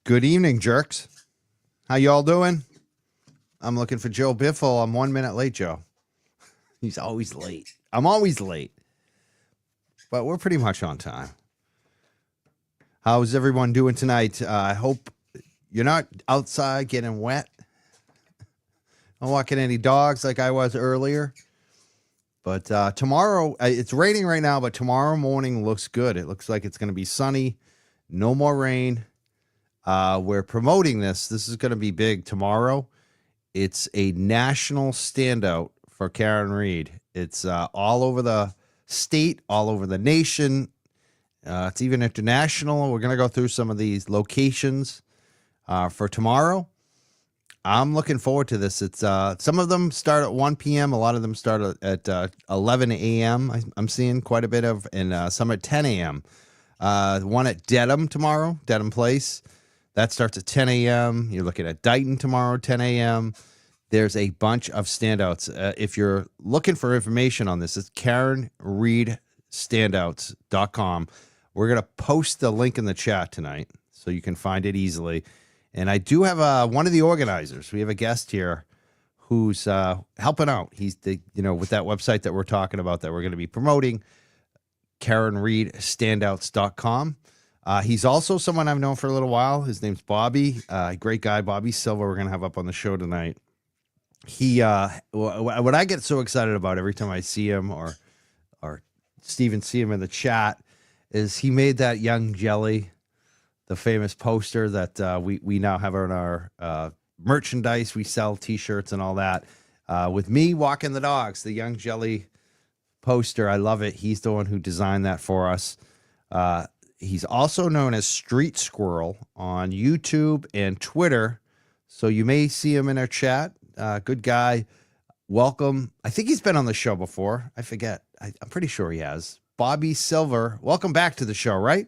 Good evening, jerks. How y'all doing? I'm looking for Joe Biffle. I'm 1 minute late, Joe. He's always late. I'm always late, but we're pretty much on time. How's everyone doing tonight? I hope you're not outside getting wet. Not walking any dogs like I was earlier. But tomorrow, it's raining right now, but tomorrow morning looks good. It looks like it's going to be sunny. No more rain. We're promoting this. This is going to be big tomorrow. It's a national standout for Karen Reed. It's all over the state, all over the nation. It's even international. We're going to go through some of these locations for tomorrow. I'm looking forward to this. It's some of them start at 1 p.m. A lot of them start at 11 a.m. I'm seeing quite a bit of, and some at 10 a.m. One at Dedham tomorrow, Dedham Place. That starts at 10 a.m. You're looking at Dighton tomorrow, 10 a.m. There's a bunch of standouts. If you're looking for information on this, it's KarenReedStandouts.com. We're going to post the link in the chat tonight so you can find it easily. And I do have one of the organizers. We have a guest here who's helping out. He's with that website that we're talking about that we're going to be promoting, KarenReedStandouts.com. He's also someone I've known for a little while. His name's Bobby, great guy, Bobby Silva. We're going to have up on the show tonight. He, what I get so excited about every time I see him or Steven see him in the chat is he made that Young Jelly, the famous poster that we now have on our merchandise. We sell T-shirts and all that. With me walking the dogs, the Young Jelly poster. I love it. He's the one who designed that for us. He's also known as Street Squirrel on YouTube and Twitter. So you may see him in our chat. Good guy. Welcome. I think he's been on the show before. I forget. I'm pretty sure he has. Bobby Silver. Welcome back to the show, right?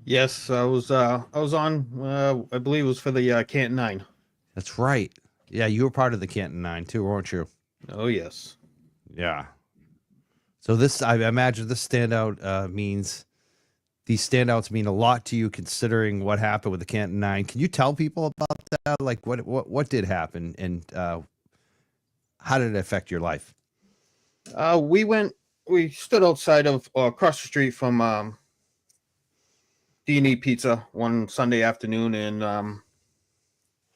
Yes, I was on, I believe it was for the Canton 9. That's right. Yeah, you were part of the Canton 9 too, weren't you? Oh, yes. Yeah. So this, I imagine this standout means, these standouts mean a lot to you considering what happened with the Canton 9. Can you tell people about that? Like what did happen and how did it affect your life? We stood outside of, across the street from D&E Pizza one Sunday afternoon, and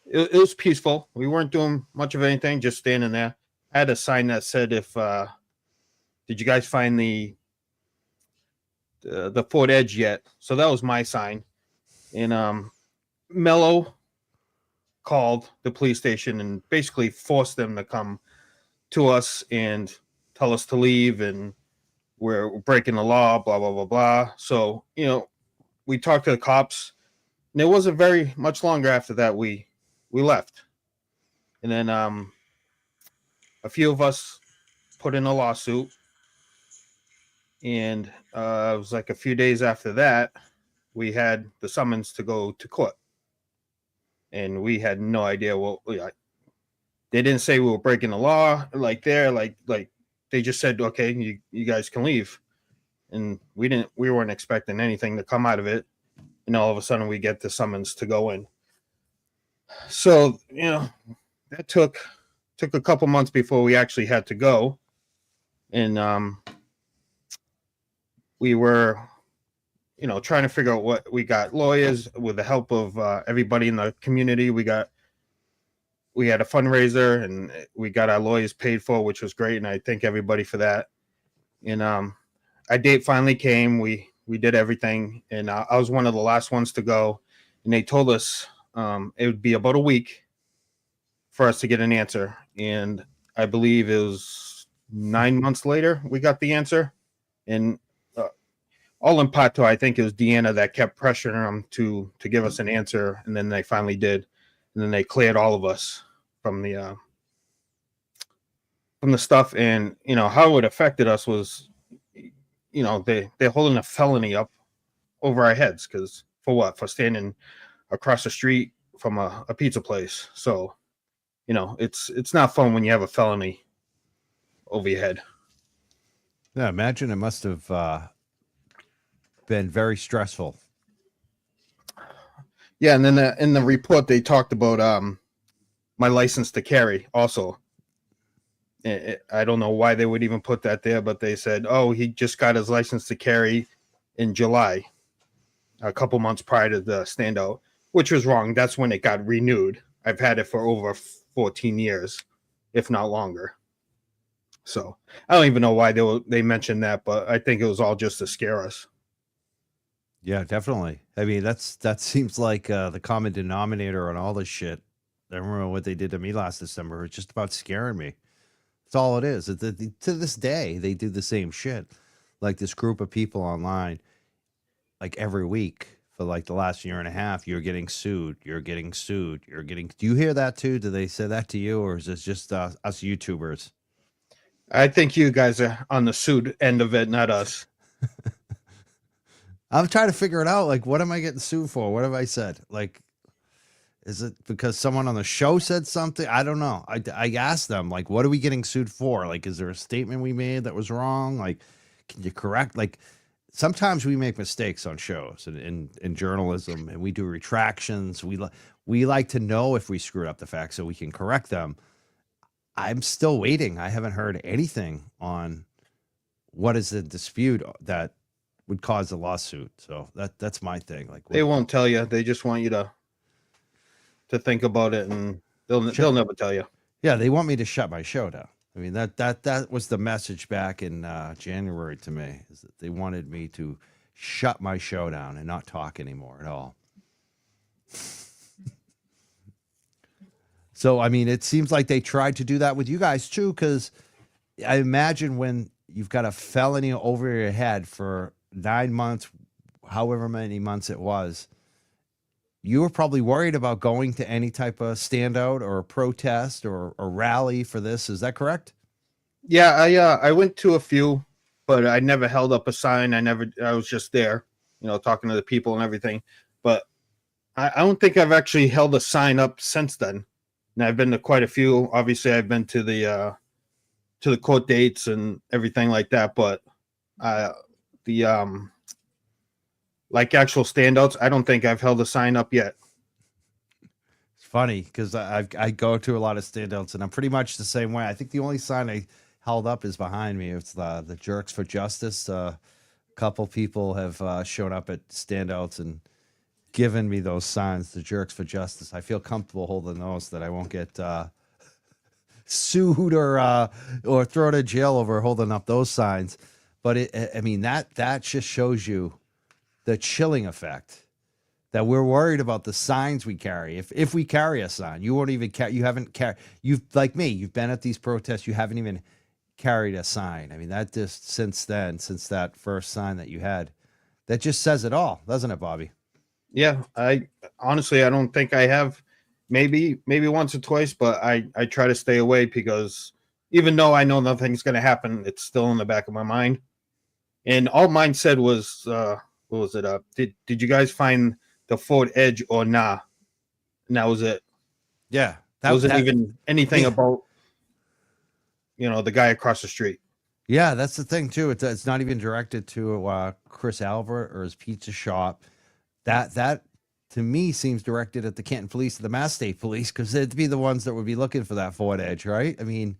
it was peaceful. We weren't doing much of anything, just standing there. I had a sign that said, did you guys find the Ford Edge yet? So that was my sign. And Mello called the police station and basically forced them to come to us and tell us to leave, and we're breaking the law, blah, blah, blah, blah. So, we talked to the cops, and it wasn't very much longer after that we left. And then a few of us put in a lawsuit, and it was like a few days after that, we had the summons to go to court. And we had no idea what, they didn't say we were breaking the law like they just said, okay, you guys can leave. And we weren't expecting anything to come out of it. And all of a sudden we get the summons to go in. So, that took a couple months before we actually had to go. And we were, trying to figure out what we got. Lawyers with the help of everybody in the community. We had a fundraiser, and we got our lawyers paid for, which was great. And I thank everybody for that. And our date finally came. We did everything, and I was one of the last ones to go. And they told us it would be about a week for us to get an answer. And I believe it was 9 months later we got the answer. And all in part to, I think it was Deanna that kept pressuring them to give us an answer, and then they finally did. And then they cleared all of us from the stuff. And how it affected us was, they're holding a felony up over our heads, because for standing across the street from a pizza place. So it's not fun when you have a felony over your head. Yeah, imagine it must have been very stressful. Yeah, and then in the report they talked about my license to carry also. I don't know why they would even put that there, but they said, oh, he just got his license to carry in July, a couple months prior to the standout, which was wrong. That's when it got renewed. I've had it for over 14 years, if not longer. So I don't even know why they mentioned that, but I think it was all just to scare us. Yeah, definitely. I mean, that seems like the common denominator on all this shit. I remember what they did to me last December. It's just about scaring me. That's all it is. To this day, they do the same shit. Like this group of people online, like every week for like the last year and a half, you're getting sued. You're getting sued. You're getting. Do you hear that too? Do they say that to you, or is it just us YouTubers? I think you guys are on the sued end of it, not us. I'm trying to figure it out. Like, what am I getting sued for? What have I said? Like, is it because someone on the show said something? I don't know. I asked them, like, what are we getting sued for? Like, is there a statement we made that was wrong? Like, can you correct? Like, sometimes we make mistakes on shows and in journalism, and we do retractions. We like to know if we screwed up the facts so we can correct them. I'm still waiting. I haven't heard anything on what is the dispute that would cause a lawsuit. So that's my thing. Like, They won't tell you. They just want you to think about it, and they'll never tell you. Yeah, they want me to shut my show down. I mean, that was the message back in January to me, is that they wanted me to shut my show down and not talk anymore at all. So, I mean, it seems like they tried to do that with you guys too, because I imagine when you've got a felony over your head for 9 months, however many months it was, you were probably worried about going to any type of standout or a protest or a rally for this. Is that correct? Yeah, I went to a few, but I never held up a sign. I was just there, talking to the people and everything. But I don't think I've actually held a sign up since then. And I've been to quite a few. Obviously, I've been to the court dates and everything like that. But the like actual standouts, I don't think I've held a sign up yet. It's funny because I go to a lot of standouts and I'm pretty much the same way. I think the only sign I held up is behind me. It's the Jurks for Justice. A couple people have shown up at standouts and given me those signs, the Jurks for Justice. I feel comfortable holding those, that I won't get sued or thrown in jail over holding up those signs. But I mean, that just shows you the chilling effect, that we're worried about the signs we carry. If we carry a sign, you won't even carry. You haven't carried. You've, like me, you've been at these protests. You haven't even carried a sign. I mean, that just since that first sign that you had, that just says it all, doesn't it, Bobby? Yeah, I honestly, I don't think I have. Maybe once or twice, but I try to stay away, because even though I know nothing's going to happen, it's still in the back of my mind. And all mine said was, what was it? Did you guys find the Ford Edge or nah? And that was it. Yeah, that wasn't even anything about, the guy across the street. Yeah, that's the thing too. It's not even directed to Chris Albert or his pizza shop. That to me seems directed at the Canton Police, the Mass State Police, because they'd be the ones that would be looking for that Ford Edge, right? I mean,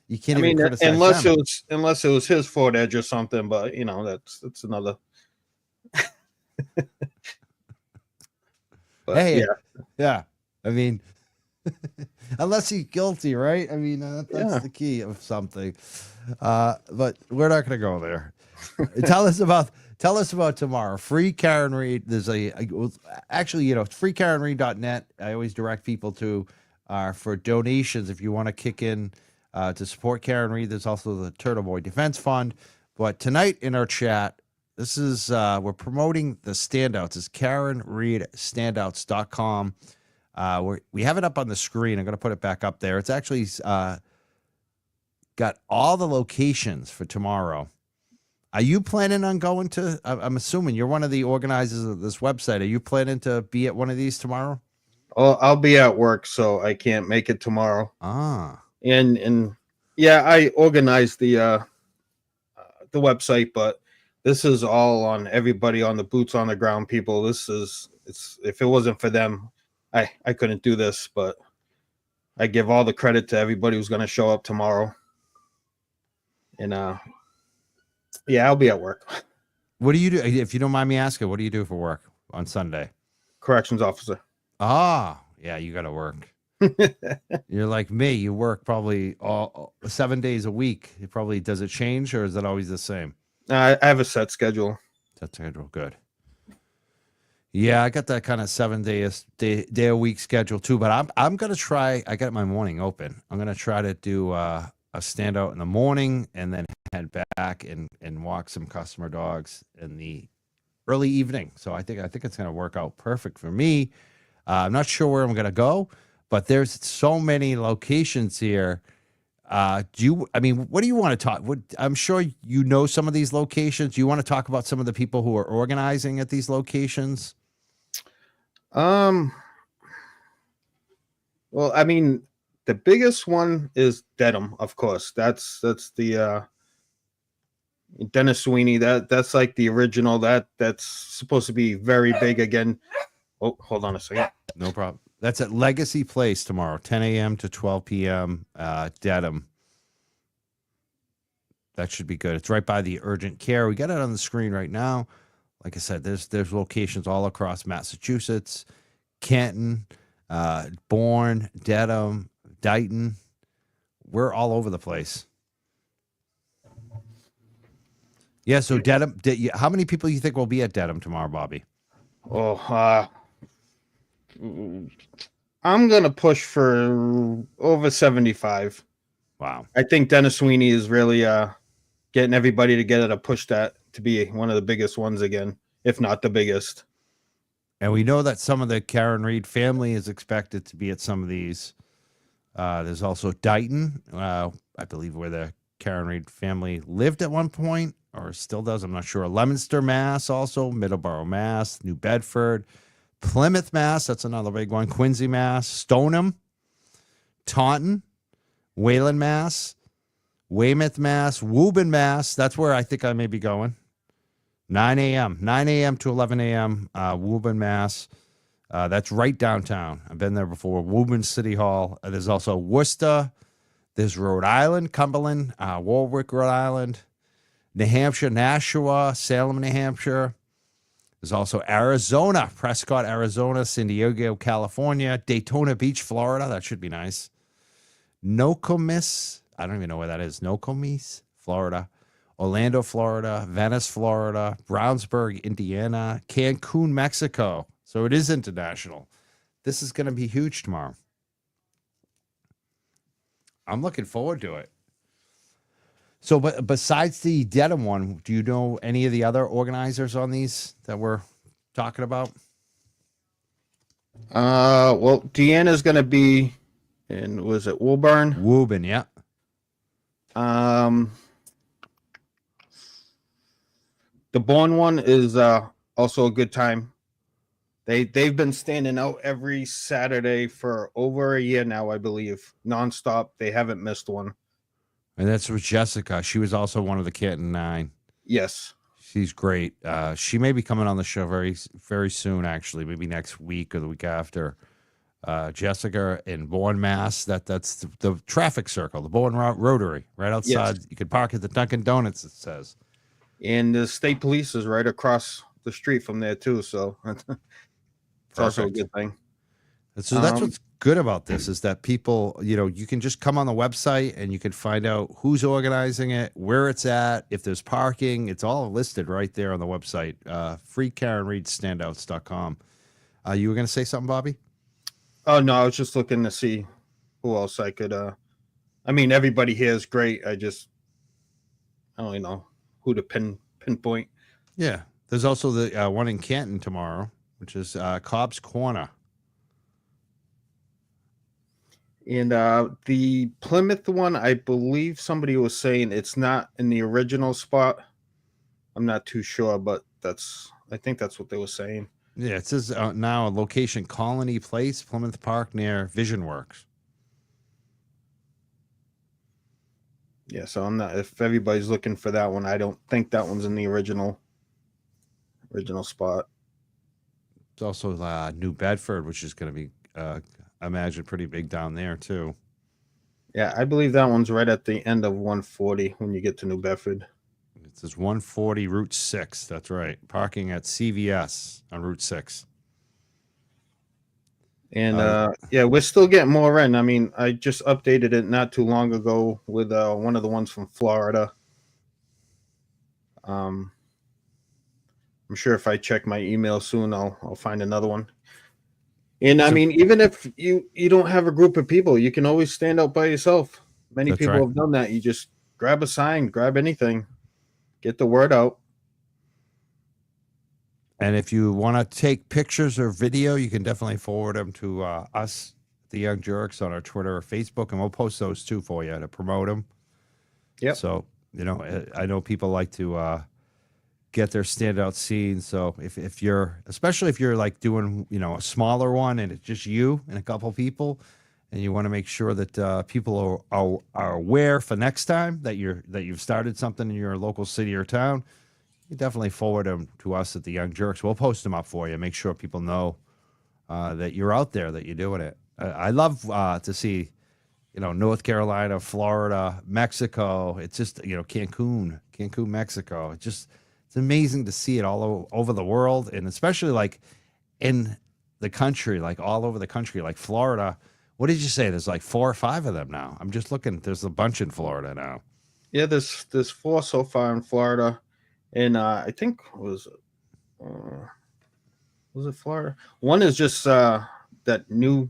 you can't even criticize unless them. unless it was his Ford Edge or something. But that's another. But, hey, yeah. I mean, unless he's guilty, right? I mean, that's the key of something. But we're not going to go there. Tell us about tomorrow. Free Karen Reed. There's actually, freekarenreed.net. I always direct people to for donations if you want to kick in to support Karen Reed. There's also the Turtle Boy Defense Fund. But tonight in our chat, this is we're promoting the standouts. It's KarenReedStandouts.com. We have it up on the screen. I'm going to put it back up there. It's actually got all the locations for tomorrow. Are you planning on going to? I'm assuming you're one of the organizers of this website. Are you planning to be at one of these tomorrow? Oh, I'll be at work, so I can't make it tomorrow. And yeah, I organized the website, but this is all on everybody, on the boots on the ground people. This is if it wasn't for them, I couldn't do this. But I give all the credit to everybody who's going to show up tomorrow. And yeah, I'll be at work. What do you do? If you don't mind me asking, what do you do for work on Sunday? Corrections officer. Ah, yeah, you got to work. You're like me. You work probably all 7 days a week. It probably does it change or is it always the same? I have a set schedule. That's good. Yeah, I got that kind of 7 day a week schedule too. But I'm gonna try. I got my morning open. I'm gonna try to do a standout in the morning and then head back and walk some customer dogs in the early evening. So I think it's gonna work out perfect for me. I'm not sure where I'm gonna go, but there's so many locations here. What do you want to talk? I'm sure you know some of these locations. Do you want to talk about some of the people who are organizing at these locations? Well, I mean, the biggest one is Dedham, of course. That's the Dennis Sweeney. That's like the original. That's supposed to be very big again. Oh, hold on a second. No problem. That's at Legacy Place tomorrow, 10 a.m. to 12 p.m. Dedham. That should be good. It's right by the urgent care. We got it on the screen right now. Like I said, there's locations all across Massachusetts, Canton, Bourne, Dedham, Dighton. We're all over the place. Yeah, so Dedham. How many people do you think will be at Dedham tomorrow, Bobby? Oh, I'm gonna push for over 75. Wow. I think Dennis Sweeney is really getting everybody together to push that to be one of the biggest ones again, if not the biggest. And we know that some of the Karen Reed family is expected to be at some of these. There's also Dighton, I believe, where the Karen Reed family lived at one point, or still does. I'm not sure. Leominster, Mass. Also Middleborough, Mass. New Bedford, Plymouth, Mass. That's another big one. Quincy, Mass. Stoneham, Taunton, Wayland, Mass. Weymouth, Mass. Woburn, Mass. That's where I think I may be going. 9 a.m. to 11 a.m. Woburn, Mass. That's right downtown. I've been there before. Woburn City Hall. There's also Worcester. There's Rhode Island, Cumberland, Warwick, Rhode Island, New Hampshire, Nashua, Salem, New Hampshire. There's also Arizona, Prescott, Arizona, San Diego, California, Daytona Beach, Florida. That should be nice. Nokomis. I don't even know where that is. Nokomis, Florida. Orlando, Florida. Venice, Florida. Brownsburg, Indiana. Cancun, Mexico. So it is international. This is going to be huge tomorrow. I'm looking forward to it. So, but besides the Dedham one, do you know any of the other organizers on these that we're talking about? Well, Deanna's going to be in, was it Woburn? Woburn, yeah. The Bourne one is also a good time. They've been standing out every Saturday for over a year now, I believe, nonstop. They haven't missed one. And that's with Jessica. She was also one of the Canton 9. Yes. She's great. She may be coming on the show very, very soon, actually, maybe next week or the week after. Jessica in Bourne, Mass. That's the traffic circle, the Bourne Rotary, right outside. Yes. You could park at the Dunkin' Donuts, it says. And the state police is right across the street from there, too. So it's also a good thing. So that's what's good about this is that people, you can just come on the website and you can find out who's organizing it, where it's at, if there's parking. It's all listed right there on the website, freekarenreedstandouts.com. You were going to say something, Bobby? Oh, no, I was just looking to see who else I could. I mean, everybody here is great. I don't really know who to pinpoint. Yeah. There's also the one in Canton tomorrow, which is Cobb's Corner. And the Plymouth one, I believe somebody was saying it's not in the original spot. I'm not too sure, but I think that's what they were saying. Yeah, it says now a location, Colony Place, Plymouth Park near Vision Works. Yeah, so I'm not. If everybody's looking for that one, I don't think that one's in the original spot. There's also New Bedford, which is going to be, I imagine, pretty big down there too. Yeah, I believe that one's right at the end of 140 when you get to New Bedford. It says 140 Route 6. That's right. Parking at CVS on Route 6. And yeah, we're still getting more in. I mean, I just updated it not too long ago with one of the ones from Florida. I'm sure if I check my email soon, I'll find another one. And I mean, even if you don't have a group of people, you can always stand out by yourself. Many people have done that. You just grab a sign, grab anything, get the word out. And if you want to take pictures or video, you can definitely forward them to us, the Young Jurks, on our Twitter or Facebook, and we'll post those too for you to promote them. Yeah. So, you know, I know people like to get their standout scenes. So if you're, especially if you're like doing, you know, a smaller one and it's just you and a couple people, and you want to make sure that people are aware for next time that you've started something in your local city or town, you definitely forward them to us at the Young Jurks. We'll post them up for you. Make sure people know that you're out there, that you're doing it. I love to see, you know, North Carolina, Florida, Mexico. It's just, you know, Cancun, Mexico. It's amazing to see it all over the world, and especially like in the country, like all over the country, like Florida. What did you say? There's like 4 or 5 of them now. I'm just looking. There's a bunch in Florida now. Yeah, there's 4 so far in Florida. And I think was it Florida? One is just that new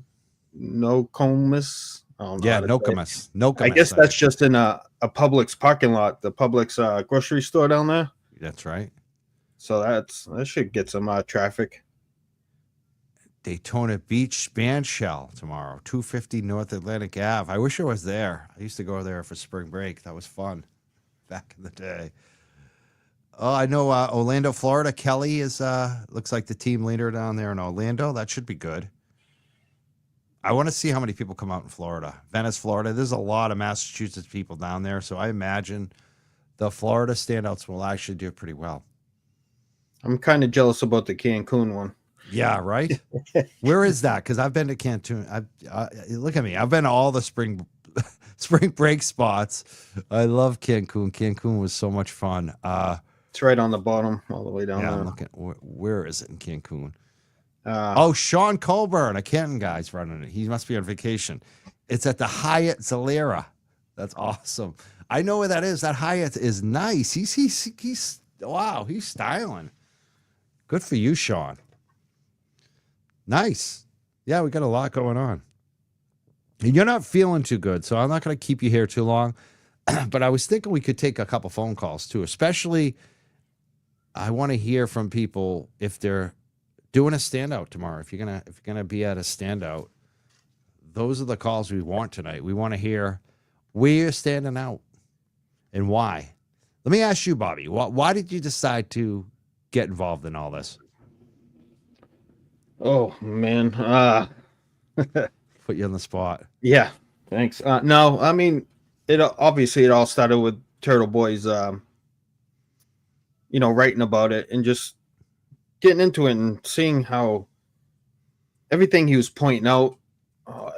Nokomis. Nokomis. I guess that's just in a Publix parking lot, the Publix grocery store down there. That's right. So that should get some traffic. Daytona Beach Band Shell tomorrow, 250 North Atlantic Ave. I wish I was there. I used to go there for spring break. That was fun back in the day. Oh, I know Orlando, Florida. Kelly is looks like the team leader down there in Orlando. That should be good. I want to see how many people come out in Florida. Venice, Florida. There's a lot of Massachusetts people down there, so I imagine the Florida standouts will actually do pretty well. I'm kind of jealous about the Cancun one. Yeah, right? Where is that? Because I've been to Canton. Look at me. I've been to all the spring break spots. I love Cancun. Cancun was so much fun. It's right on the bottom, all the way down there. I'm looking. Where is it in Cancun? Sean Colburn, a Canton guy's running it. He must be on vacation. It's at the Hyatt Zalera. That's awesome. I know where that is. That Hyatt is nice. He's wow. He's styling. Good for you, Sean. Nice. Yeah, we got a lot going on. And you're not feeling too good, so I'm not going to keep you here too long. But I was thinking we could take a couple phone calls too, especially I want to hear from people if they're doing a standout tomorrow. If you're gonna be at a standout, those are the calls we want tonight. We want to hear where you're standing out and why. Let me ask you, Bobby, why did you decide to get involved in all this? Oh man, Put you on the spot. Yeah, thanks. No, I mean, it all started with Turtle Boy's, writing about it and just getting into it and seeing how everything he was pointing out.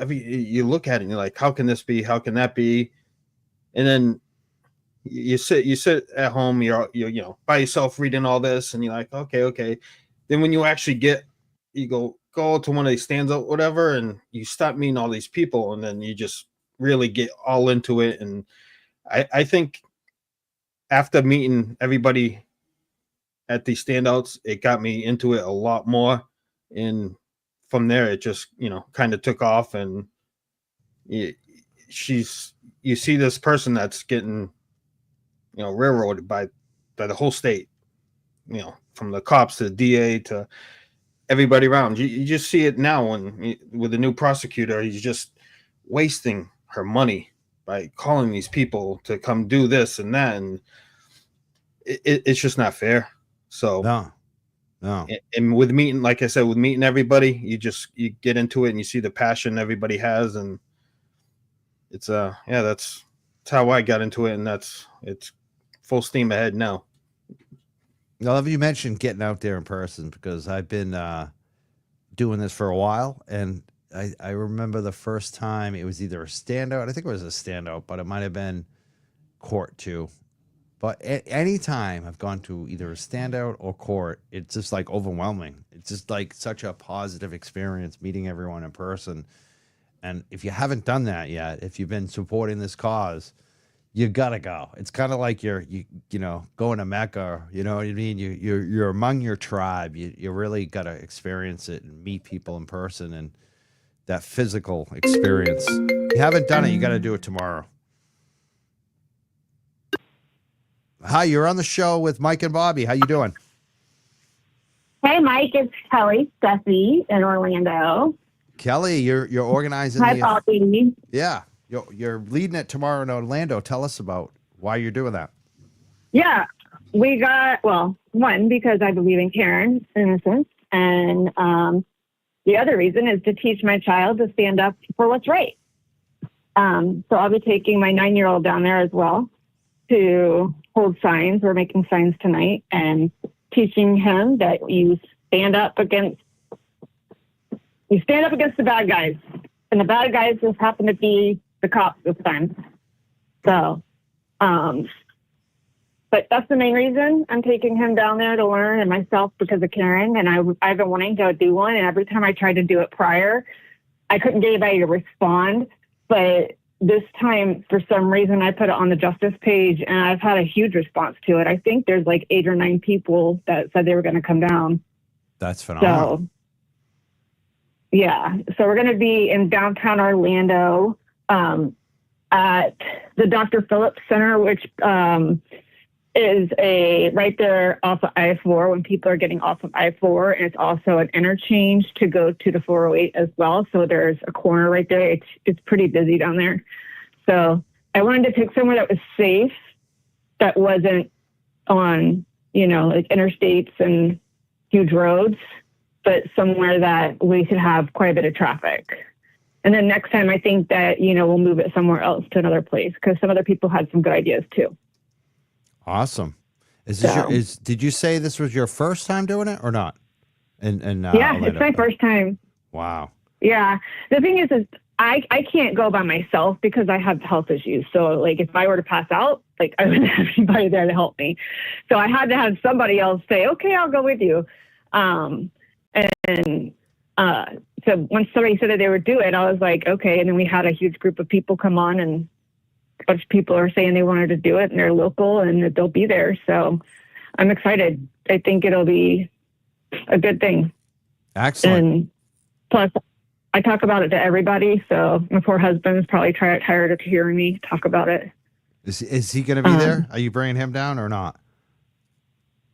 You look at it and you're like, how can this be? How can that be? And then you sit at home, you're by yourself reading all this, and you're like, okay. Then when you actually you go to one of these stands out, whatever, and you start meeting all these people, and then you just really get all into it. And I think after meeting everybody at these standouts, it got me into it a lot more. And from there, it just, kind of took off. And you see this person that's getting, railroaded by the whole state, from the cops to the DA to everybody around. You just see it now with the new prosecutor. He's just wasting her money by calling these people to come do this and that, and it's just not fair. So no. And with meeting, like I said, with meeting everybody, you get into it and you see the passion everybody has, and it's that's how I got into it, and it's full steam ahead now. I love you mentioned getting out there in person, because I've been doing this for a while, and I remember the first time it was either a standout. I think it was a standout, but it might have been court too. But any time I've gone to either a standout or court, it's just like overwhelming. It's just like such a positive experience meeting everyone in person. And if you haven't done that yet, if you've been supporting this cause, you gotta go. It's kind of like you know, going to Mecca. You know what I mean? You're among your tribe. You really gotta experience it and meet people in person and that physical experience. If you haven't done it, you gotta do it tomorrow. Hi, you're on the show with Mike and Bobby. How you doing? Hey, Mike, it's Kelly Steffi in Orlando. Kelly, you're organizing. Hi, Bobby. Yeah, you're leading it tomorrow in Orlando. Tell us about why you're doing that. Yeah, we got, well, one, because I believe in Karen's innocence. And the other reason is to teach my child to stand up for what's right. So I'll be taking my 9-year-old down there as well to hold signs. We're making signs tonight and teaching him that you stand up against the bad guys. And the bad guys just happen to be the cops this time. So, but that's the main reason I'm taking him down there to learn, and myself because of Karen. And I've been wanting to do one. And every time I tried to do it prior, I couldn't get anybody to respond. But this time, for some reason, I put it on the justice page, and I've had a huge response to it. I think there's like 8 or 9 people that said they were going to come down. That's phenomenal. So, yeah. So we're going to be in downtown Orlando at the Dr. Phillips Center, which is right there off of I-4 when people are getting off of I-4. And it's also an interchange to go to the 408 as well. So there's a corner right there. It's pretty busy down there. So I wanted to pick somewhere that was safe, that wasn't on, like interstates and huge roads, but somewhere that we could have quite a bit of traffic. And then next time I think that, we'll move it somewhere else to another place, because some other people had some good ideas too. Awesome. Did you say this was your first time doing it or not? Yeah, it's my first time. Wow. Yeah. The thing is I can't go by myself because I have health issues. So like if I were to pass out, like I wouldn't have anybody there to help me. So I had to have somebody else say, okay, I'll go with you. So once somebody said that they would do it, I was like, okay. And then we had a huge group of people come on, and a bunch of people are saying they wanted to do it, and they're local and that they'll be there. So I'm excited. I think it'll be a good thing. Excellent. And plus I talk about it to everybody. So my poor husband's probably tired of hearing me talk about it. Is he going to be there? Are you bringing him down or not?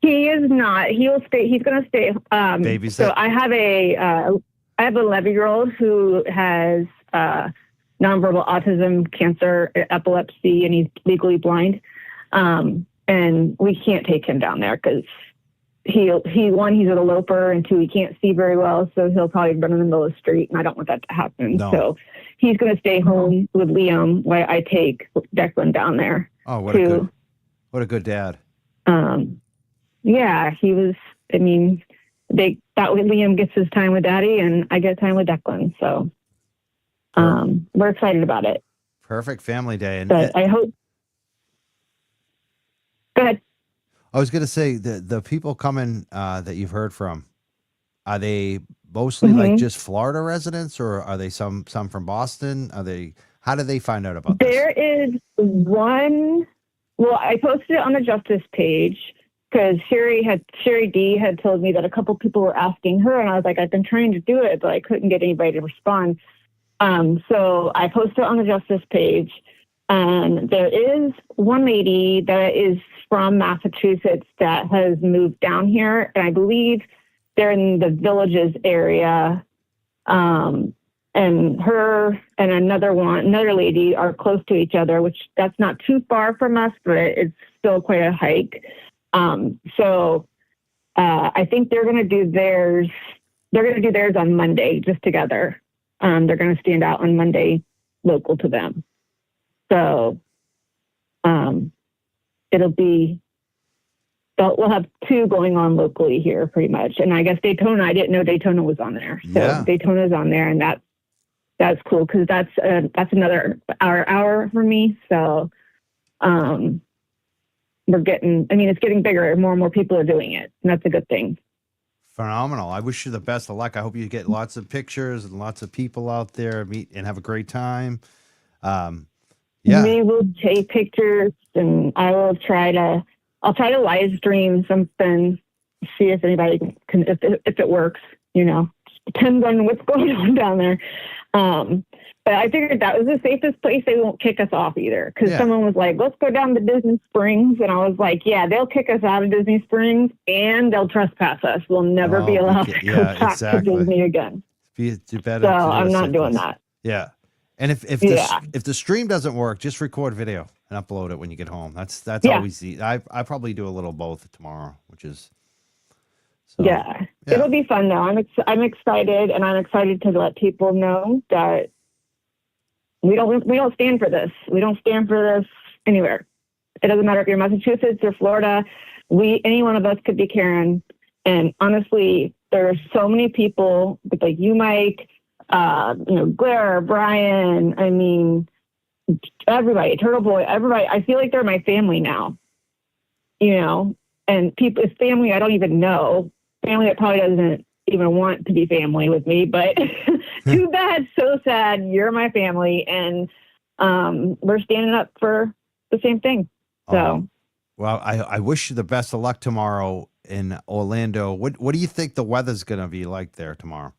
He is not. He'll stay. He's going to stay. Babysit. So I have an 11-year-old who has nonverbal autism, cancer, epilepsy, and he's legally blind. And we can't take him down there because he's an eloper, and 2, he can't see very well. So he'll probably run in the middle of the street, and I don't want that to happen. No. So he's going to stay home with Liam while I take Declan down there. Oh, what a good dad. Yeah, he was, that way Liam gets his time with Daddy and I get time with Declan. So we're excited about it. Perfect family day. But I hope. Go ahead. I was going to say the people coming that you've heard from, are they mostly like just Florida residents, or are they some from Boston? How do they find out about this? There is one. Well, I posted it on the Justice page because Sherry D had told me that a couple people were asking her, and I was like, I've been trying to do it, but I couldn't get anybody to respond. So I posted it on the Justice page, and there is one lady that is from Massachusetts that has moved down here, and I believe they're in the Villages area. And her and another lady are close to each other, which that's not too far from us, but it's still quite a hike. So I think they're going to do theirs. They're going to do theirs on Monday, just together. They're going to stand out on Monday, local to them. So it'll be we'll have 2 going on locally here pretty much. And I guess Daytona, I didn't know Daytona was on there. So Yeah. Daytona's on there, and that's cool because that's another hour for me. So we're getting, I mean, it's getting bigger. More and more people are doing it, and that's a good thing. Phenomenal. I wish you the best of luck. I hope you get lots of pictures and lots of people out there, meet and have a great time. Yeah. We will take pictures, and I'll try to live stream something, see if anybody can, if it works, you know, depends on what's going on down there. But I figured that was the safest place. They won't kick us off either. Cause someone was like, let's go down to Disney Springs. And I was like, yeah, they'll kick us out of Disney Springs and they'll trespass us. We'll never be allowed to go back to Disney again. Better so I'm not doing that. Yeah. And if the stream doesn't work, just record video and upload it when you get home. That's always easy. I probably do a little both tomorrow, which is it'll be fun though. I'm excited, and I'm excited to let people know that we don't stand for this. We don't stand for this anywhere. It doesn't matter if you're Massachusetts or Florida. Any one of us could be Karen. And honestly, there are so many people like you, Mike, Blair, Brian, I mean, everybody, Turtle Boy, everybody. I feel like they're my family now, and people, it's family I don't even know, family that probably doesn't even want to be family with me, but too bad, so sad. You're my family, and we're standing up for the same thing. So, well, I wish you the best of luck tomorrow in Orlando. What do you think the weather's going to be like there tomorrow?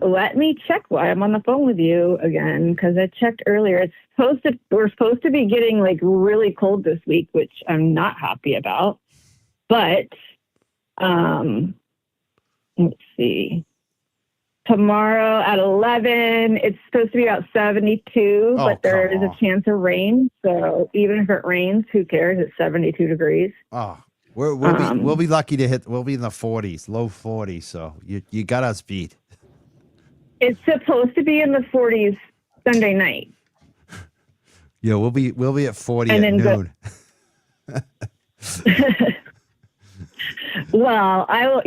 Let me check while I'm on the phone with you again, because I checked earlier. We're supposed to be getting like really cold this week, which I'm not happy about. But let's see. Tomorrow at 11, it's supposed to be about 72, but there is a chance of rain. So even if it rains, who cares? It's 72 degrees. Oh, we'll be lucky to hit. We'll be in the 40s, low 40s. So you got us beat. It's supposed to be in the 40s Sunday night. Yeah, we'll be at 40 at noon. Well, I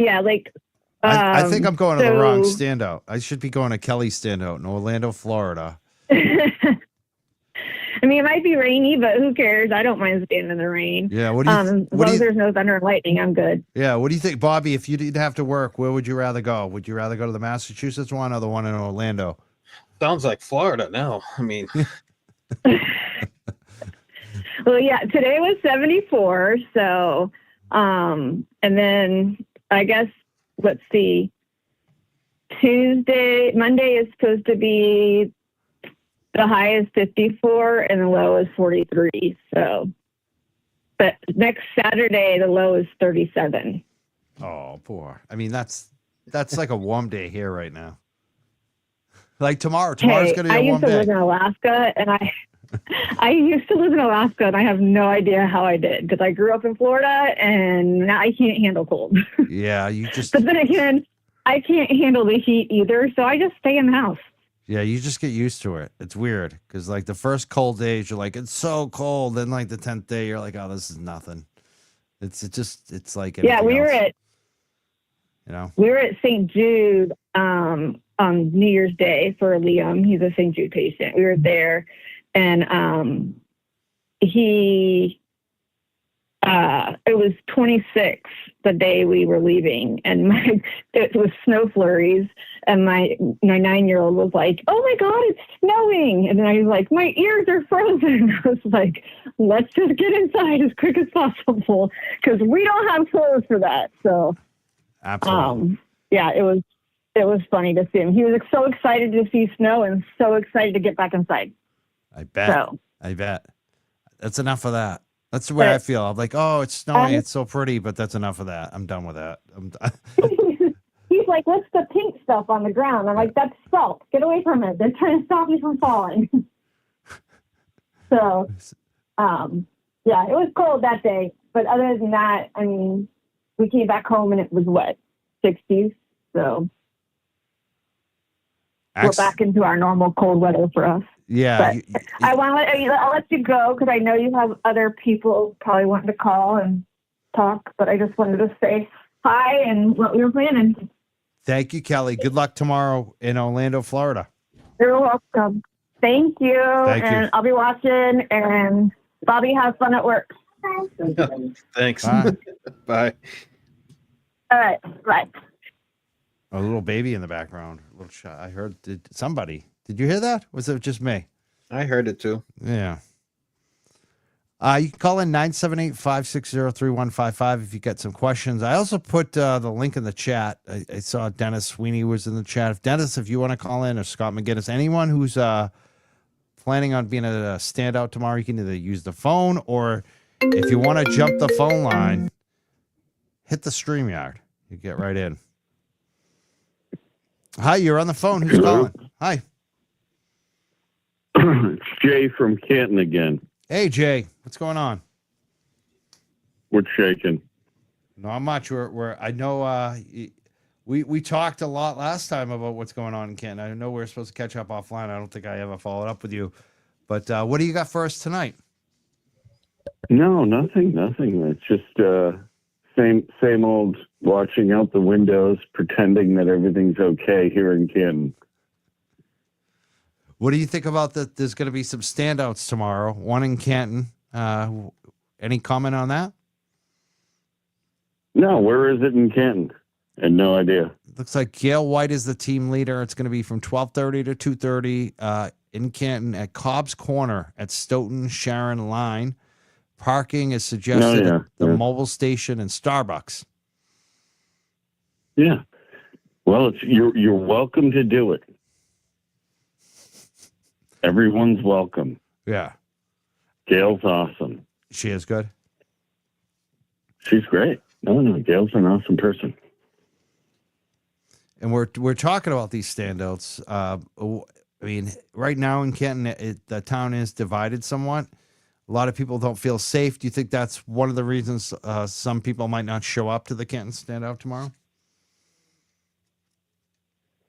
think I'm going to the wrong standout. I should be going to Kelly's standout in Orlando, Florida. I mean, it might be rainy, but who cares? I don't mind standing in the rain. Yeah, what do you? As long as there's no thunder and lightning, I'm good. Yeah, what do you think, Bobby? If you didn't have to work, where would you rather go? Would you rather go to the Massachusetts one or the one in Orlando? Sounds like Florida now. I mean, well, yeah, today was 74. So, and then I guess let's see. Monday is supposed to be the high is 54 and the low is 43. So, but next Saturday, the low is 37. Oh, poor. I mean, that's like a warm day here right now. Like tomorrow's going to be a warm day. I used to live in Alaska, and I have no idea how I did, because I grew up in Florida and now I can't handle cold. Yeah, But then again, I can't handle the heat either, so I just stay in the house. Yeah, you just get used to it. It's weird because like the first cold days, you're like, it's so cold. Then like the 10th day, you're like, oh, this is nothing. It's like we were at St. Jude on New Year's Day for Liam. He's a St. Jude patient. We were there, and it was 26 the day we were leaving, and it was snow flurries, and my 9-year-old was like, oh my God, it's snowing. And then I was like, my ears are frozen. I was like, let's just get inside as quick as possible, because we don't have clothes for that. So absolutely. It was funny to see him. He was so excited to see snow and so excited to get back inside. I bet. That's enough of that. That's the way I feel. I'm like, oh, it's snowing. It's so pretty, but that's enough of that. I'm done with that. He's like, what's the pink stuff on the ground? I'm like, that's salt. Get away from it. They're trying to stop you from falling. So, it was cold that day. But other than that, I mean, we came back home and it was wet, 60s. So we're back into our normal cold weather for us. Yeah. But I want to I'll let you go because I know you have other people probably wanting to call and talk, but I just wanted to say hi and what we were planning. Thank you, Kelly. Good luck tomorrow in Orlando, Florida. You're welcome. Thank you. Thank you. And I'll be watching, and Bobby, have fun at work. Thanks. Bye. Bye. All right. Bye. A little baby in the background. A little shot. I heard somebody. Did you hear that? Was it just me? I heard it too. Yeah. You can call in 978-560-3155 if you got some questions. I also put the link in the chat. I saw Dennis Sweeney was in the chat. Dennis, if you want to call in, or Scott McGinnis, anyone who's planning on being a standout tomorrow, you can either use the phone, or if you want to jump the phone line, hit the StreamYard. You get right in. Hi, you're on the phone. Who's Hello? calling? Hi. It's Jay from Canton again. Hey, Jay. What's going on? What's shaking? Not much. I know we talked a lot last time about what's going on in Canton. I know we were supposed to catch up offline. I don't think I ever followed up with you. But what do you got for us tonight? No, nothing. It's just same old watching out the windows, pretending that everything's okay here in Canton. What do you think about that? There's going to be some standouts tomorrow, one in Canton. Any comment on that? No, where is it in Canton? And no idea. Looks like Gail White is the team leader. It's going to be from 12:30 to 2:30 in Canton at Cobb's Corner at Stoughton Sharon Line. Parking is suggested at the mobile station and Starbucks. Yeah. Well, you're welcome to do it. Everyone's welcome. Yeah. Gail's awesome. She is good. She's great. No, Gail's an awesome person. And we're talking about these standouts. I mean, right now in Canton, the town is divided somewhat. A lot of people don't feel safe. Do you think that's one of the reasons some people might not show up to the Canton standout tomorrow?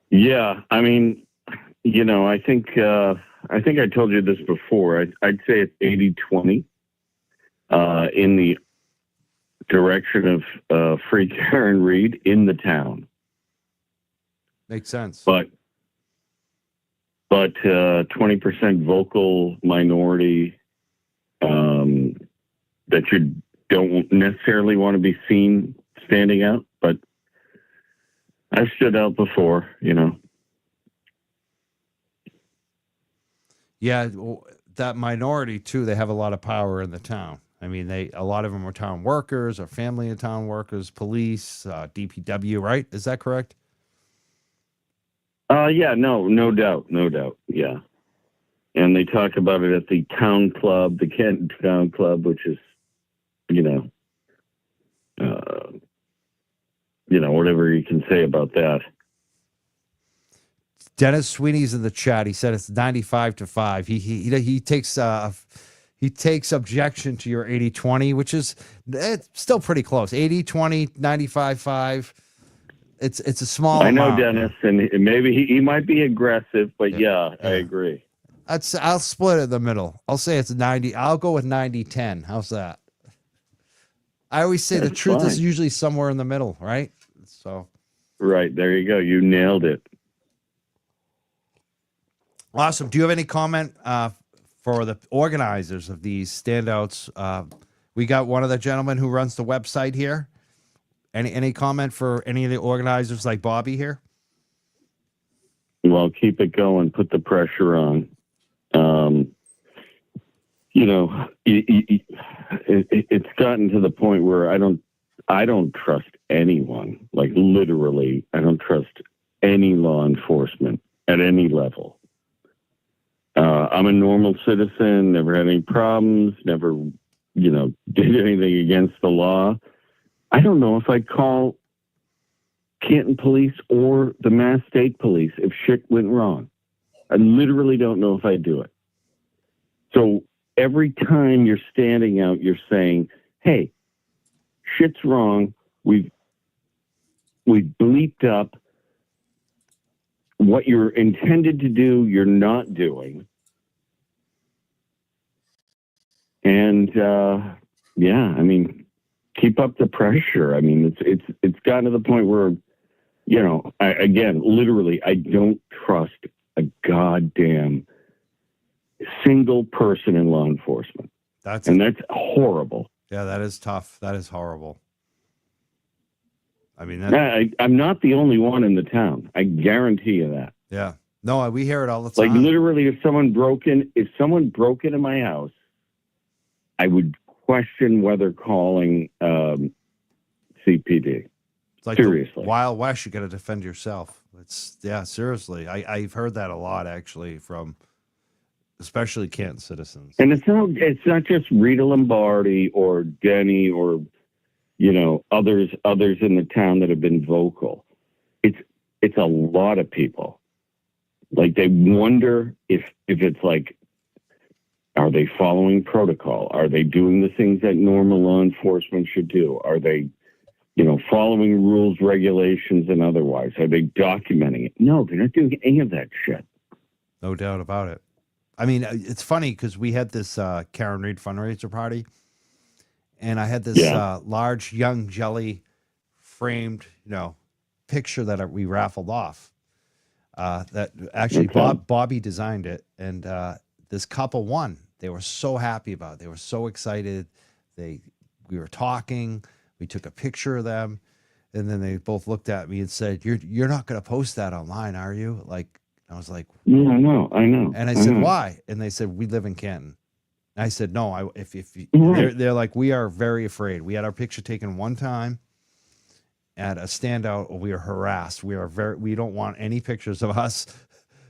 Yeah, I mean, I think I told you this before. I'd say it's 80-20 in the direction of Free Karen Reed in the town. Makes sense. But 20% vocal minority that you don't necessarily want to be seen standing out. But I've stood out before, Yeah, that minority too. They have a lot of power in the town. I mean, a lot of them are town workers or family of town workers, police, DPW. Right? Is that correct? Yeah, no doubt. Yeah. And they talk about it at the town club, the Canton Town Club, which is, whatever you can say about that. Dennis Sweeney's in the chat. He said it's 95-5. He takes objection to your 80-20, which is it's still pretty close. 80-20, 95-5. It's a small amount. Dennis, and maybe he might be aggressive, but yeah, I agree. I'll split it in the middle. I'll say it's 90. I'll go with 90-10. How's that? I always say the truth is usually somewhere in the middle, right? So. Right, there you go. You nailed it. Awesome. Do you have any comment for the organizers of these standouts? We got one of the gentlemen who runs the website here. Any comment for any of the organizers like Bobby here? Well, keep it going. Put the pressure on. It's gotten to the point where I don't trust anyone. Like literally, I don't trust any law enforcement at any level. I'm a normal citizen, never had any problems, never, did anything against the law. I don't know if I'd call Canton Police or the Mass State Police if shit went wrong. I literally don't know if I'd do it. So every time you're standing out, you're saying, hey, shit's wrong. We've bleeped up. What you're intended to do, you're not doing. And yeah, I mean, keep up the pressure. I mean, it's gotten to the point where, you know, again, literally, I don't trust a goddamn single person in law enforcement. That's horrible. Yeah, that is tough. That is horrible. I mean, I'm not the only one in the town. I guarantee you that. Yeah. No, we hear it all the time. Like literally, if someone broke into my house, I would question whether calling CPD. It's like seriously, Wild West. You got to defend yourself. It's seriously. I've heard that a lot actually from, especially Canton citizens. And it's not just Rita Lombardi or Denny or, you know, others in the town that have been vocal. It's a lot of people. Like they wonder if it's like, are they following protocol? Are they doing the things that normal law enforcement should do? Are they, you know, following rules, regulations, and otherwise? Are they documenting it? No, they're not doing any of that shit. No doubt about it. I mean, it's funny because we had this Karen Reed fundraiser party, and I had this large Young Jelly framed, you know, picture that we raffled off. That actually Bobby designed it, and this couple won. They were so happy about it. They were so excited. We were talking. We took a picture of them, and then they both looked at me and said, "You're not going to post that online, are you?" Like, I was like, "No, I know." And I said, "Why?" And they said, "We live in Canton." And I said, "No, they're like, we are very afraid. We had our picture taken one time at a standout. We are harassed. We don't want any pictures of us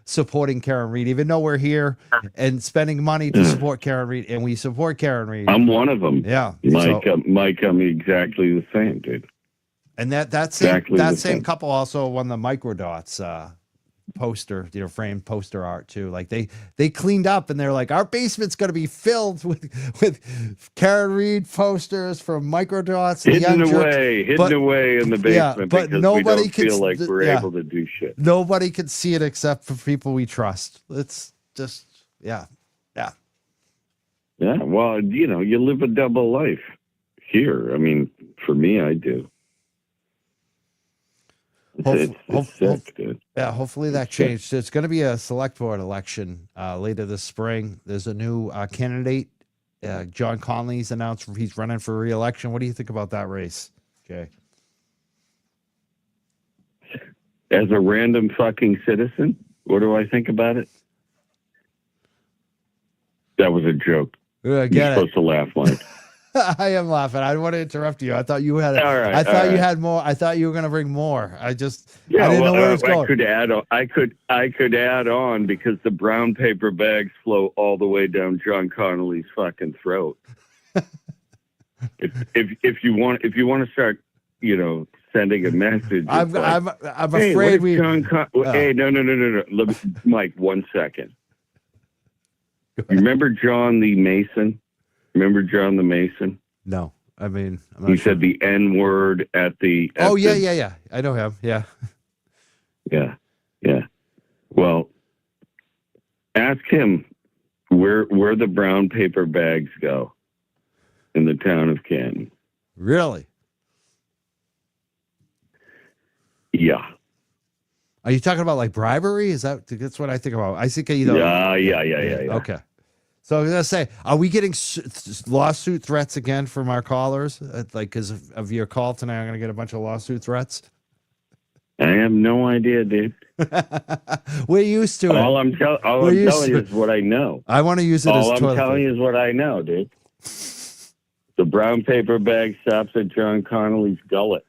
supporting Karen Reed, even though we're here and spending money to support Karen Reed, and we support Karen Reed." I'm one of them. Yeah, Mike, I'm exactly the same, dude. And that same couple also won the microdots poster, you know, framed poster art too. Like they cleaned up, and they're like, our basement's going to be filled with Karen Reed posters from microdots, hidden away in the basement, but because nobody we don't feel like we're able to do shit. Nobody can see it except for people we trust. It's just yeah. Well, you know, you live a double life here. I mean, for me, I do. It's sick, dude. Yeah, hopefully that changed. It's going to be a select board election later this spring. There's a new candidate. John Conley's announced he's running for re-election. What do you think about that race, Jay? As a random fucking citizen, what do I think about it? That was a joke. You're supposed to laugh, Mike. I am laughing. I don't want to interrupt you. I thought you had. All right, I thought you had more. I thought you were going to bring more. I didn't know where it was going. I could add on because the brown paper bags flow all the way down John Connolly's fucking throat. if you want to start, you know, sending a message. I'm afraid we. Hey, no. Mike, 1 second. You remember John the Mason? Remember John the Mason? No, I mean, he said the N word at the. Yeah. I know him. Yeah. Yeah. Well, ask him where the brown paper bags go in the town of Canton. Really? Yeah. Are you talking about like bribery? That's what I think about? I think Yeah. Okay. So I was gonna say, are we getting lawsuit threats again from our callers? Like, because of your call tonight, I'm gonna get a bunch of lawsuit threats. I have no idea, dude. We're used to it. All I'm telling you is what I know. I want to use it as toilet. All I'm telling you is what I know, dude. The brown paper bag stops at John Connolly's gullet.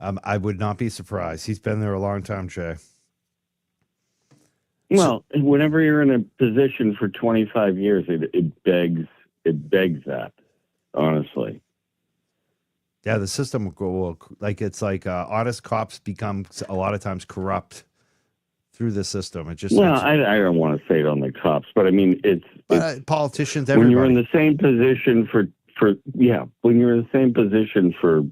I would not be surprised. He's been there a long time, Jay. Well, whenever you're in a position for 25 years, it begs that, honestly. Yeah, the system will go like it's like honest cops become a lot of times corrupt through the system. I don't want to say it on the cops, but I mean it's politicians. Everybody. When you're in the same position when you're in the same position for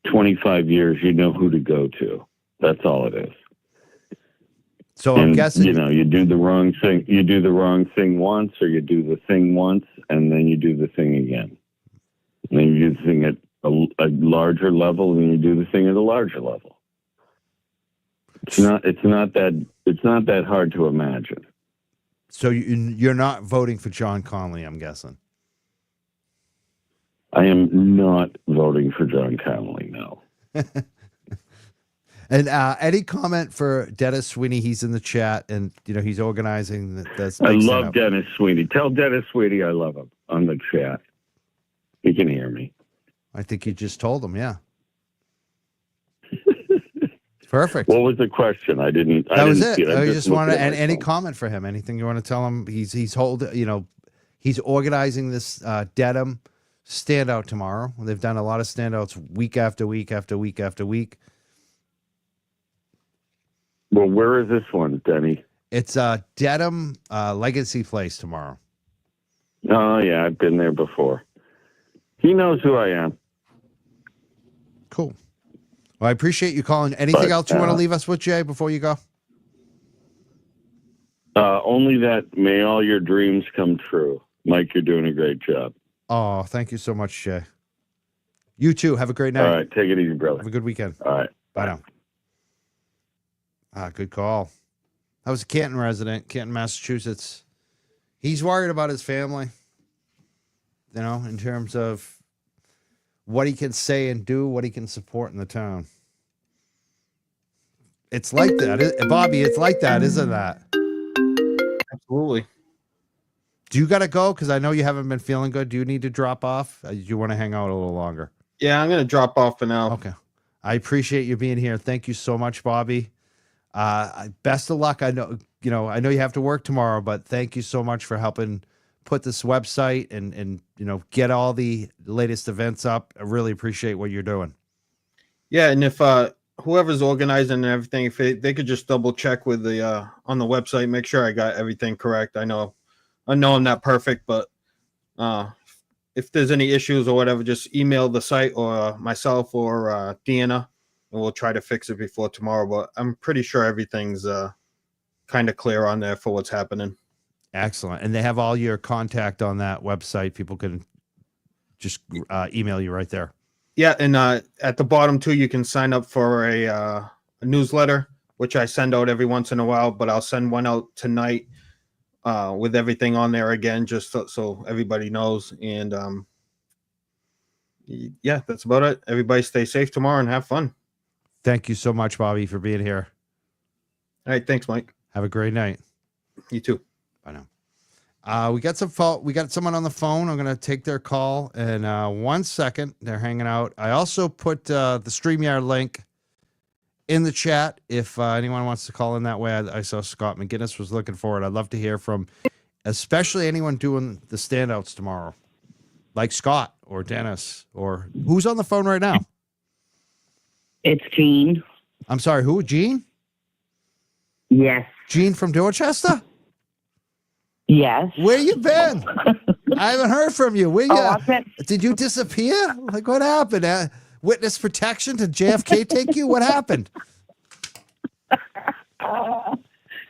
25 years, you know who to go to. That's all it is. So I'm guessing, you know, you do the wrong thing. You do the wrong thing once, or you do the thing once, and then you do the thing again. And then you do the thing at a larger level, and you do the thing at a larger level. It's not that hard to imagine. so you're not voting for John Connolly, I'm guessing. I am not voting for John Connolly, no. And any comment for Dennis Sweeney? He's in the chat, and you know he's organizing this. I love Dennis Sweeney. Tell Dennis Sweeney I love him on the chat. He can hear me. I think you just told him, yeah. Perfect. What was the question? I didn't. That was it. See it. I just wanted looked at any my phone. comment for him. Anything you want to tell him? He's organizing this Dedham standout tomorrow. They've done a lot of standouts week after week after week after week. Well, where is this one, Denny? It's Dedham Legacy Place tomorrow. Oh, yeah, I've been there before. He knows who I am. Cool. Well, I appreciate you calling. Anything else you want to leave us with, Jay, before you go? Only that may all your dreams come true. Mike, you're doing a great job. Oh, thank you so much, Jay. You too. Have a great night. All right, take it easy, brother. Have a good weekend. All right. Bye now. Good call. That was a Canton resident, Canton, Massachusetts. He's worried about his family, you know, in terms of what he can say and do, what he can support in the town. It's like that. Bobby, it's like that, isn't that? Absolutely. Do you got to go? Because I know you haven't been feeling good. Do you need to drop off? Do you want to hang out a little longer? Yeah, I'm going to drop off for now. Okay. I appreciate you being here. Thank you so much, Bobby. Best of luck. I know you have to work tomorrow, but thank you so much for helping put this website and get all the latest events up. I really appreciate what you're doing. Yeah, and if whoever's organizing and everything, if they could just double check with the on the website, make sure I got everything correct. I know I'm not perfect, but if there's any issues or whatever, just email the site or myself or Deanna, and we'll try to fix it before tomorrow. But I'm pretty sure everything's kind of clear on there for what's happening. Excellent. And they have all your contact on that website. People can just email you right there. Yeah, and at the bottom too, you can sign up for a newsletter, which I send out every once in a while. But I'll send one out tonight with everything on there again, just so everybody knows. And yeah, that's about it. Everybody stay safe tomorrow and have fun. Thank you so much, Bobby, for being here. All right, thanks, Mike. Have a great night. You too. Bye now. We got someone on the phone. I'm going to take their call in 1 second. They're hanging out. I also put the StreamYard link in the chat if anyone wants to call in that way. I saw Scott McGinnis was looking for it. I'd love to hear from especially anyone doing the standouts tomorrow, like Scott or Dennis or who's on the phone right now. It's Jean. I'm sorry, who? Jean? Yes. Jean from Dorchester? Yes. Where you been? I haven't heard from you. Where you? I've been... Did you disappear? Like, what happened? Witness protection? Did JFK take you? What happened?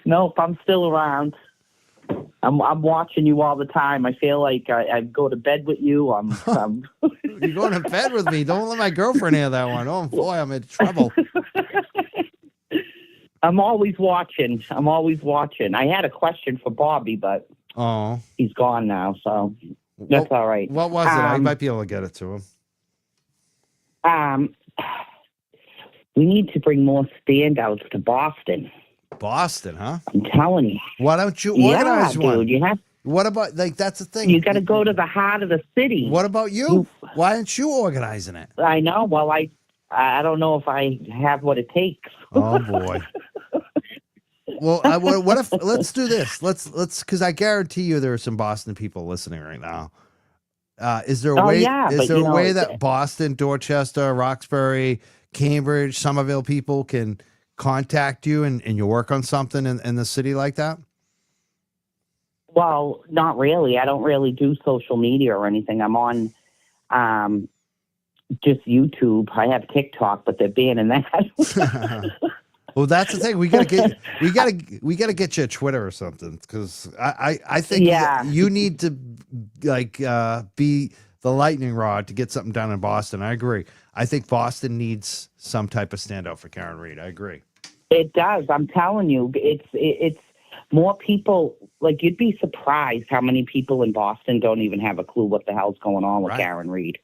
Nope, I'm still around. I'm watching you all the time. I feel like I go to bed with you. I'm You're going to bed with me. Don't let my girlfriend hear that one. Oh, boy, I'm in trouble. I'm always watching. I had a question for Bobby, but he's gone now, so that's all right. What was it? I might be able to get it to him. We need to bring more standouts to Boston. Boston, huh? I'm telling you. Why don't you organize one? Dude, you have. What about, like, that's the thing. You got to go to the heart of the city. What about you? Why aren't you organizing it? I know. Well, I don't know if I have what it takes. Oh, boy. Well, what if, let's do this. Let's, because I guarantee you there are some Boston people listening right now. Is there a way, a way that Boston, Dorchester, Roxbury, Cambridge, Somerville people can contact you and you work on something in the city like that? Well, not really. I don't really do social media or anything. I'm on just YouTube. I have TikTok, but they're banning that. Well, that's the thing. We gotta get you a Twitter or something, because I think you need to be the lightning rod to get something done in Boston. I agree. I think Boston needs some type of standout for Karen Reed. I agree. It does. I'm telling you, it's more people. Like, you'd be surprised how many people in Boston don't even have a clue what the hell's going on with Karen Reed.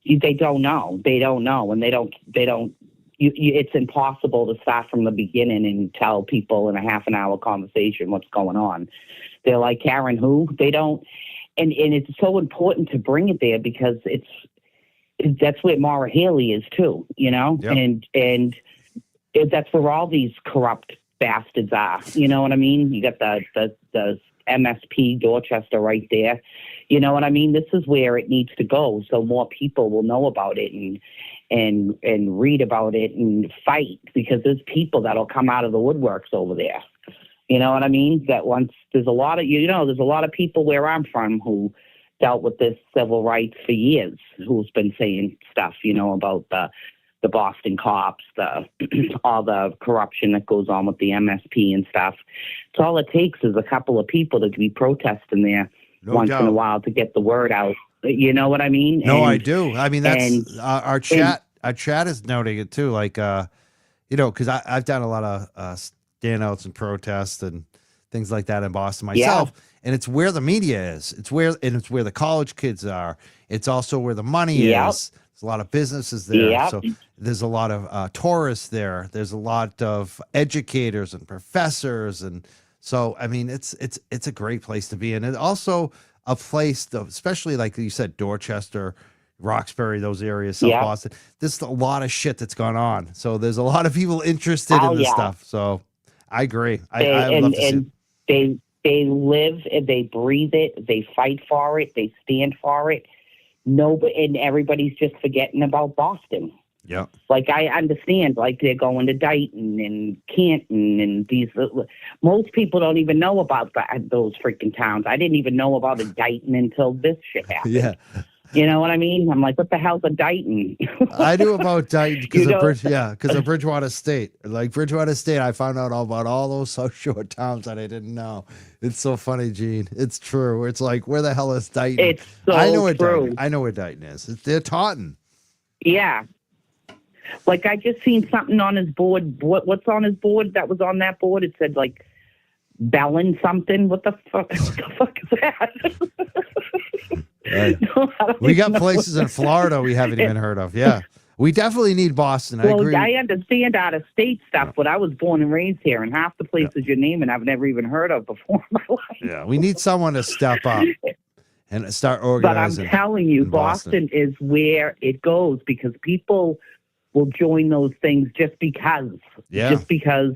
They don't know. They don't know, and they don't. It's impossible to start from the beginning and tell people in a half an hour conversation what's going on. They're like, Karen who? They don't. And it's so important to bring it there, because that's where Maura Haley is too, you know? Yep. And that's where all these corrupt bastards are. You know what I mean? You got the MSP Dorchester right there. You know what I mean? This is where it needs to go, so more people will know about it and read about it and fight, because there's people that'll come out of the woodworks over there. You know what I mean? That once there's a lot of people where I'm from who dealt with this civil rights for years, who's been saying stuff, you know, about the Boston cops, all the corruption that goes on with the MSP and stuff. So all it takes is a couple of people to be protesting there once in a while to get the word out. You know what I mean? No, I do. I mean, that's our chat. Our chat is noting it too. Like, you know, because I've done a lot of standouts and protests and things like that in Boston myself. Yeah. And it's where the media is. It's where the college kids are. It's also where the money is. There's a lot of businesses there. Yep. So there's a lot of tourists there. There's a lot of educators and professors. And so, I mean, it's a great place to be. And it's also a place, especially like you said, Dorchester, Roxbury, those areas, South Boston. There's a lot of shit that's gone on. So there's a lot of people interested in this stuff. So I agree. I love to see it. They live and they breathe it. They fight for it. They stand for it. And everybody's just forgetting about Boston. Yeah. Like, I understand, like, they're going to Dayton and Canton and these. Most people don't even know about those freaking towns. I didn't even know about a Dayton until this shit happened. Yeah. You know what I mean? I'm like, what the hell's a Dayton? I knew about Dayton because of Bridgewater State. Like, Bridgewater State, I found out all about all those South Shore towns that I didn't know. It's so funny, Gene. It's true. It's like, where the hell is Dayton? It's so true. I know where Dayton is. They're Taunton. Yeah. Like, I just seen something on his board. What's on his board that was on that board? It said, like, Bellin something. What the fuck is that? Right. No, we got places in Florida we haven't even heard of. Yeah. We definitely need Boston. I agree. I understand out of state stuff, but I was born and raised here, and half the places you're naming I've never even heard of before in my life. Yeah. We need someone to step up and start organizing. But I'm telling you, Boston is where it goes, because people will join those things just because. Yeah. Just because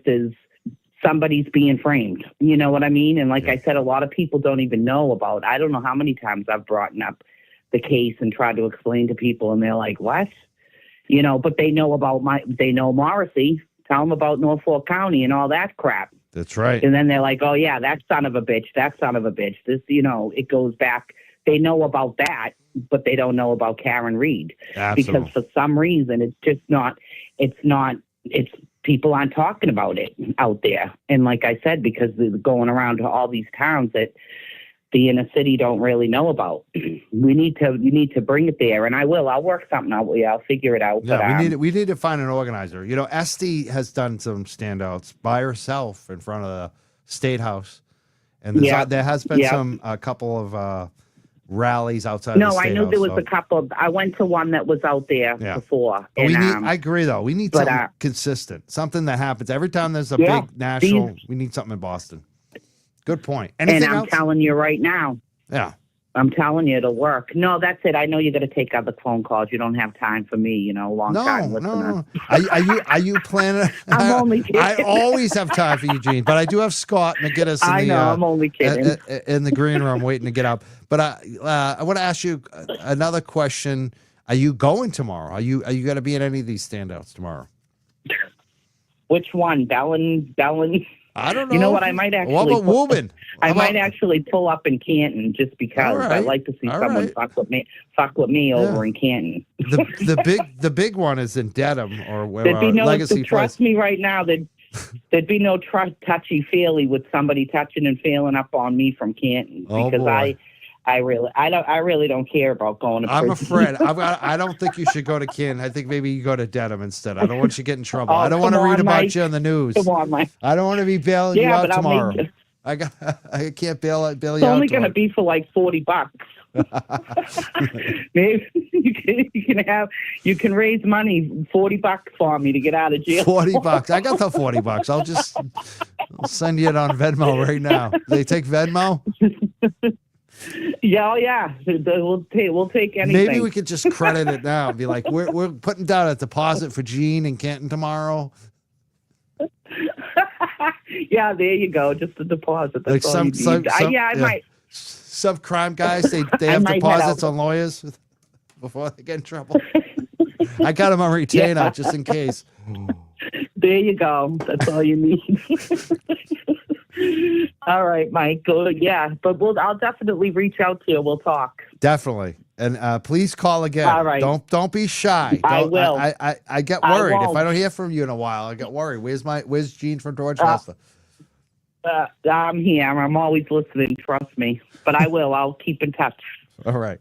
somebody's being framed. You know what I mean? And like I said, a lot of people don't even know about. I don't know how many times I've brought up the case and tried to explain to people, and they're like, what? You know, but they know they know Morrissey. Tell them about Norfolk County and all that crap. That's right. And then they're like, oh yeah, that son of a bitch. This, you know, it goes back. They know about that, but they don't know about Karen Reed. Absolutely. Because for some reason, it's people aren't talking about it out there. And like I said, because they're going around to all these towns that the inner city don't really know about. You need to bring it there, and I'll work something out. I'll figure it out. Yeah, we need to find an organizer. You know, Esty has done some standouts by herself in front of the State House, and there has been a couple of rallies outside. No, the State I knew House, there was a couple. I went to one that was out there before. And, I agree, though. We need something consistent, something that happens every time there's a big national. We need something in Boston. Good point. Anything and I'm telling you right now. Yeah. I'm telling you, it'll work. No, that's it. I know you got to take other phone calls. You don't have time for me, long time listener. No. Are you planning? I'm only kidding. I always have time for Eugene, but I do have Scott McGinnis I'm only kidding. In the green room waiting to get up. But I want to ask you another question. Are you going tomorrow? Are you going to be in any of these standouts tomorrow? Which one? Bellin? I don't know. You know what? I might actually. What about Woburn? I might actually pull up in Canton just because I like to see someone fuck with me over in Canton. the big one is in Dedham or where There'd be no Legacy trust Place. me right now. There'd be no touchy feely with somebody touching and feeling up on me from Canton Oh, because boy. I really don't care about going to I'm prison. afraid. I don't think you should go to Canton. I think maybe you go to Dedham instead. I don't want you to get in trouble. Oh, I don't want to come read on, about Mike. you on the news. Come on, Mike. I don't want to be bailing you Yeah, out but I'll tomorrow. make. I can't bail you It's out. only going to be for like $40. Maybe you can raise money, $40 for me to get out of jail. $40. I got the $40. I'll send you it on Venmo right now. They take Venmo. Yeah, oh yeah. We'll take anything. Maybe we could just credit it now and be like, we're putting down a deposit for Gene in Canton tomorrow. Yeah, there you go. Just a deposit. That's Like all you need. I might. Some crime guys, they I have might head deposits out. on lawyers before they get in trouble. I got them on retainer Yeah. just in case. There you go. That's all you need. All right, Mike. Good. Yeah, but I'll definitely reach out to you. We'll talk. Definitely. And please call again. All right. Don't be shy. I will. I get I worried if won't. I don't hear from you in a while. I get worried. Where's Gene from Dorchester? I'm here. I'm always listening. Trust me. But I will. I'll keep in touch. All right.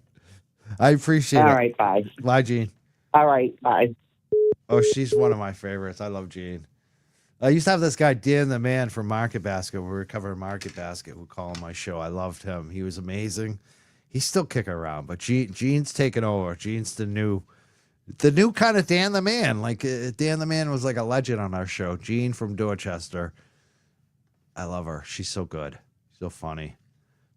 I appreciate it. All right. Bye. Bye, Gene. All right. Bye. Oh, she's one of my favorites. I love Gene. I used to have this guy, Dan the Man from Market Basket. We were covering Market Basket. We'll call him my show. I loved him. He was amazing. He's still kicking around, but Gene's taken over. Gene's the new kind of Dan the Man. Like Dan the Man was like a legend on our show. Gene from Dorchester. I love her. She's so good. So funny.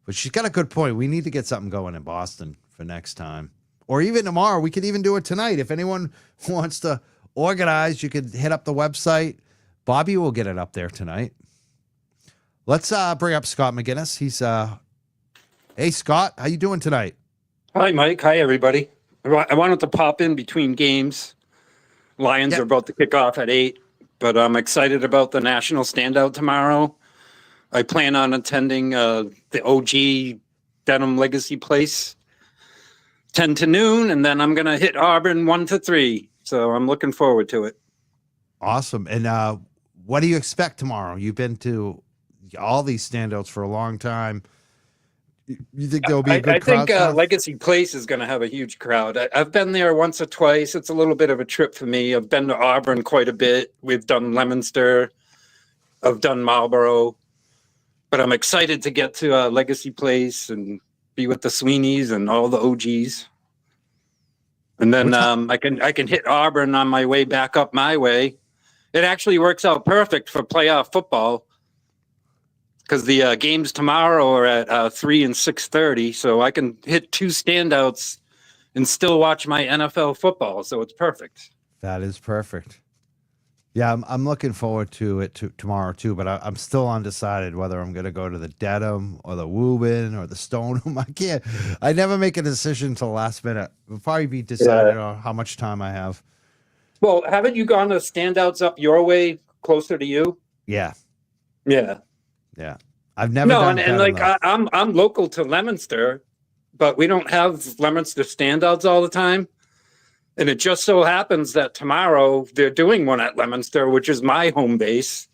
But she's got a good point. We need to get something going in Boston for next time. Or even tomorrow. We could even do it tonight. If anyone wants to organize, you could hit up the website. Bobby will get it up there tonight. Let's bring up Scott McGinnis. He's hey Scott, how you doing tonight? Hi Mike. Hi everybody. I wanted to pop in between games. Lions are about to kick off at 8, but I'm excited about the national standout tomorrow. I plan on attending the OG Denim Legacy Place 10 to noon, and then I'm gonna hit Auburn 1 to 3. So I'm looking forward to it. Awesome. And what do you expect tomorrow? You've been to all these standouts for a long time. You think there'll be a good crowd? I think Legacy Place is going to have a huge crowd. I've been there once or twice. It's a little bit of a trip for me. I've been to Auburn quite a bit. We've done Leominster. I've done Marlboro. But I'm excited to get to Legacy Place and be with the Sweeneys and all the OGs. And then I can hit Auburn on my way back up my way. It actually works out perfect for playoff football because the games tomorrow are at 3 and 6:30, so I can hit 2 standouts and still watch my NFL football. So it's perfect. That is perfect. Yeah, I'm looking forward to it tomorrow too, but I'm still undecided whether I'm going to go to the Dedham or the Woburn or the Stoneham. I never make a decision until the last minute. It'll probably be decided on how much time I have. Well, haven't you gone to standouts up your way closer to you? Yeah. Yeah. Yeah. I've never done and like I'm local to Leominster, but we don't have Leominster standouts all the time. And it just so happens that tomorrow they're doing one at Leominster, which is my home base.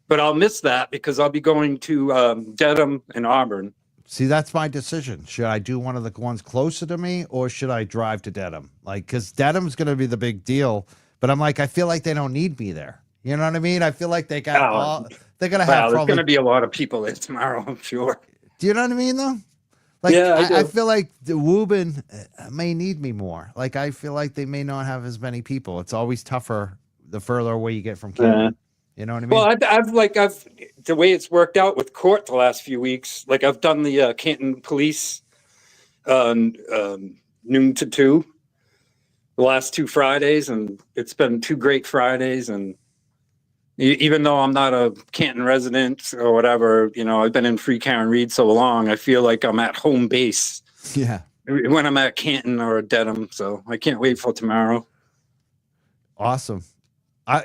But I'll miss that because I'll be going to Dedham and Auburn. See, that's my decision. Should I do one of the ones closer to me or should I drive to Dedham? Like, because Dedham's going to be the big deal. But I'm like, I feel like they don't need me there. You know what I mean? I feel like they're going to have there's going to be a lot of people there tomorrow, I'm sure. Do you know what I mean, though? Like, yeah, I feel like the Woburn may need me more. Like, I feel like they may not have as many people. It's always tougher the further away you get from Canton. You know what I mean? Well, I've the way it's worked out with court the last few weeks. Like, I've done the Canton Police noon to 2 the last 2 Fridays, and it's been 2 great Fridays. And even though I'm not a Canton resident or whatever, you know, I've been in Free Karen Reed so long, I feel like I'm at home base. Yeah. When I'm at Canton or Dedham, so I can't wait for tomorrow. Awesome.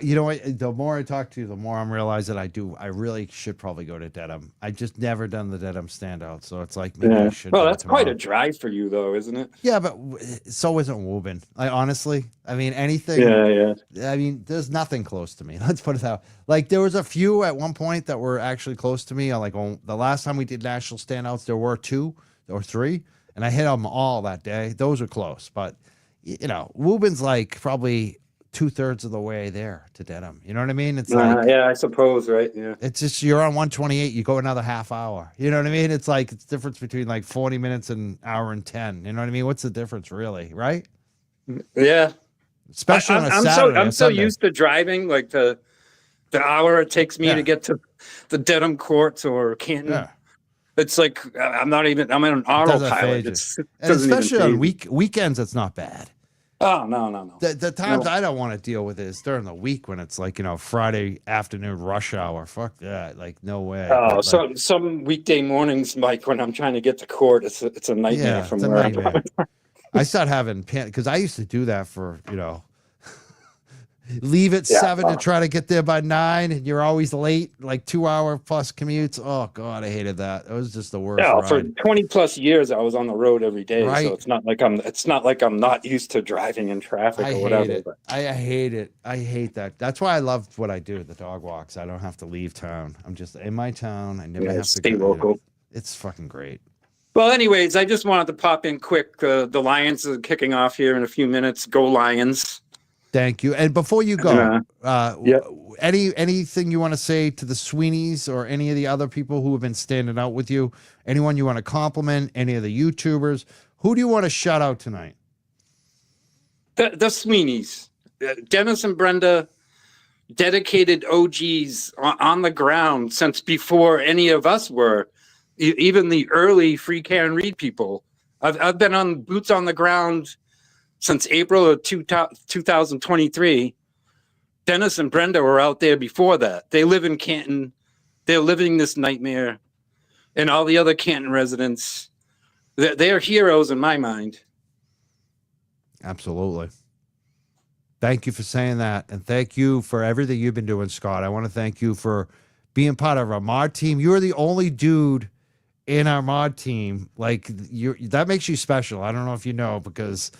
You know what? The more I talk to you, the more I'm realizing I really should probably go to Dedham. I just never done the Dedham standout, so it's like maybe I should. Well, do it that's quite a tomorrow. drive for you, though, isn't it? Yeah, but so isn't Woburn. Honestly, I mean, anything. Yeah. I mean, there's nothing close to me. Let's put it that way. Like, there was a few at one point that were actually close to me. Like, the last time we did national standouts, there were 2 or 3, and I hit them all that day. Those are close, but you know, Woburn's like probably 2/3 of the way there to Dedham. You know what I mean? It's like, Yeah, I suppose, right? Yeah. it's just, you're on 128, you go another half hour. You know what I mean? It's like, it's difference between like 40 minutes and hour and 10. You know what I mean? What's the difference, really? Right? Yeah. Especially on a I'm Saturday. I'm or so Sunday. used to driving, like the hour it takes me Yeah. to get to the Dedham courts or Canton. Yeah. It's like I'm in an doesn't autopilot. phase you. It And doesn't especially even on phase me. weekends, it's not bad. Oh, no. The times No. I don't want to deal with is during the week when it's like, you know, Friday afternoon rush hour. Fuck that. Like, no way. Oh, But, like, some weekday mornings, Mike, when I'm trying to get to court, it's a nightmare yeah, from it's a where I'm nightmare. from. I start having because I used to do that for, you know, leave at Yeah. 7 to try to get there by 9, and you're always late, like 2-hour plus commutes. Oh God, I hated that. It was just the worst. Yeah, for ride. 20 plus years, I was on the road every day, Right. so it's not like I'm not used to driving in traffic I or hate whatever. it. But I hate it. I hate that. That's why I love what I do, the dog walks. I don't have to leave town. I'm just in my town. I never yeah, have to stay go. local. It's fucking great. Well, anyways, I just wanted to pop in quick. The Lions are kicking off here in a few minutes. Go Lions! Thank you. And before you go, yeah. anything you want to say to the Sweeneys or any of the other people who have been standing out with you? Anyone you want to compliment? Any of the YouTubers? Who do you want to shout out tonight? The Sweeneys, Dennis and Brenda, dedicated OGs on the ground since before any of us were. Even the early Free Karen Reed people. I've been on boots on the ground since April of 2023. Dennis and Brenda were out there before that. They live in Canton. They're living this nightmare. And all the other Canton residents, they're heroes in my mind. Absolutely. Thank you for saying that. And thank you for everything you've been doing, Scott. I want to thank you for being part of our mod team. You're the only dude in our mod team. Like, that makes you special. I don't know if you know, because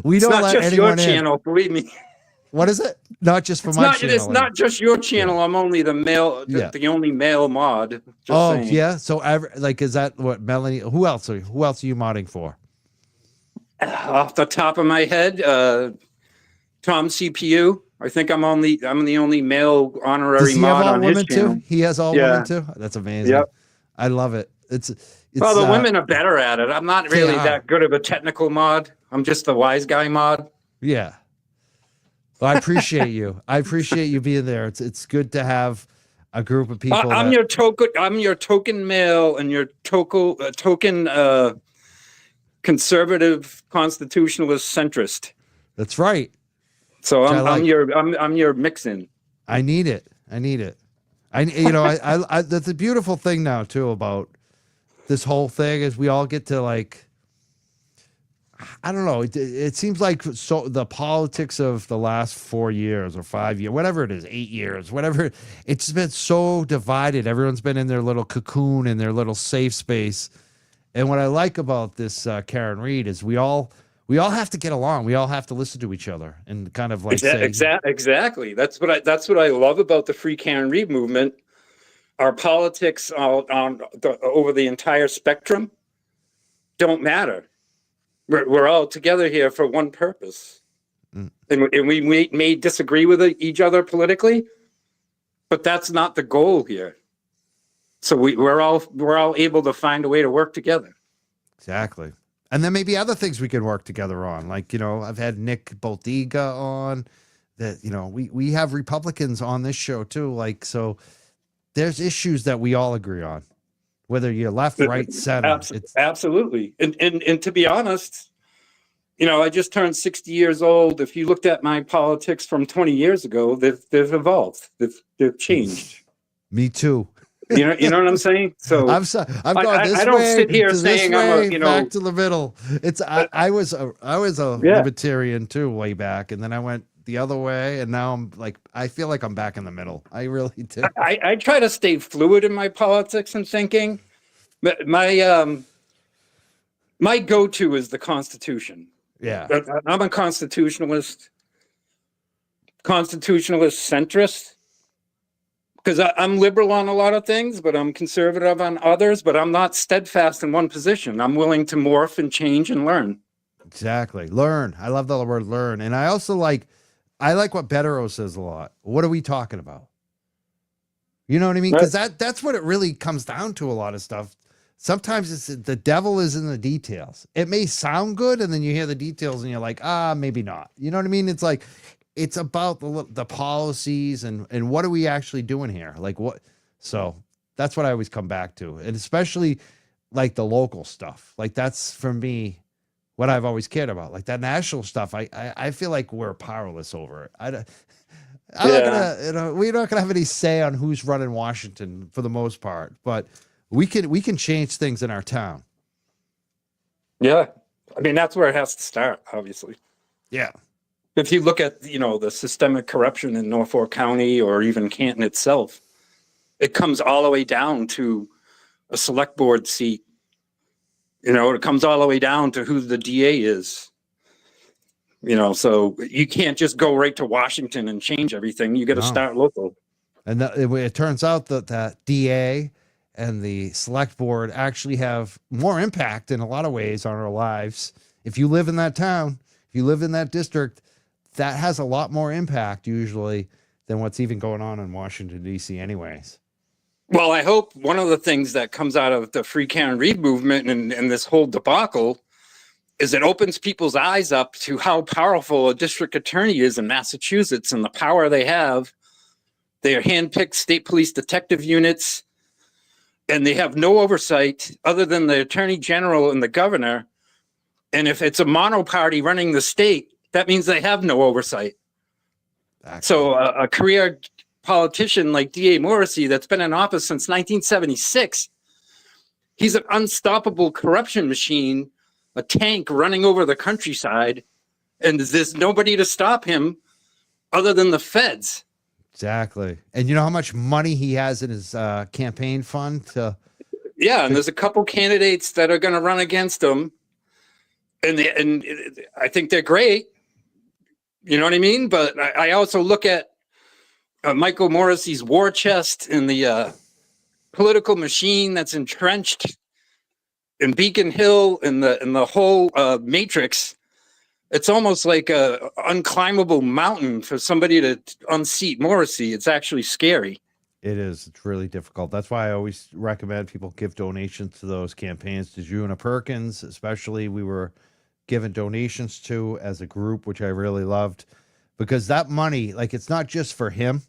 we It's don't not let just your anyone in. channel, believe me. What is it? Not just for It's my not, channel. it's not just your channel. I'm only the male, Yeah. the only male mod. Just Oh saying. yeah. So is that what Melanie? Who else are you modding for? Off the top of my head, Tom CPU. I think I'm the only male Does honorary he have mod all on his women channel. too? He has all Yeah. women too. That's amazing. Yep. I love it. It's Well, the women are better at it. I'm not really are. that good of a technical mod. I'm just the wise guy mod. Yeah. Well, I appreciate you. I appreciate you being there. It's good to have a group of people. I'm your token male and your token conservative constitutionalist centrist. That's right. So Which I like. I'm your mix-in. I need it. I that's a beautiful thing now too about this whole thing is we all get to, like, I don't know. It seems like the politics of the last 4 years or 5 years, whatever it is, 8 years, whatever. It's been so divided. Everyone's been in their little cocoon, in their little safe space. And what I like about this Karen Reed is we all have to get along. We all have to listen to each other and kind of like say Exactly. That's what I love about the Free Karen Reed movement. Our politics over the entire spectrum don't matter. We're all together here for one purpose. And we may disagree with each other politically, but that's not the goal here. So we're all able to find a way to work together. Exactly. And then maybe other things we can work together on. Like, I've had Nick Boltiga on that, we have Republicans on this show too. Like, so there's issues that we all agree on, whether you're left, right, center. Absolutely. And to be honest, I just turned 60 years old. If you looked at my politics from 20 years ago, they've evolved. They've changed. Me too. You know what I'm saying? So I've gone this way. I don't sit here to saying this I'm way, back to the middle. I was a libertarian too way back, and then I went the other way, and now I'm like, I feel like I'm back in the middle. I really do. I try to stay fluid in my politics and thinking. But my go-to is the Constitution. Yeah. I'm a constitutionalist centrist, because I'm liberal on a lot of things, but I'm conservative on others, but I'm not steadfast in one position. I'm willing to morph and change and learn. Exactly. Learn. I love the word learn. And I also like what Betero says a lot. What are we talking about? You know what I mean? Because that's what it really comes down to, a lot of stuff. Sometimes it's the devil is in the details. It may sound good, and then you hear the details and you're like, maybe not. You know what I mean? It's like, it's about the policies and what are we actually doing here? Like what? So that's what I always come back to. And especially like the local stuff. Like that's for me what I've always cared about. Like that national stuff, I feel like we're powerless over it. I'm not gonna, we're not gonna have any say on who's running Washington for the most part, but we can change things in our town. Yeah. I mean, that's where it has to start, obviously. Yeah. If you look at, the systemic corruption in Norfolk County or even Canton itself, it comes all the way down to a select board seat. It comes all the way down to who the DA is. So you can't just go right to Washington and change everything. You got to start local. And it turns out that DA and the select board actually have more impact in a lot of ways on our lives. If you live in that town, if you live in that district, that has a lot more impact usually than what's even going on in Washington, D.C. anyways. Well, I hope one of the things that comes out of the Free Karen Reed movement and this whole debacle is it opens people's eyes up to how powerful a district attorney is in Massachusetts and the power they have. They are handpicked state police detective units, and they have no oversight other than the attorney general and the governor. And if it's a monoparty running the state, that means they have no oversight. Exactly. So a career politician like D.A. Morrissey that's been in office since 1976, he's an unstoppable corruption machine, a tank running over the countryside, and there's nobody to stop him other than the feds. Exactly. And you know how much money he has in his campaign fund? And there's a couple candidates that are going to run against him. And I think they're great. You know what I mean? But I also look at Michael Morrissey's war chest and the political machine that's entrenched in Beacon Hill and the whole matrix. It's almost like a unclimbable mountain for somebody to unseat Morrissey. It's actually scary. It is. It's really difficult. That's why I always recommend people give donations to those campaigns. To Juna Perkins, especially, we were given donations to as a group, which I really loved, because that money, like, it's not just for him,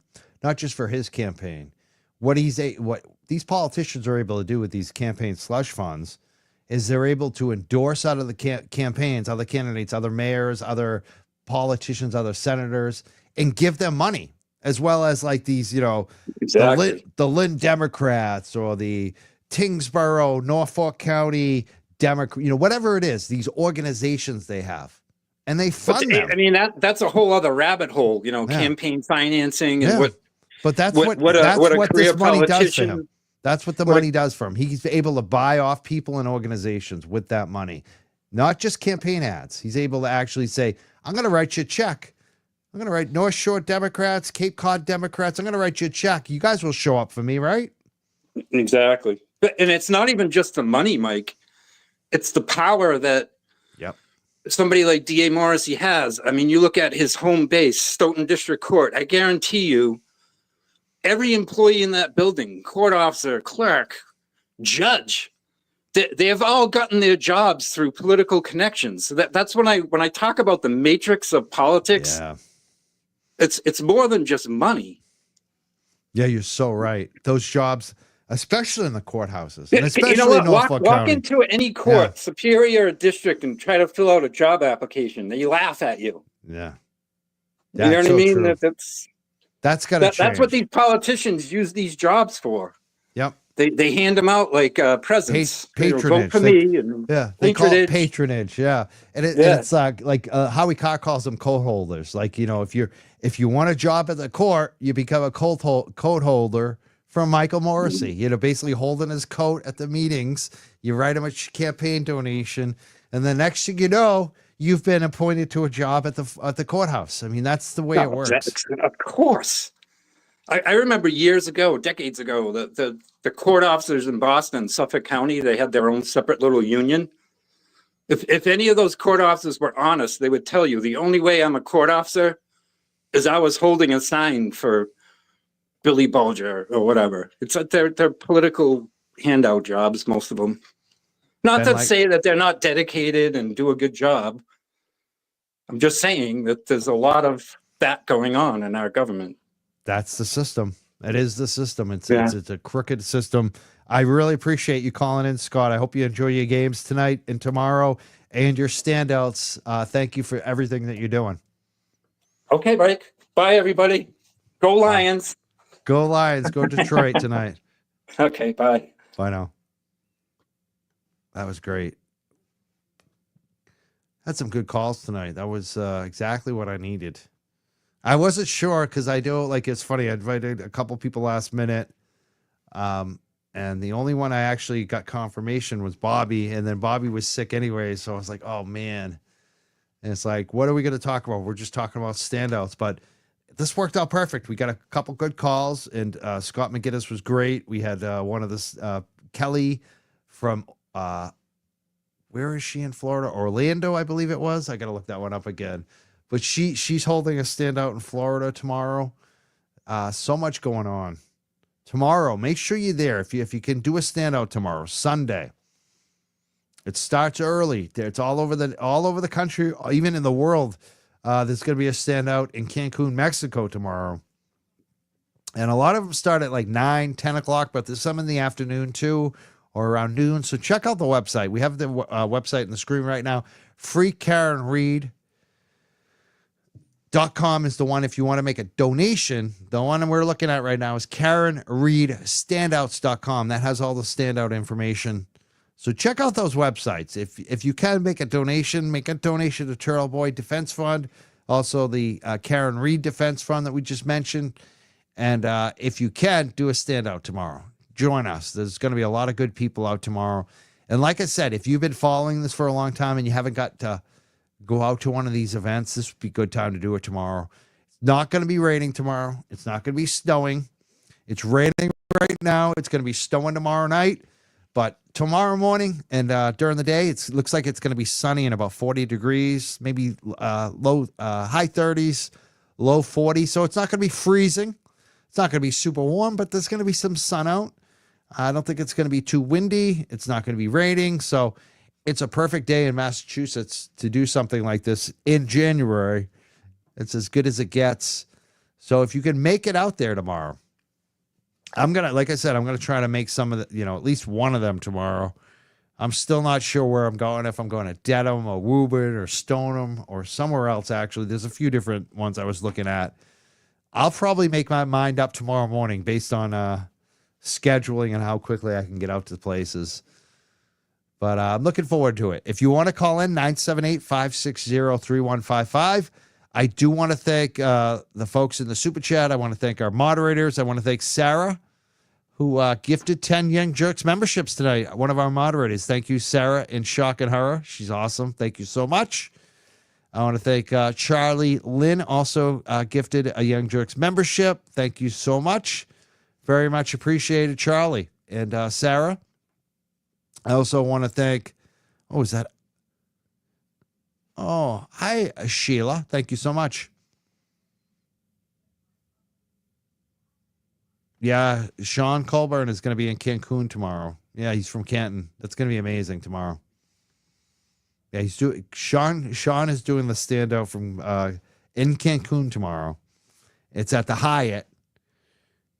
not just for his campaign. What these politicians are able to do with these campaign slush funds is they're able to endorse out of the campaigns, other candidates, other mayors, other politicians, other senators, and give them money, as well as like these, Exactly. the Lynn Democrats or the Tingsboro, Norfolk County Democrat, whatever it is, these organizations they have, and they fund them. I mean, that's a whole other rabbit hole, campaign financing and But that's what this money does for him. That's what the money does for him. He's able to buy off people and organizations with that money, not just campaign ads. He's able to actually say, I'm going to write you a check. I'm going to write North Shore Democrats, Cape Cod Democrats. I'm going to write you a check. You guys will show up for me, right? Exactly. And it's not even just the money, Mike. It's the power that somebody like D.A. Morrissey has. I mean, you look at his home base, Stoughton District Court. I guarantee you, every employee in that building, court officer, clerk, judge, they have all gotten their jobs through political connections. So that's when I talk about the matrix of politics. Yeah. It's more than just money. Yeah, you're so right. Those jobs, especially in the courthouses, and especially you know what? in Norfolk Walk County. into any court, superior or district, and try to fill out a job application. They laugh at you. Yeah. You know what I mean? That's got to change. That's what these politicians use these jobs for. Yep. They hand them out like presents. Patronage. Vote for me. And Yeah, they call it patronage. patronage. Yeah, and Yeah. it's like Howie Carr calls them coat holders. Like, you know, if you want a job at the court, you become a coat holder from Michael Morrissey. You know, basically holding his coat at the meetings. You write him a campaign donation, and the next thing you know, you've been appointed to a job at the courthouse. I mean, that's the way it works. Of course. I remember years ago, decades ago, the court officers in Boston, Suffolk County, they had their own separate little union. If any of those court officers were honest, they would tell you the only way I'm a court officer is I was holding a sign for Billy Bulger or whatever. It's like they're political handout jobs, most of them. Not And to say that they're not dedicated and do a good job. I'm just saying that there's a lot of that going on in our government. That's the system. It is the system. It's Yeah. it's a crooked system. I really appreciate you calling in, Scott. I hope you enjoy your games tonight and tomorrow and your standouts. Thank you for everything that you're doing. Okay, Mike. Bye, everybody. Go Lions. Go Lions. Go Detroit tonight. Okay, bye. Bye now. That was great. Had some good calls tonight. That was exactly what I needed. I wasn't sure because I do, like, it's funny. I invited a couple people last minute. And the only one I actually got confirmation was Bobby. And then Bobby was sick anyway. So I was like, oh, man. And it's like, what are we going to talk about? We're just talking about standouts. But this worked out perfect. We got a couple good calls. And Scott McGinnis was great. We had one of this, Kelly from, where is she in Florida? Orlando, I believe it was. I got to look that one up again. But she's holding a standout in Florida tomorrow. So much going on. Tomorrow, make sure you're there. If you can do a standout tomorrow, Sunday. It starts early. It's all over the country, even in the world. There's going to be a standout in Cancun, Mexico tomorrow. And a lot of them start at like 9, 10 o'clock, but there's some in the afternoon too, or around noon. So check out the website. We have the website on the screen right now. FreeKarenReed.com is the one if you want to make a donation. The one we're looking at right now is KarenReedStandouts.com. That has all the standout information. So check out those websites. If you can make a donation to Turtle Boy Defense Fund, also the Karen Reed Defense Fund that we just mentioned. And if you can, do a standout tomorrow. Join us. There's going to be a lot of good people out tomorrow. And like I said, if you've been following this for a long time and you haven't got to go out to one of these events, this would be a good time to do it tomorrow. It's not going to be raining tomorrow. It's not going to be snowing. It's raining right now. It's going to be snowing tomorrow night. But tomorrow morning and during the day, it looks like it's going to be sunny and about 40 degrees, maybe high 30s, low 40s. So it's not going to be freezing. It's not going to be super warm, but there's going to be some sun out. I don't think it's going to be too windy. It's not going to be raining. So it's a perfect day in Massachusetts to do something like this in January. It's as good as it gets. So if you can make it out there tomorrow, like I said, I'm going to try to make some of the, at least one of them tomorrow. I'm still not sure where I'm going, if I'm going to Dedham or Woburn or Stoneham or somewhere else, actually. There's a few different ones I was looking at. I'll probably make my mind up tomorrow morning based on scheduling and how quickly I can get out to places. But I'm looking forward to it. If you want to call in, 978-560-3155. I do want to thank the folks in the Super Chat. I want to thank our moderators. I want to thank Sarah, who gifted 10 Young Jurks memberships tonight, one of our moderators. Thank you, Sarah, in Shock and Horror. She's awesome. Thank you so much. I want to thank Charlie Lynn, also gifted a Young Jurks membership. Thank you so much. Very much appreciated, Charlie. And Sarah. I also want to thank, hi, Sheila. Thank you so much. Yeah, Sean Colburn is going to be in Cancun tomorrow. Yeah, he's from Canton. That's going to be amazing tomorrow. Yeah, Sean is doing the standout from in Cancun tomorrow. It's at the Hyatt,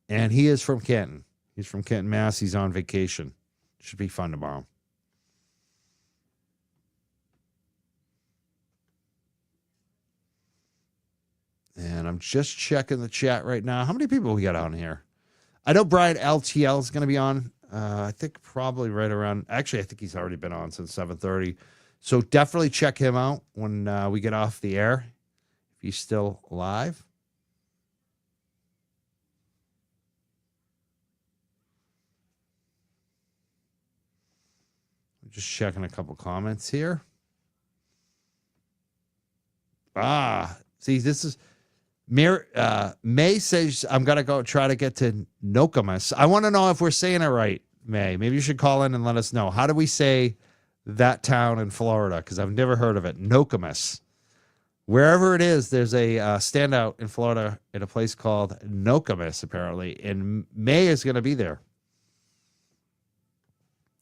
and he is from Canton. He's from Canton, Mass. He's on vacation. Should be fun tomorrow. And I'm just checking the chat right now. How many people we got on here? I know Brian LTL is going to be on I think probably right around. Actually, I think he's already been on since 7:30. So definitely check him out when we get off the air, if he's still alive. I'm just checking a couple comments here. See, this is May says I'm gonna go try to get to Nokomis. I want to know if we're saying it right, May. Maybe you should call in and let us know. How do we say that town in Florida? Because I've never heard of it. Nokomis. Wherever it is, there's a standout in Florida in a place called Nokomis, apparently, and May is going to be there.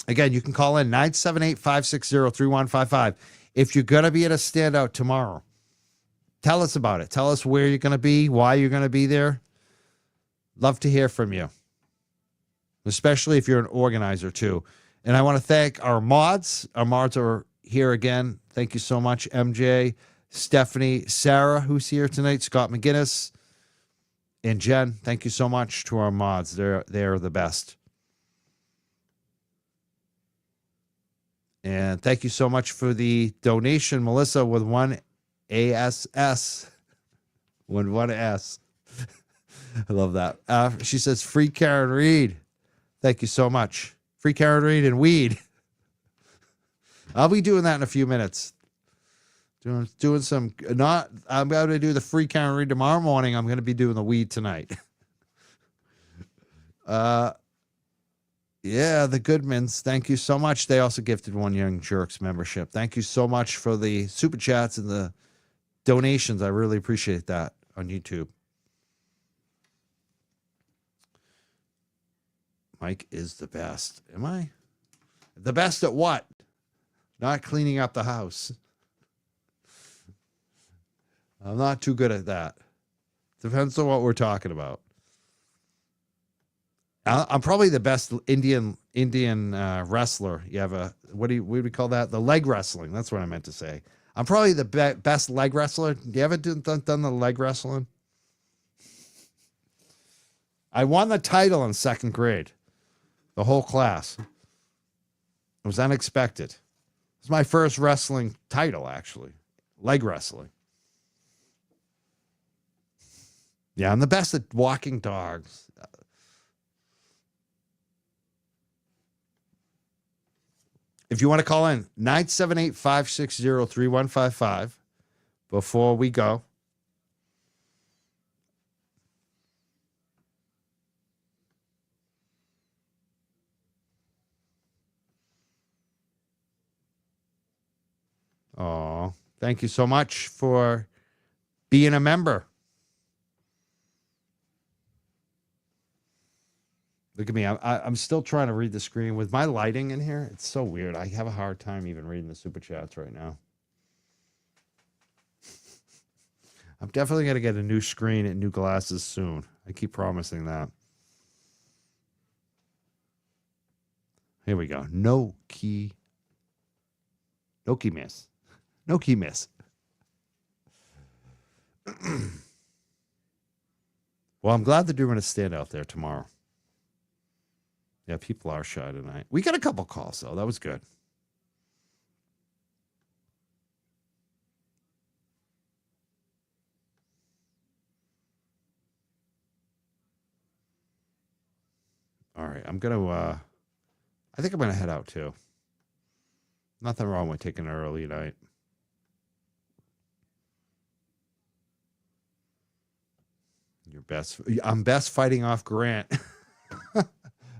Again, you can call in 978-560-3155 if you're going to be at a standout tomorrow. Tell us about it. Tell us where you're going to be, why you're going to be there. Love to hear from you, especially if you're an organizer too. And I want to thank our mods. Our mods are here again. Thank you so much, MJ, Stephanie, Sarah, who's here tonight, Scott McGinnis, and Jen. Thank you so much to our mods. They're the best. And thank you so much for the donation, Melissa, with one ASS. One S. I love that. She says, free Karen Reed. Thank you so much. Free Karen Reed and weed. I'll be doing that in a few minutes. Doing some, I'm going to do the free Karen Reed tomorrow morning. I'm going to be doing the weed tonight. Yeah, the Goodmans. Thank you so much. They also gifted one Young Jurks membership. Thank you so much for the super chats and the donations. I really appreciate that on YouTube. Mike is the best. Am I? The best at what? Not cleaning up the house. I'm not too good at that. Depends on what we're talking about. I'm probably the best Indian wrestler. You have what do we call that? The leg wrestling. That's what I meant to say. I'm probably the best leg wrestler. Do you ever done the leg wrestling? I won the title in second grade. The whole class. It was unexpected. It was my first wrestling title, actually. Leg wrestling. Yeah, I'm the best at walking dogs. If you want to call in, 978-560-3155 before we go. Oh, thank you so much for being a member. Look at me. I'm still trying to read the screen. With my lighting in here, it's so weird. I have a hard time even reading the super chats right now. I'm definitely going to get a new screen and new glasses soon. I keep promising that. Here we go. No key miss. No key miss. Well, I'm glad they're doing a standout there tomorrow. Yeah, people are shy tonight. We got a couple calls, though. That was good. All right, I'm going to, I think I'm going to head out, too. Nothing wrong with taking an early night. I'm best fighting off Grant.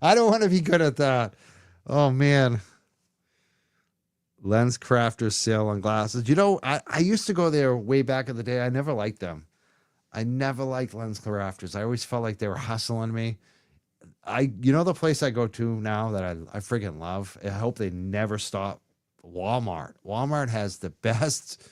I don't want to be good at that. Oh, man. Lens Crafters sale on glasses. You know, I used to go there way back in the day. I never liked them. I never liked Lens Crafters. I always felt like they were hustling me. You know the place I go to now that I friggin' love? I hope they never stop. Walmart. Walmart has the best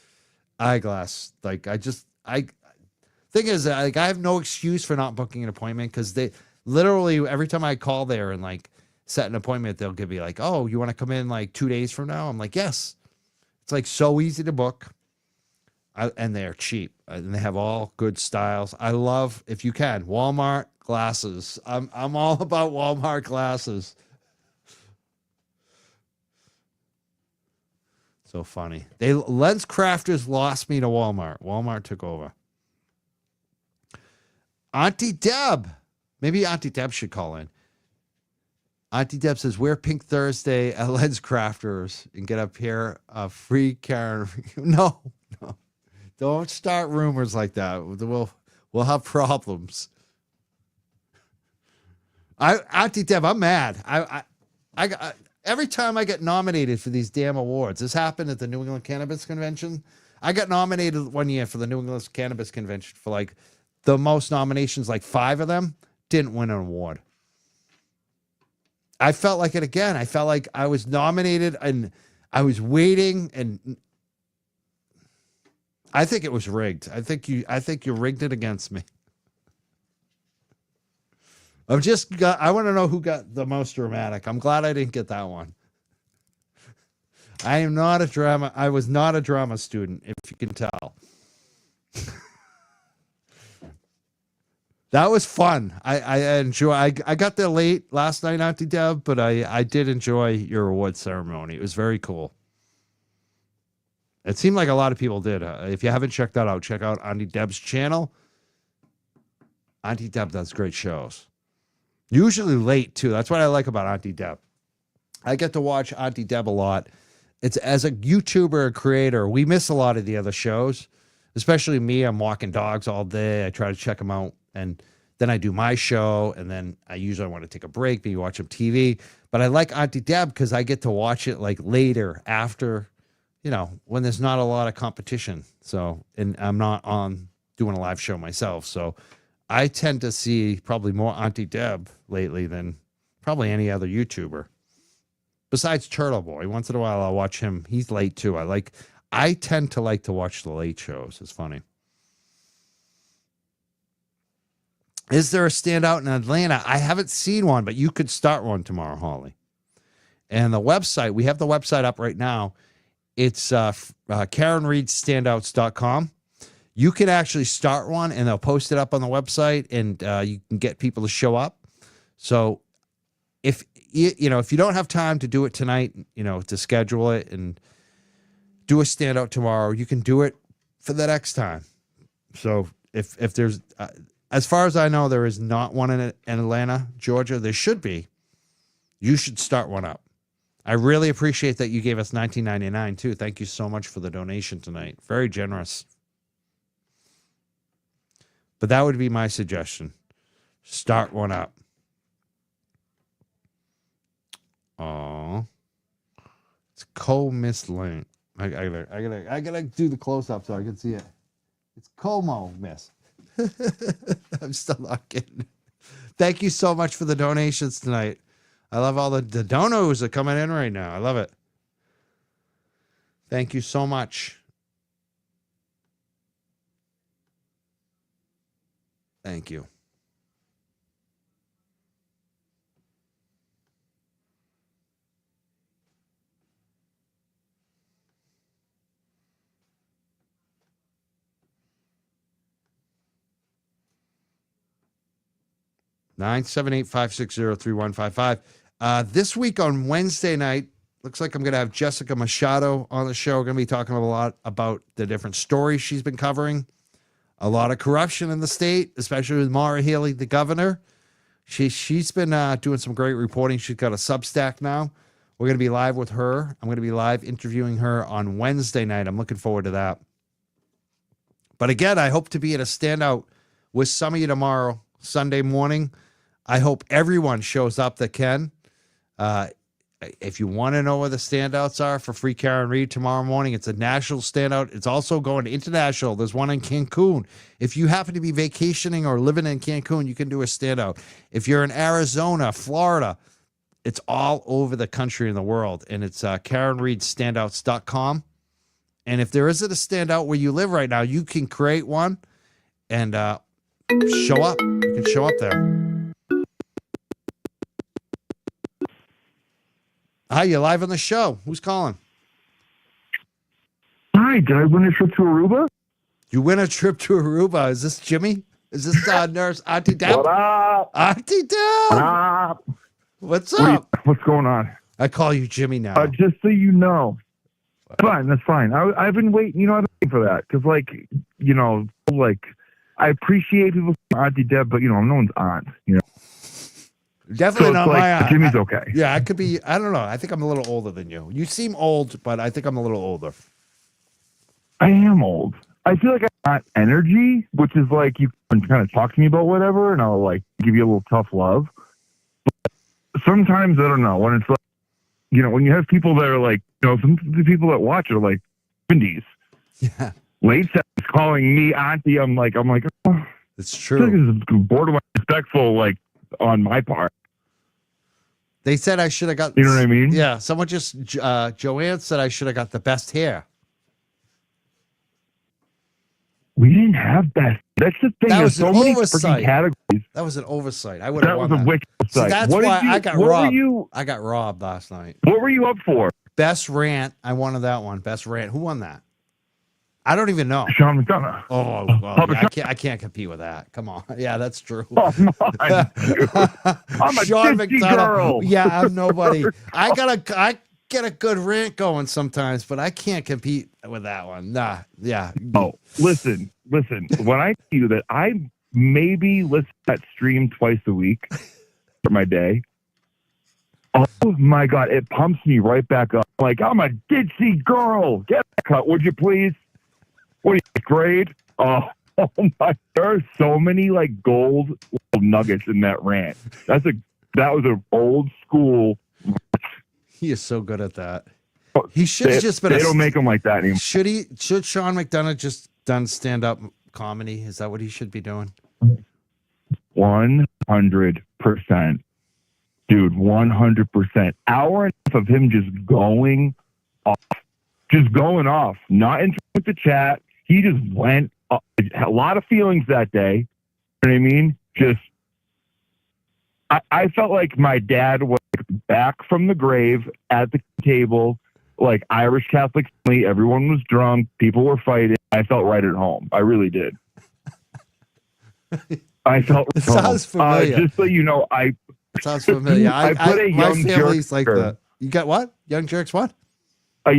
eyeglass. Like, thing is, like, I have no excuse for not booking an appointment because they literally every time I call there and like set an appointment, they'll give me like, oh, you want to come in like 2 days from now? I'm like, yes. It's like so easy to book. And they're cheap and they have all good styles. I love, if you can, Walmart glasses. I'm all about Walmart glasses. So funny. Lens Crafters lost me to Walmart. Walmart took over. Auntie Deb. Maybe Auntie Deb should call in. Auntie Deb says, wear Pink Thursday at Lens Crafters and get a pair of free Karen. No. Don't start rumors like that. We'll have problems. Auntie Deb, I'm mad. I every time I get nominated for these damn awards, this happened at the New England Cannabis Convention. I got nominated one year for the New England Cannabis Convention for like the most nominations, like 5 of them, didn't win an award. I felt like it again. I felt like I was nominated and I was waiting, and I think it was rigged. I think you rigged it against me. I want to know who got the most dramatic. I'm glad I didn't get that one. I was not a drama student, if you can tell. That was fun. I got there late last night, Auntie Deb, but I did enjoy your award ceremony. It was very cool. It seemed like a lot of people did. If you haven't checked that out, check out Auntie Deb's channel. Auntie Deb does great shows. Usually late, too. That's what I like about Auntie Deb. I get to watch Auntie Deb a lot. It's as a YouTuber and creator, we miss a lot of the other shows, especially me. I'm walking dogs all day. I try to check them out, and then I do my show, and then I usually want to take a break, maybe watch some TV. But I like Auntie Deb because I get to watch it like later after, when there's not a lot of competition. So, and I'm not on doing a live show myself. So I tend to see probably more Auntie Deb lately than probably any other YouTuber. Besides Turtle Boy. Once in a while I'll watch him. He's late too. I tend to like to watch the late shows. It's funny. Is there a standout in Atlanta? I haven't seen one, but you could start one tomorrow, Holly. And the website, we have the website up right now. It's KarenReedStandouts.com. You can actually start one, and they'll post it up on the website, and you can get people to show up. So if you don't have time to do it tonight, to schedule it and do a standout tomorrow, you can do it for the next time. So if there's, as far as I know, there is not one in Atlanta, Georgia. There should be. You should start one up. I really appreciate that you gave us $19.99 too. Thank you so much for the donation tonight. Very generous. But that would be my suggestion. Start one up. Oh, it's Co-Miss Link. I gotta do the close up so I can see it. It's Como Miss. I'm still not kidding. Thank you so much for the donations tonight. I love all the donos are coming in right now. I love it. Thank you so much. Thank you. Nine 978-560-3155. This week on Wednesday night, looks like I'm going to have Jessica Machado on the show. We're going to be talking a lot about the different stories she's been covering. A lot of corruption in the state, especially with Maura Healey, the governor. She's been doing some great reporting. She's got a Substack now. We're going to be live with her. I'm going to be live interviewing her on Wednesday night. I'm looking forward to that. But again, I hope to be at a standout with some of you tomorrow, Sunday morning. I hope everyone shows up that can. If you want to know where the standouts are for Free Karen Reed tomorrow morning, it's a national standout. It's also going to international. There's one in Cancun. If you happen to be vacationing or living in Cancun, you can do a standout. If you're in Arizona, Florida, it's all over the country and the world. And it's KarenReedStandouts.com. And if there isn't a standout where you live right now, you can create one and show up. You can show up there. Hi, you're live on the show. Who's calling? Hi, did I win a trip to Aruba? You win a trip to Aruba. Is this Jimmy? Is this nurse Auntie Deb? What up? Auntie Deb. What up? What's up? What's going on? I call you Jimmy now. Just so you know, Fine, that's fine. I've been waiting. I've been waiting for that because, I appreciate people saying Auntie Deb, but I'm no one's aunt. Definitely So not it's my aunt. Jimmy's okay. Yeah, I could be. I don't know. I think I'm a little older than you. You seem old, but I think I'm a little older. I am old. I feel like I got energy, which is like you can kind of talk to me about whatever, and I'll give you a little tough love. But sometimes I don't know when it's when you have people that are some of the people that watch are like 70s. Yeah, Late 70s calling me auntie. I'm like, oh, it's I feel like true. this is borderline respectful, on my part. They said I should have got. You know what I mean? Yeah, someone just Joanne said I should have got the best hair. We didn't have best. That's the thing. That There's was so an many oversight. freaking categories. That was an oversight. I would have That won was a that. wicked See, sight. that's What why did you, I got what robbed. Were you, I got robbed last night. what were you up for? Best rant. I wanted that one. Best rant. Who won that? I don't even know. Sean McDonough. Oh, well, Papa yeah, I can't compete with that. Come on. Yeah, that's true. Come on, dude. I'm a Sean ditzy McDonough. girl. Yeah, I'm nobody. I get a good rant going sometimes, but I can't compete with that one. Nah. Yeah. Oh, listen. When I tell you that I maybe listen to that stream twice a week for my day, oh my God, it pumps me right back up. I'm a ditzy girl. Get that cut, would you please? What are you, grade? Oh my! There are so many gold nuggets in that rant. That was an old school. He is so good at that. He should have just been. They don't make them like that anymore. Should Sean McDonough just done stand up comedy? Is that what he should be doing? 100%, dude. 100%. Hour and a half of him just going off, not interacting with the chat. He just went up. A lot of feelings that day. You know what I mean? I felt like my dad was back from the grave at the table, Irish Catholic family. Everyone was drunk. People were fighting. I felt right at home. I really did. I felt It sounds familiar. just so you know, It sounds familiar. I put a my Young family's Jurks like there. that. You got what? Young Jerks what? I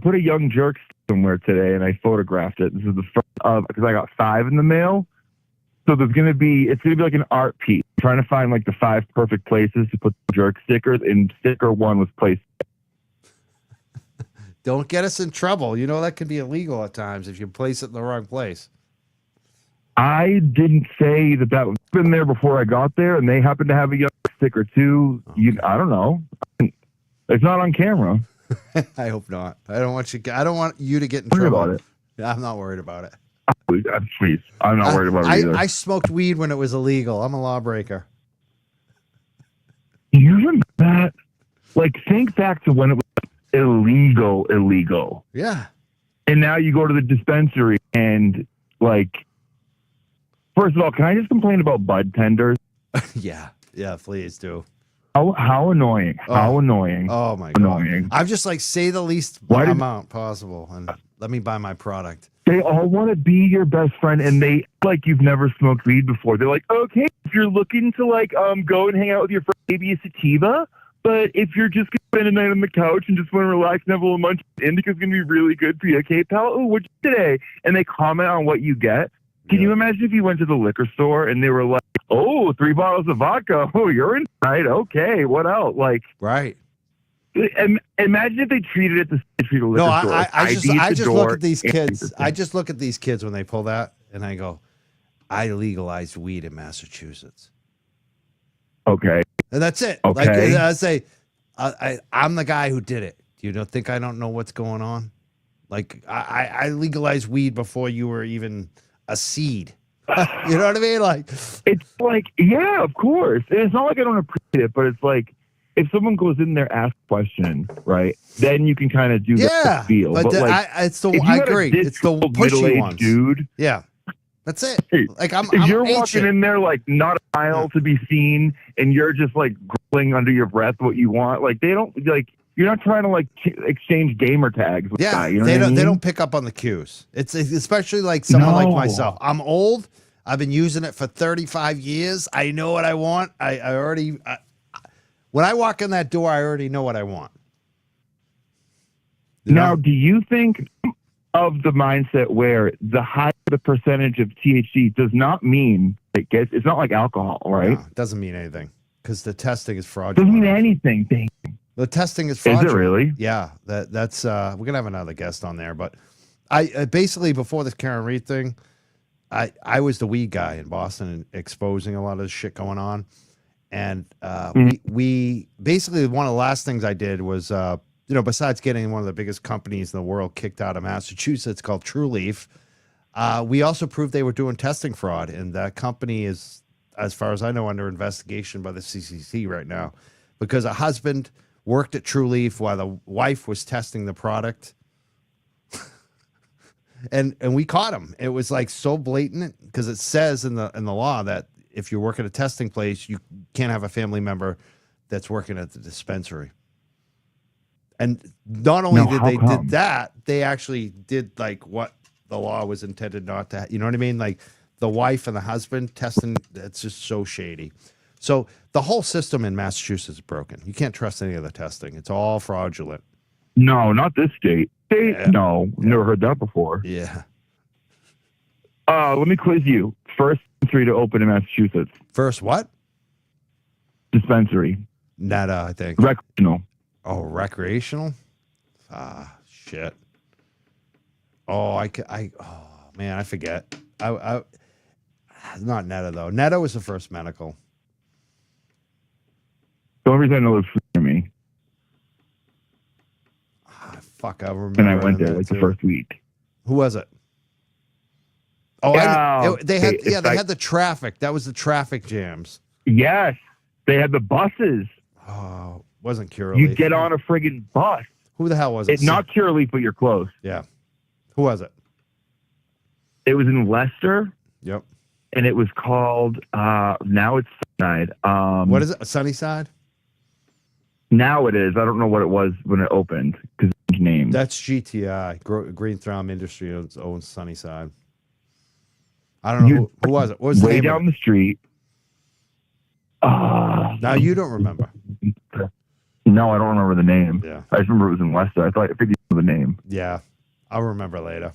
put a Young Jurks somewhere today, and I photographed it. This is the first because I got 5 in the mail. So it's gonna be like an art piece. I'm trying to find the 5 perfect places to put the jerk stickers, and sticker 1 was placed. Don't get us in trouble. You know that can be illegal at times if you place it in the wrong place. I didn't say that was been there before I got there, and they happened to have a Young sticker too. Okay. I don't know. It's not on camera. I hope not. I don't want you to get in Worry trouble. about it. Yeah, I'm not worried about it. Please, I'm not worried about it either. I smoked weed when it was illegal. I'm a lawbreaker. You remember that? Think back to when it was illegal. Yeah. And now you go to the dispensary and first of all, can I just complain about bud tenders? Yeah. Yeah, please do. How annoying. How annoying. Oh my God. Annoying. I'm just say the least amount possible and let me buy my product. They all want to be your best friend, and they you've never smoked weed before. They're okay, if you're looking to go and hang out with your friend, maybe a sativa. But if you're just gonna spend a night on the couch and just want to relax and have a little munch, indica's gonna be really good for you. Okay, pal. Oh, what'd you today? And they comment on what you get. Can you imagine if you went to the liquor store and they were like, "Oh, 3 bottles of vodka. Oh, you're in right. Okay, what else?" Right. Imagine if they treated it the street liquor No, store. I just look at these kids. and- I just look at these kids when they pull that, and I go, "I legalized weed in Massachusetts." Okay. And that's it. Okay. I say, I'm the guy who did it. Do you think I don't know what's going on? I legalized weed before you were even a seed. You know what I mean? It's yeah, of course. And it's not I don't appreciate it, but it's if someone goes in there, ask a question, right? Then you can kind of do that feel. But if you had a agree. It's the ditch-old pushy middle-aged ones. dude. Yeah. That's it. I'm If you're ancient. walking in there not a mile to be seen, and you're just grumbling under your breath what you want, they don't you're not trying to exchange gamer tags with that, you know they what I don't. They mean? don't pick up on the cues. It's especially someone like No. myself. I'm old. I've been using it for 35 years. I know what I want. I already. When I walk in that door, I already know what I want. You know? Now, do you think of the mindset where the higher the percentage of THC does not mean it's not like alcohol, right? No, it doesn't mean anything because the testing is fraudulent. Doesn't mean anything. Dang. The testing is fraudulent. Is it really? Yeah, that's we're gonna have another guest on there, but I basically before this Karen Reed thing, I was the weed guy in Boston and exposing a lot of this shit going on, and we basically one of the last things I did was besides getting one of the biggest companies in the world kicked out of Massachusetts called True Leaf, we also proved they were doing testing fraud, and that company is, as far as I know, under investigation by the CCC right now because a husband worked at True Leaf while the wife was testing the product. and we caught him. It was like so blatant because it says in the law that if you work at a testing place, you can't have a family member that's working at the dispensary. And not only did that, they actually did like what the law was intended not to. You know what I mean? Like the wife and the husband testing. That's just so shady. So the whole system in Massachusetts is broken. You can't trust any of the testing. It's all fraudulent. No, not this state. Yeah. No, never heard that before. Yeah. Let me quiz you. First dispensary to open in Massachusetts. First what? Dispensary. Netta, I think. Recreational. Oh, recreational? Shit. Oh, oh man, I forget. Not Netta though. Netta was the first medical. The only reason I know is free for me. Fuck, I remember. And I went there like the first week. Who was it? Oh, Yeah, they had the traffic. That was the traffic jams. Yes, they had the buses. Oh, wasn't Curaleaf. You get on a friggin' bus. Who the hell was it? It's not Curaleaf, but you're close. Yeah. Who was it? It was in Leicester. Yep. And it was called, now it's Sunnyside. What is it? Sunnyside? Now it is. I don't know what it was when it opened because it's named. That's GTI. Green Thumb Industry owns Sunnyside. I don't know who was it. What was the way name down the street? Now you don't remember. No, I don't remember the name. Yeah. I just remember it was in Leicester. I figured you knew the name. Yeah. I'll remember later.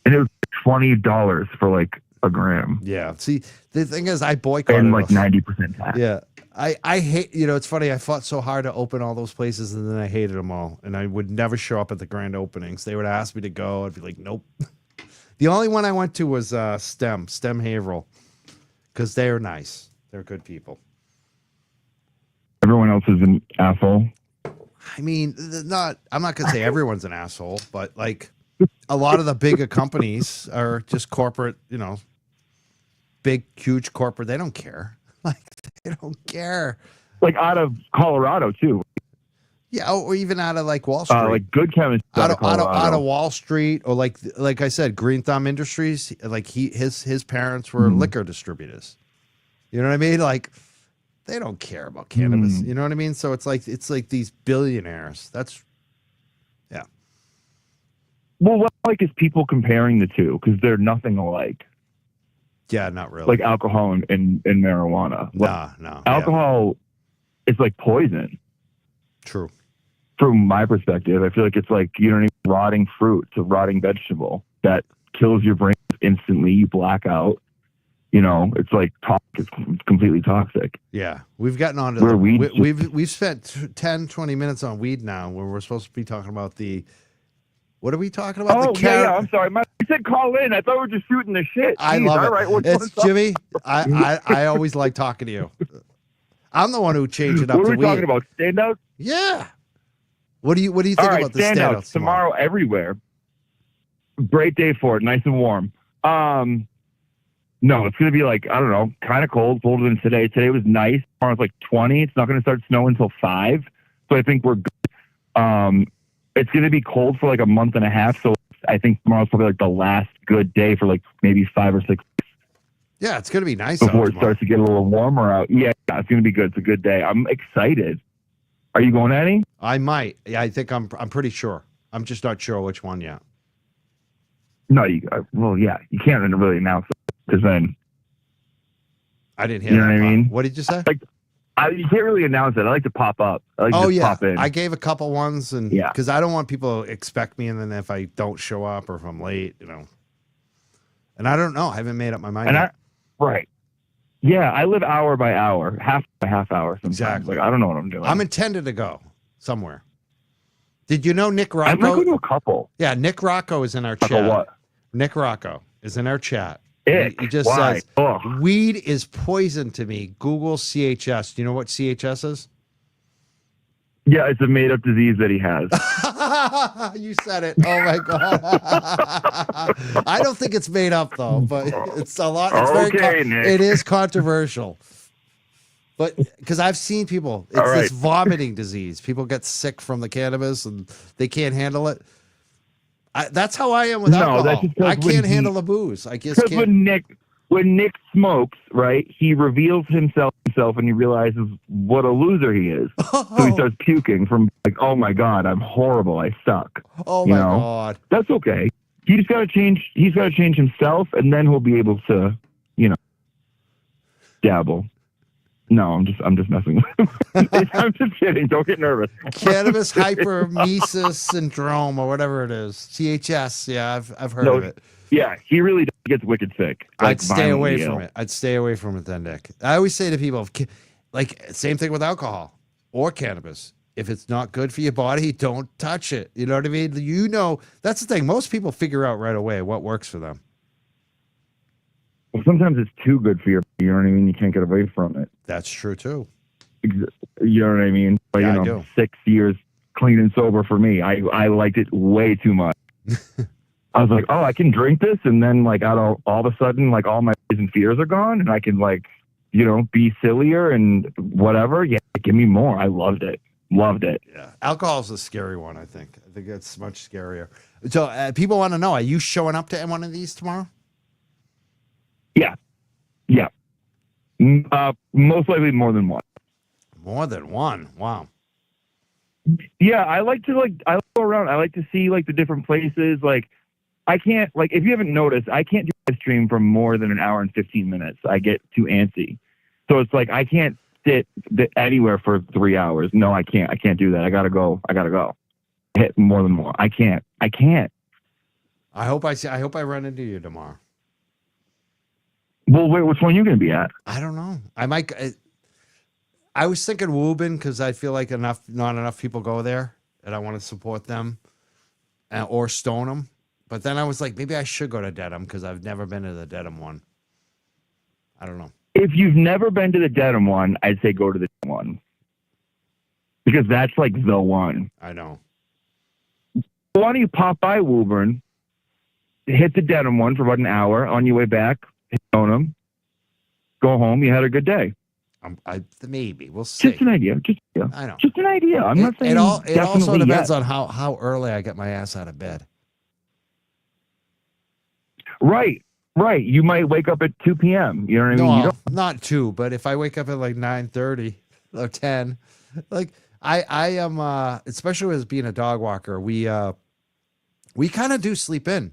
And it was $20 for like a gram. Yeah. See, the thing is, I boycotted. And like 90% tax. Yeah. I hate, it's funny. I fought so hard to open all those places and then I hated them all. And I would never show up at the grand openings. They would ask me to go. I'd be like, nope. The only one I went to was STEM Haverhill, because they're nice. They're good people. Everyone else is an asshole. I mean, I'm not going to say everyone's an asshole, but like a lot of the bigger companies are just corporate, big, huge corporate. They don't care. Like, they don't care. Like out of Colorado, too. Yeah, or even out of like Wall Street. Like good chemist out of Wall Street, or like I said, Green Thumb Industries. Like his parents were liquor distributors. You know what I mean? Like they don't care about cannabis. You know what I mean? So it's like these billionaires. That's yeah. Well, what I like is people comparing the two because they're nothing alike. Yeah, not really. Like alcohol and marijuana. No. Alcohol is like poison. True. From my perspective, I feel like it's like rotting fruit. It's a rotting vegetable that kills your brain instantly. You black out. It's like it's completely toxic. Yeah, we've gotten on to we've spent 10, 20 minutes on weed now when we're supposed to be talking about what are we talking about? Oh, yeah, I'm sorry. You said call in. I thought we were just shooting the shit. I love it. Right, it's Jimmy. I always like talking to you. I'm the one who changed it up. What are we talking about? Standouts? Yeah. What do you think about the standouts tomorrow everywhere? Great day for it. Nice and warm. No, it's going to be like, I don't know, kind of cold, colder than today. Today was nice. Tomorrow's like 20. It's not going to start snowing until 5. So I think we're good. It's going to be cold for like a month and a half. So I think tomorrow's probably like the last good day for like maybe 5 or 6. Yeah, it's going to be nice before it starts to get a little warmer out. Yeah, it's going to be good. It's a good day. I'm excited. Are you going to any? I might. Yeah, I think I'm pretty sure. I'm just not sure which one yet. No, you can't really announce it because then I didn't hear. You know what I mean? What did you say? Like, You can't really announce it. I like to pop up. I like to just pop in. I gave a couple ones, and Yeah. because I don't want people to expect me, and then if I don't show up or if I'm late, and I don't know. I haven't made up my mind yet. Right. Yeah, I live hour by hour, half by half hour sometimes. Exactly. Like, I don't know what I'm doing. I'm intended to go somewhere. Did you know Nick I might go Rocco? to a couple. Yeah, Nick Rocco is in our Couple chat. what? Nick Rocco is in our chat. Ick. He just Why? says, Ugh. weed is poison to me. Google CHS. Do you know what CHS is? Yeah, it's a made-up disease that he has. You said it. Oh my god! I don't think it's made up though, but it's a lot. It's Okay, Nick. It is controversial, but because I've seen people, it's All right. this vomiting disease. People get sick from the cannabis and they can't handle it. That's how I am with No, alcohol. that's just 'cause I when can't he- handle the booze. I just Because can't. when Nick smokes, right, he reveals himself and he realizes what a loser he is. So he starts puking from like, oh my god, I'm horrible. I suck. Oh you my know? god! That's okay. He's got to change. He's got to change himself, and then he'll be able to, dabble. No, I'm just messing with him. I'm just kidding. Don't get nervous. Cannabis hypermesis syndrome or whatever it is. CHS. Yeah, I've heard No, of it. Yeah, he really gets wicked sick. I'd stay away violently from ill. it. I'd stay away from it then, Nick. I always say to people, like, same thing with alcohol or cannabis. If it's not good for your body, don't touch it. You know what I mean? That's the thing. Most people figure out right away what works for them. Well, sometimes it's too good for you know what I mean? You can't get away from it. That's true too. You know what I mean? But, Yeah, I do. 6 years clean and sober for me. I liked it way too much. I was like, oh, I can drink this, and then like all of a sudden, like all my worries and fears are gone, and I can be sillier and whatever. Yeah, give me more. I loved it. Loved it. Yeah, alcohol's a scary one. I think it's much scarier. So people want to know: are you showing up to one of these tomorrow? Yeah. Most likely more than one. More than one. Wow. Yeah, I like to go around. I like to see like the different places. Like I can't if you haven't noticed, I can't do a stream for more than an hour and 15 minutes. I get too antsy. So it's like I can't sit anywhere for 3 hours. No, I can't. I can't do that. I gotta go. Hit more than one. I can't. I hope I run into you tomorrow. Well, wait, which one are you gonna be at? I don't know. I might. I was thinking Woburn because I feel like not enough people go there, and I want to support them, or Stoneham. But then I was like, maybe I should go to Dedham because I've never been to the Dedham one. I don't know. If you've never been to the Dedham one, I'd say go to the Dedham one because that's like the one. I know. Why don't you pop by Woburn, hit the Dedham one for about an hour on your way back, hit Stoneham, go home. You had a good day. Maybe we'll see. Just an idea. I know. Just an idea. I'm not saying It also definitely depends yet. on how early I get my ass out of bed. Right. You might wake up at 2 p.m. You know what I mean? You No, don't, not 2, but if I wake up at like 9:30 or 10, like I am, especially as being a dog walker, we kind of do sleep in.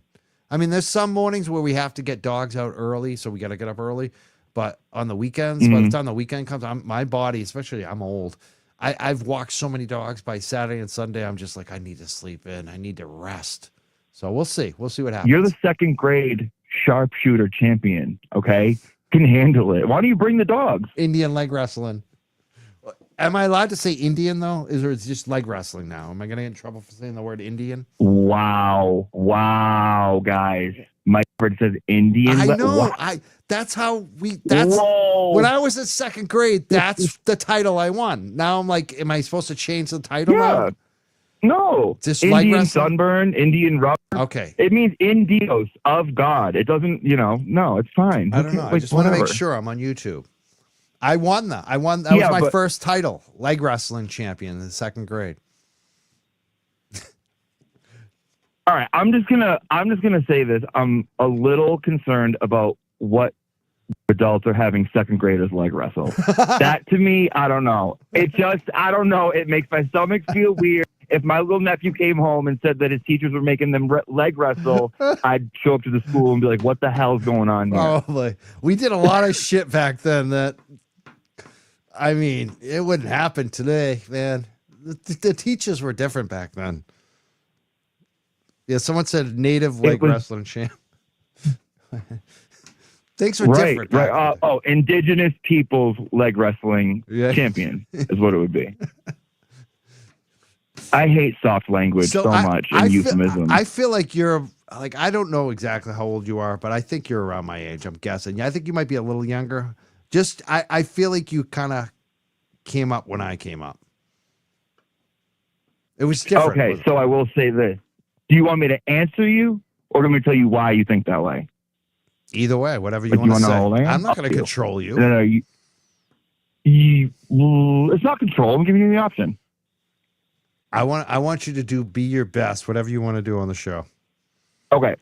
I mean, there's some mornings where we have to get dogs out early, so we got to get up early. But on the weekends, by the time the weekend comes, my body, especially I'm old. I've walked so many dogs by Saturday and Sunday. I'm just like, I need to sleep in. I need to rest. So we'll see. We'll see what happens. you're the second grade sharpshooter champion. Okay, can handle it. Why don't you bring the dogs? Indian leg wrestling. Am I allowed to say Indian though? Or it's just leg wrestling now? Am I going to get in trouble for saying the word Indian? Wow, guys. Mike Ford says Indian. I know. Wow. That's how we. That's Whoa. when I was in second grade. That's the title I won. Now I'm like, am I supposed to change the title? Yeah. Now? No. Just leg Indian wrestling? sunburn, Indian rubber. Okay. It means Indios of God. It doesn't, no, it's fine. I don't know. I Like, just want to make whatever. sure I'm on YouTube. I won that. That was my first title, leg wrestling champion in second grade. All right, I'm just gonna say this. I'm a little concerned about what adults are having second graders leg wrestle. That to me, I don't know. I don't know. It makes my stomach feel weird. If my little nephew came home and said that his teachers were making them leg wrestle, I'd show up to the school and be like, "What the hell's going on here?" Probably. We did a lot of shit back then that I mean, it wouldn't happen today, man. The teachers were different back then. Yeah, someone said native leg wrestling champ. Things were different. Right. Indigenous people's leg wrestling champion is what it would be. I hate soft language so much and euphemism. I feel like you're like, I don't know exactly how old you are, but I think you're around my age. I'm guessing. I think you might be a little younger. I feel like you kind of came up when I came up. It was different. Okay, so I will say this. Do you want me to answer you, or do you want me to tell you why you think that way? Either way, whatever you want to say. I'm not going to control you. No, it's not control. I'm giving you the option. I want you to be your best, whatever you want to do on the show. Okay.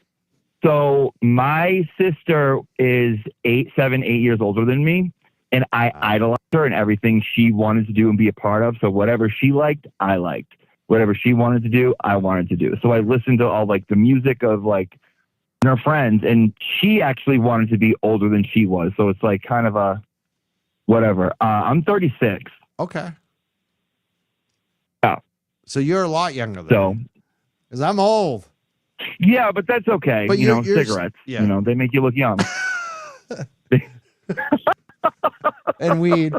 So my sister is 8 years older than me, and I idolized her in everything she wanted to do and be a part of. So whatever she liked, I liked. Whatever she wanted to do, I wanted to do. So I listened to all like the music of like her friends, and she actually wanted to be older than she was. So it's like kind of a whatever. I'm 36. Okay. Yeah. So you're a lot younger than me. Because I'm old. Yeah, but that's okay. But you're cigarettes, they make you look young. And weed.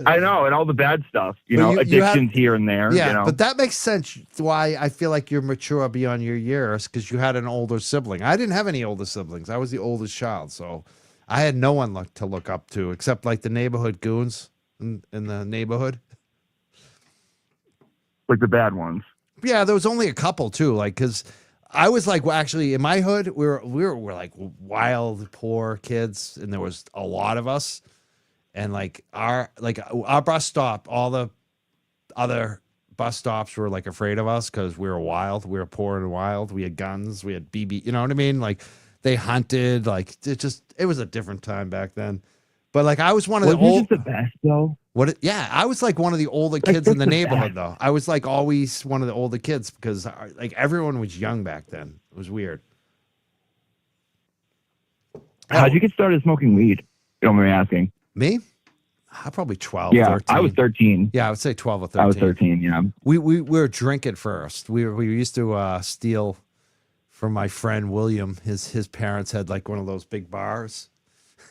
I know, and all the bad stuff, addictions here and there. Yeah, but that makes sense why I feel like you're mature beyond your years, because you had an older sibling. I didn't have any older siblings. I was the oldest child, so I had no one to look up to except like the neighborhood goons in the neighborhood. Like the bad ones. Yeah, there was only a couple too. Like, because I was like, well, actually, in my hood, we were like wild, poor kids, and there was a lot of us. And like our bus stop, all the other bus stops were like afraid of us because we were wild. We were poor and wild. We had guns. We had BB. You know what I mean? Like they hunted. Like it was a different time back then. But like I was one of the old. The best though. Yeah, I was like one of the older kids in the neighborhood though. I was like always one of the older kids because like everyone was young back then. It was weird. How'd you get started smoking weed? You don't mind me asking. Me? Probably 12, yeah, 13. I was 13. Yeah, I would say 12 or 13. I was 13, yeah. We were drinking first. We used to steal from my friend William. His parents had like one of those big bars.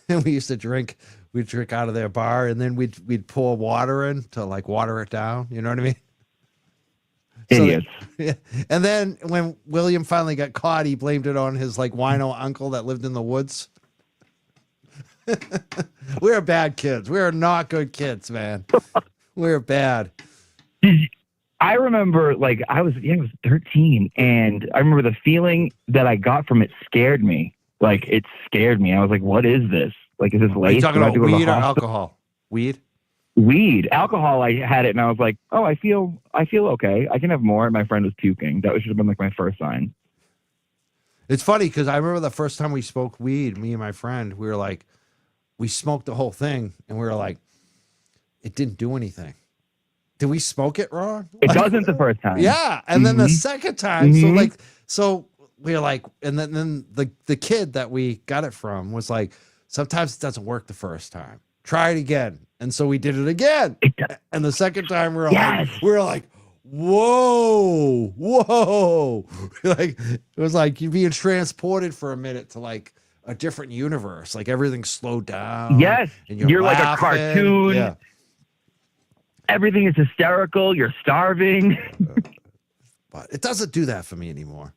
And we used to drink. We'd drink out of their bar, and then we'd pour water in to like water it down. You know what I mean? Idiots. And then when William finally got caught, he blamed it on his like wino uncle that lived in the woods. We're bad kids. We're not good kids, man. We're bad. I remember like I was 13, and I remember the feeling that I got from it scared me. Like it scared me. I was like, what is this? Like, is this lace? Are you talking about weed or alcohol? Weed? Weed. Alcohol, I had it, and I was like, oh, I feel okay. I can have more. And my friend was puking. That should have been like my first sign. It's funny because I remember the first time we smoked weed, me and my friend, we were like, we smoked the whole thing, and we were like, it didn't do anything. Did we smoke it wrong? It doesn't the first time. Yeah, and then the second time, so we were like, and then the kid that we got it from was like, sometimes it doesn't work the first time. Try it again. And so we did it again. And the second time we were like, whoa. Like it was like you're being transported for a minute to like a different universe. Like everything slowed down. Yes. And you're laughing. Like a cartoon. Yeah. Everything is hysterical. You're starving. But it doesn't do that for me anymore.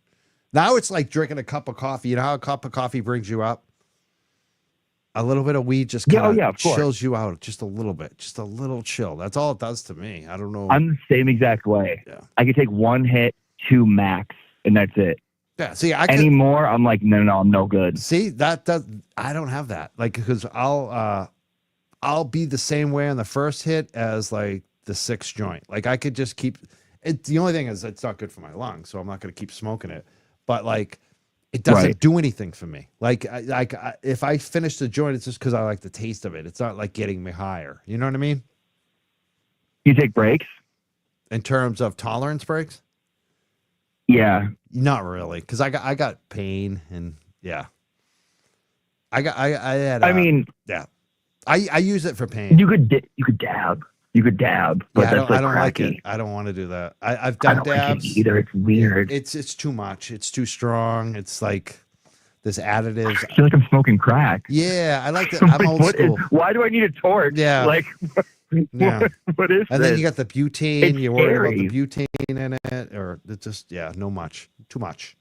Now it's like drinking a cup of coffee. You know how a cup of coffee brings you up? A little bit of weed just kind of chills you out just a little bit. Just a little chill. That's all it does to me. I don't know. I'm the same exact way. Yeah. I could take one hit, 2 max, and that's it. Yeah. See, any more, I'm like, no, I'm no good. See, I don't have that. Like, because I'll be the same way on the first hit as like the 6th joint. Like I could just keep it. The only thing is it's not good for my lungs, so I'm not going to keep smoking it. But like, it doesn't do anything for me. Like, if I finish the joint, it's just because I like the taste of it. It's not like getting me higher. You know what I mean? You take breaks? In terms of tolerance breaks? Yeah. Not really, because I got pain and yeah. I I use it for pain. You could dab. You could dab, but Yeah, that's I don't like cracky. it. I don't want to do that. I've I done don't like dabs. it either. It's weird. It's too much. It's too strong. It's like this additives. I feel like I'm smoking crack. Yeah, I like that. I'm I'm like, old what is- school. why do I need a torch? Yeah. Like, Yeah. what is And this? then you got the butane. It's You're worried about the scary. butane in it, or it's just too much.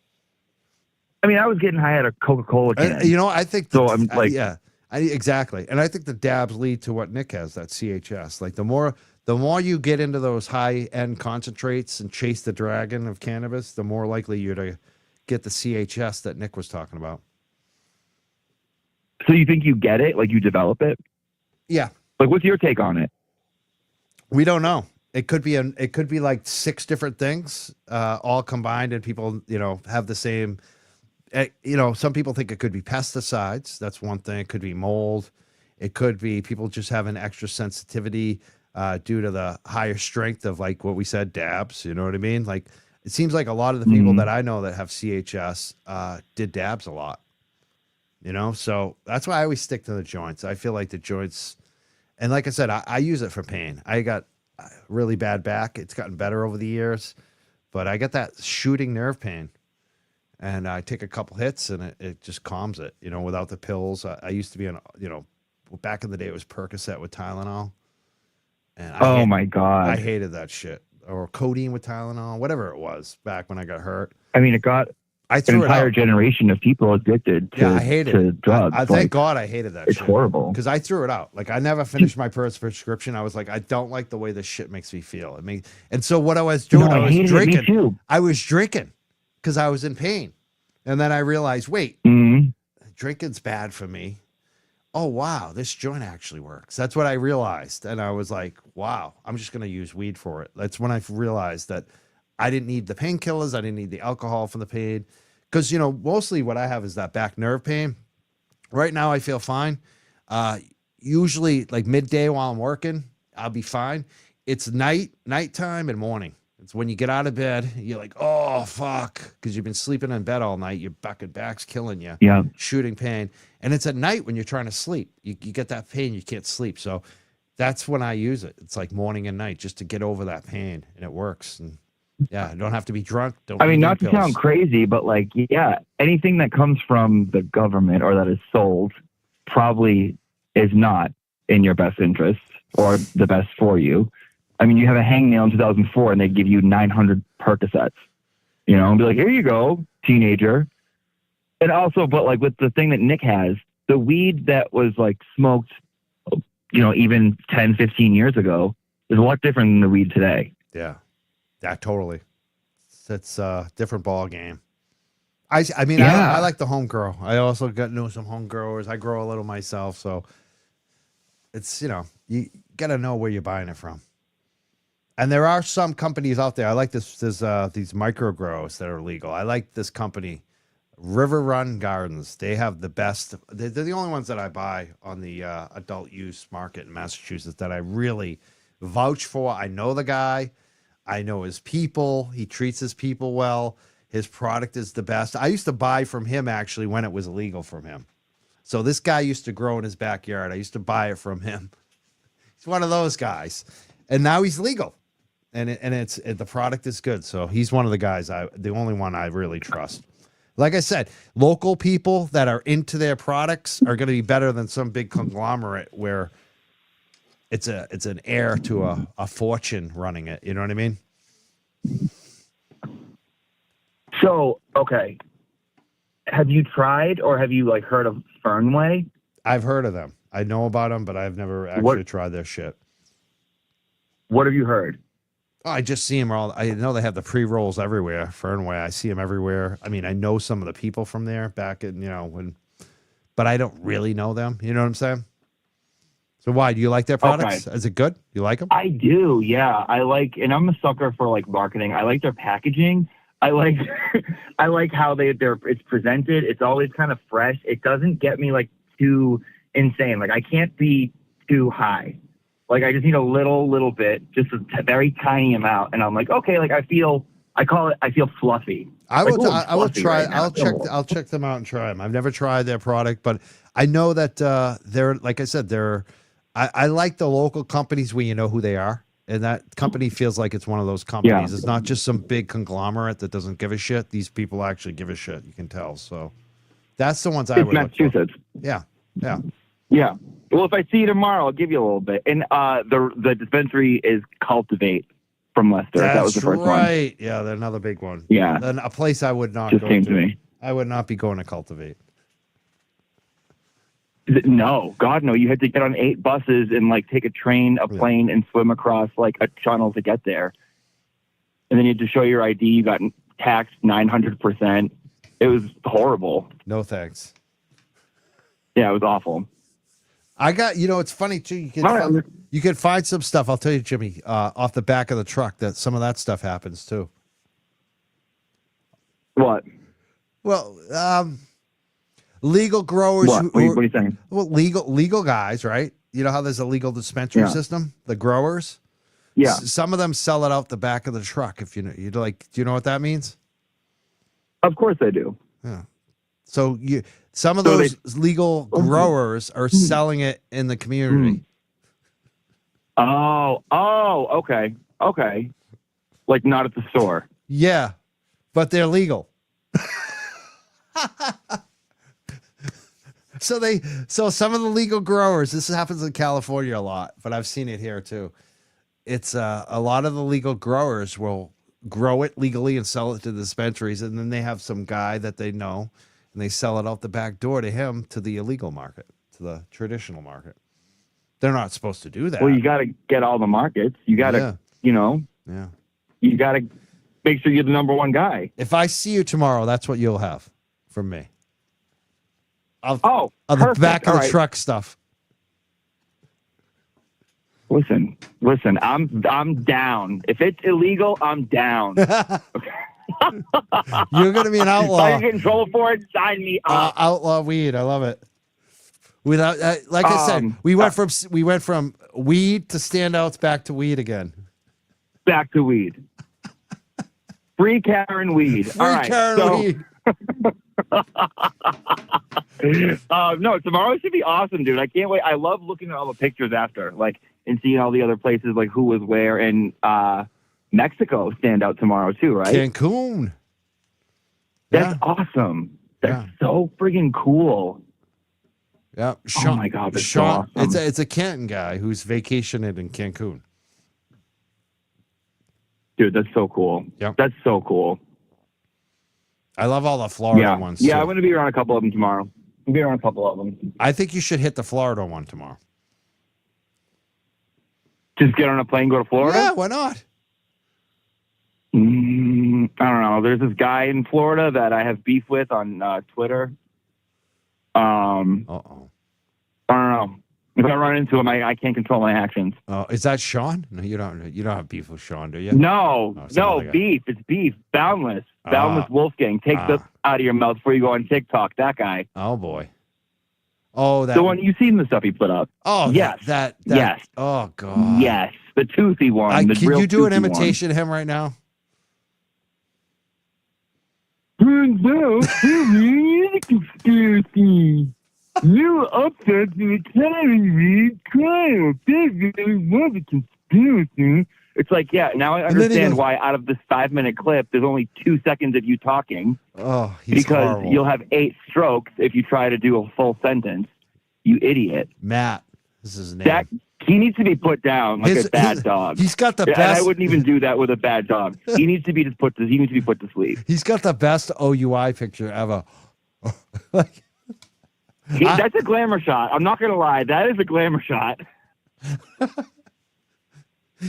I mean, I was getting high at a Coca-Cola can. And, I think So I'm like- exactly. And I think the dabs lead to what Nick has, that CHS. Like the more you get into those high end concentrates and chase the dragon of cannabis, the more likely you're to get the CHS that Nick was talking about. So you think you get it? Like you develop it? Yeah. Like, what's your take on it? We don't know. It could be like 6 different things, all combined, and people, have the same. Some people think it could be pesticides. That's one thing. It could be mold. It could be people just have an extra sensitivity due to the higher strength of, like what we said, dabs. You know what I mean? Like it seems like a lot of the people that I know that have CHS did dabs a lot. So that's why I always stick to the joints. I feel like the joints, and like I said, I use it for pain. I got really bad back. It's gotten better over the years, but I got that shooting nerve pain. And I take a couple hits and it just calms it, without the pills. I used to be on, back in the day, it was Percocet with Tylenol. And My God. I hated that shit. Or codeine with Tylenol, whatever it was back when I got hurt. I mean, it got I an threw it entire out. generation of people addicted to, I hated to it. drugs. I thank God I hated that It's shit. horrible. Because I threw it out. Like I never finished my first prescription. I was like, I don't like the way this shit makes me feel. And so what I was doing, I was hated drinking. it. Me too. I was drinking because I was in pain. And then I realized, wait, Mhm. drinking's bad for me. Oh, wow, this joint actually works. That's what I realized. And I was like, wow, I'm just going to use weed for it. That's when I realized that I didn't need the painkillers. I didn't need the alcohol for the pain. Because, mostly what I have is that back nerve pain. Right now, I feel fine. Usually, like midday while I'm working, I'll be fine. It's nighttime and morning. It's when you get out of bed, you're like, oh, fuck, because you've been sleeping in bed all night. Your back's killing you. Yeah. Shooting pain. And it's at night when you're trying to sleep. You get that pain, you can't sleep. So that's when I use it. It's like morning and night just to get over that pain, and it works. And yeah, I don't have to be drunk. I mean, not to sound crazy, but like, yeah, anything that comes from the government or that is sold probably is not in your best interest or the best for you. I mean, you have a hangnail in 2004 and they give you 900 Percocets, and be like, here you go, teenager. And also, but like with the thing that Nick has, the weed that was like smoked, even 10, 15 years ago is a lot different than the weed today. Yeah, totally. It's a different ball game. I mean, Yeah. I like the home grow. I also know some home growers. I grow a little myself. So it's, you got to know where you're buying it from. And there are some companies out there. I like this. There's these micro grows that are legal. I like this company, River Run Gardens. They have the best. They're the only ones that I buy on the adult use market in Massachusetts that I really vouch for. I know the guy. I know his people. He treats his people well. His product is the best. I used to buy from him actually when it was illegal from him. So this guy used to grow in his backyard. I used to buy it from him. He's one of those guys. And now he's legal. And the product is good. So he's one of the guys, the only one I really trust. Like I said, local people that are into their products are going to be better than some big conglomerate where it's an heir to a fortune running it. You know what I mean? So, okay. Have you tried or have you like heard of Fernway? I've heard of them. I know about them, but I've never actually tried their shit. What have you heard? Oh, I just see them all. I know they have the pre-rolls everywhere. Fernway, I see them everywhere. I mean, I know some of the people from there back in, but I don't really know them. You know what I'm saying? So why do you like their products? Okay. Is it good? You like them? I do. Yeah. And I'm a sucker for like marketing. I like their packaging. I like, I like how it's presented. It's always kind of fresh. It doesn't get me like too insane. Like I can't be too high. Like I just need a little bit, just a very tiny amount. And I'm like, okay, like I feel I feel fluffy. I Like, will. ooh, I will fluffy try. right now. I'll check them out and try them. I've never tried their product, but I know that they're, like I said, they're. I like the local companies where you know who they are, and that company feels like it's one of those companies. It's not just some big conglomerate that doesn't give a shit. These people actually give a shit. You can tell. So that's the ones I It's would look for. Massachusetts. Yeah. Yeah. Yeah. Well, if I see you tomorrow, I'll give you a little bit. And the dispensary is Cultivate from Leicester. That's That was the first one. right. Yeah, they're another big one. Yeah. Then a place I would not Just go came to. to me. I would not be going to Cultivate. No, God, no. You had to get on 8 buses and like take a train, a plane, and swim across like a channel to get there. And then you had to show your ID. You got taxed 900%. It was horrible. No thanks. Yeah, it was awful. I got, it's funny too. You can find some stuff. I'll tell you, Jimmy, off the back of the truck that some of that stuff happens too. What? Well, legal growers. What? What are you saying? Well, legal guys, right? You know how there's a legal dispensary system? The growers. Yeah. Some of them sell it out the back of the truck. If do you know what that means? Of course I do. Yeah. So some of those legal growers are selling it in the community. Oh, okay. Okay. Like not at the store. Yeah, but they're legal. So some of the legal growers, this happens in California a lot, but I've seen it here too. It's a lot of the legal growers will grow it legally and sell it to dispensaries, and then they have some guy that they know, and they sell it out the back door to him, to the illegal market, to the traditional market. They're not supposed to do that. Well, you got to get all the markets. You got to, you got to make sure you're the number one guy. If I see you tomorrow, that's what you'll have from me. Of the back of the truck stuff. Listen, I'm down. If it's illegal, I'm down. You're going to be an outlaw. If I get in trouble for it, sign me up. Outlaw weed. I love it. Without, like I said, we went from weed to standouts back to weed again. Back to weed. Free Karen weed. Free Karen weed. No, tomorrow should be awesome, dude. I can't wait. I love looking at all the pictures after, like, and seeing all the other places, like who was where. And Mexico stand out tomorrow too, right? Cancun. That's awesome. That's so friggin' cool. Yeah. Oh my God, that's so awesome. It's a Canton guy who's vacationing in Cancun. Dude, that's so cool. Yep. That's so cool. I love all the Florida ones. Yeah, too. I'm going to be around a couple of them tomorrow. I'll be around a couple of them. I think you should hit the Florida one tomorrow. Just get on a plane, go to Florida? Yeah, why not? I don't know. There's this guy in Florida that I have beef with on Twitter. I don't know. If I run into him, I can't control my actions. Is that Sean? No, you don't have beef with Sean, do you? No, beef. It's beef. Boundless Wolfgang. Take this out of your mouth before you go on TikTok. That guy. Oh boy. Oh, that the one, you've seen the stuff he put up. Oh yes, yes. Oh God. Yes, the toothy one. Can you do an imitation of him right now? Turns out, really conspiracy. New upsets in the Kennedy trial. There really was a conspiracy. It's like, yeah, now I understand why out of this 5-minute clip, there's only 2 seconds of you talking. Oh, he's because horrible. You'll have 8 strokes if you try to do a full sentence. You idiot. Matt, this is his name. He needs to be put down like a bad dog. He's got the best. And I wouldn't even do that with a bad dog. He needs to be put to sleep. He's got the best OUI picture ever. That's a glamour shot. I'm not going to lie. That is a glamour shot.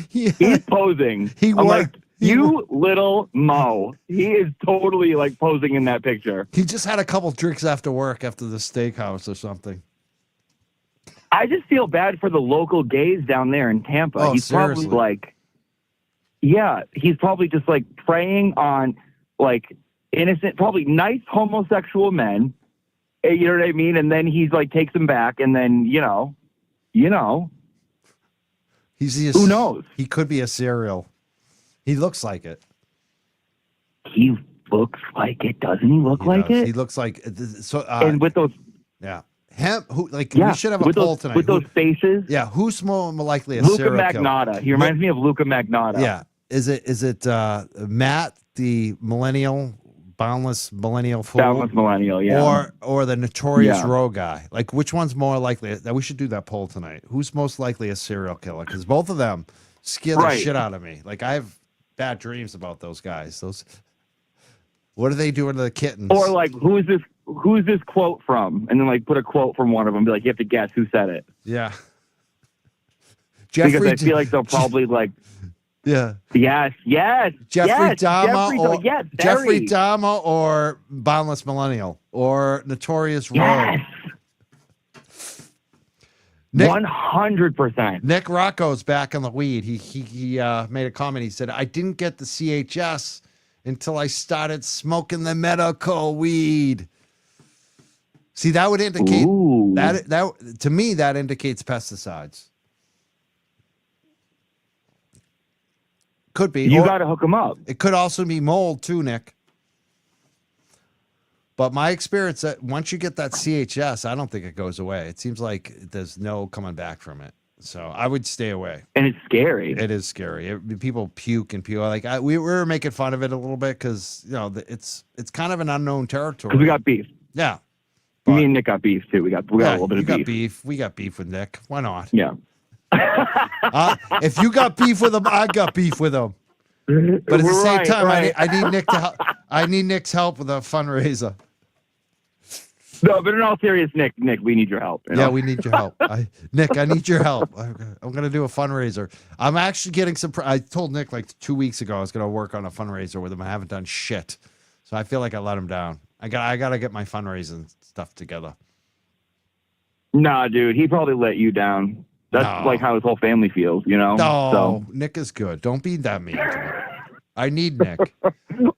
He's posing. You little Mo. He is totally like posing in that picture. He just had a couple drinks after work after the steakhouse or something. I just feel bad for the local gays down there in Tampa. Oh, he's seriously. probably like, he's probably just like preying on like innocent, probably nice homosexual men. You know what I mean? And then he's like takes them back, and then you know, who knows? He could be a serial. He looks like it. he looks like it, doesn't he? Look He like does. it. He looks like so. And with those, Yeah. Him, who like yeah, we should have a with poll those, tonight. with those faces. Yeah, who's more likely a Luca serial killer? Magnotta. He reminds me of Luca Magnotta. Yeah. Is it Matt, the millennial, boundless millennial fool? Boundless millennial, yeah. Or the notorious Yeah. row guy? Like which one's more likely? That we should do that poll tonight. Who's most likely a serial killer? Because both of them scare the Right. shit out of me. Like I have bad dreams about those guys. What are they doing to the kittens? Or like, who's this quote from? And then like put a quote from one of them. Be like, you have to guess who said it. Yeah. Because I feel like they'll probably like, yeah. yes. Jeffrey Dahmer Jeffrey Barry. Dahmer or Boundless Millennial or Notorious Rogue. Yes. Nick, 100%. Nick Rocco's back on the weed. He made a comment. He said, I didn't get the CHS until I started smoking the medical weed. See, that would indicate Ooh. that to me, that indicates pesticides. Could be. You Or got to hook them up. it could also be mold too, Nick. But my experience that once you get that CHS, I don't think it goes away. It seems like there's no coming back from it. So I would stay away. And it's scary. It is scary. People puke and puke. Like we were making fun of it a little bit because it's kind of an unknown territory. Because we got beef. Yeah. Me and Nick got beef too. We got a little bit you of got beef. beef. We got beef with Nick. Why not? Yeah. If you got beef with him, I got beef with him. But at the same time, I need Nick to help. I need Nick's help with a fundraiser. No, but in all seriousness, Nick, we need your help. You know? Yeah, we need your help. Nick, I need your help. I'm going to do a fundraiser. I'm actually getting some. I told Nick like 2 weeks ago I was going to work on a fundraiser with him. I haven't done shit, so I feel like I let him down. I got to get my fundraising stuff together. Nah, dude, he probably let you down. That's like how his whole family feels, you know? No, So. Nick is good. Don't be that mean to me. I need Nick.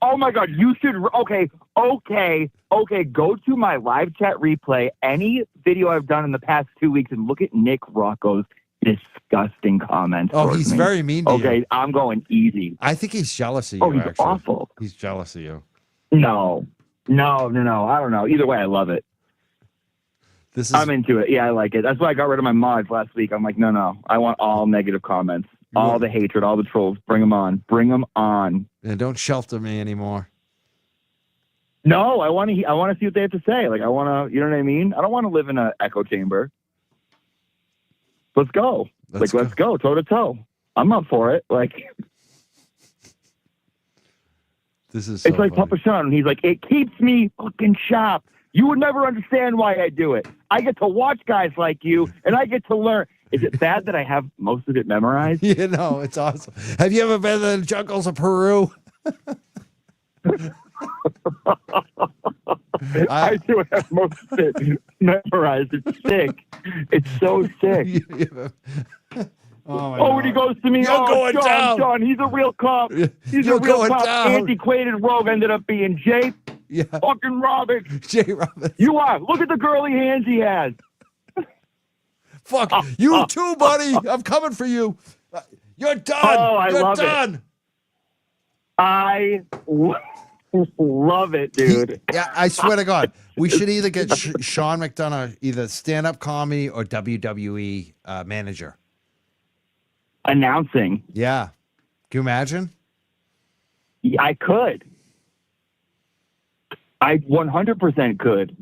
Oh my God, you should. Okay. Go to my live chat replay, any video I've done in the past 2 weeks, and look at Nick Rocco's disgusting comments. Oh, he's me. very mean to you. Okay, I'm going easy. I think he's jealous of you. Oh, he's actually. awful. He's jealous of you. No. I don't know. Either way, I love it. I'm into it. Yeah, I like it. That's why I got rid of my mods last week. I'm like, no. I want all negative comments, all the hatred, all the trolls. Bring them on. And don't shelter me anymore. No, I want to see what they have to say. Like, I want to, you know what I mean? I don't want to live in an echo chamber. Let's go. Let's go toe to toe. I'm up for it. Like, this is. So it's like funny. Papa Sean. He's like, it keeps me fucking sharp. You would never understand why I do it. I get to watch guys like you, and I get to learn. Is it bad that I have most of it memorized? You know, it's awesome. Have you ever been to the jungles of Peru? I do have most of it memorized. It's sick. It's so sick. Oh, when he goes to me, You're going down. John, he's a real cop. He's You're a real going cop. down. Antiquated rogue ended up being Jay fucking Roberts. Jay Roberts. You are. Look at the girly hands he has. Fuck you too, buddy. I'm coming for you. You're done. Oh, I You're love done. it. I love it, dude. I swear to God, we should either get Sean McDonough, either stand-up comedy or WWE manager. Announcing. Yeah. Can you imagine? I could. I 100% could.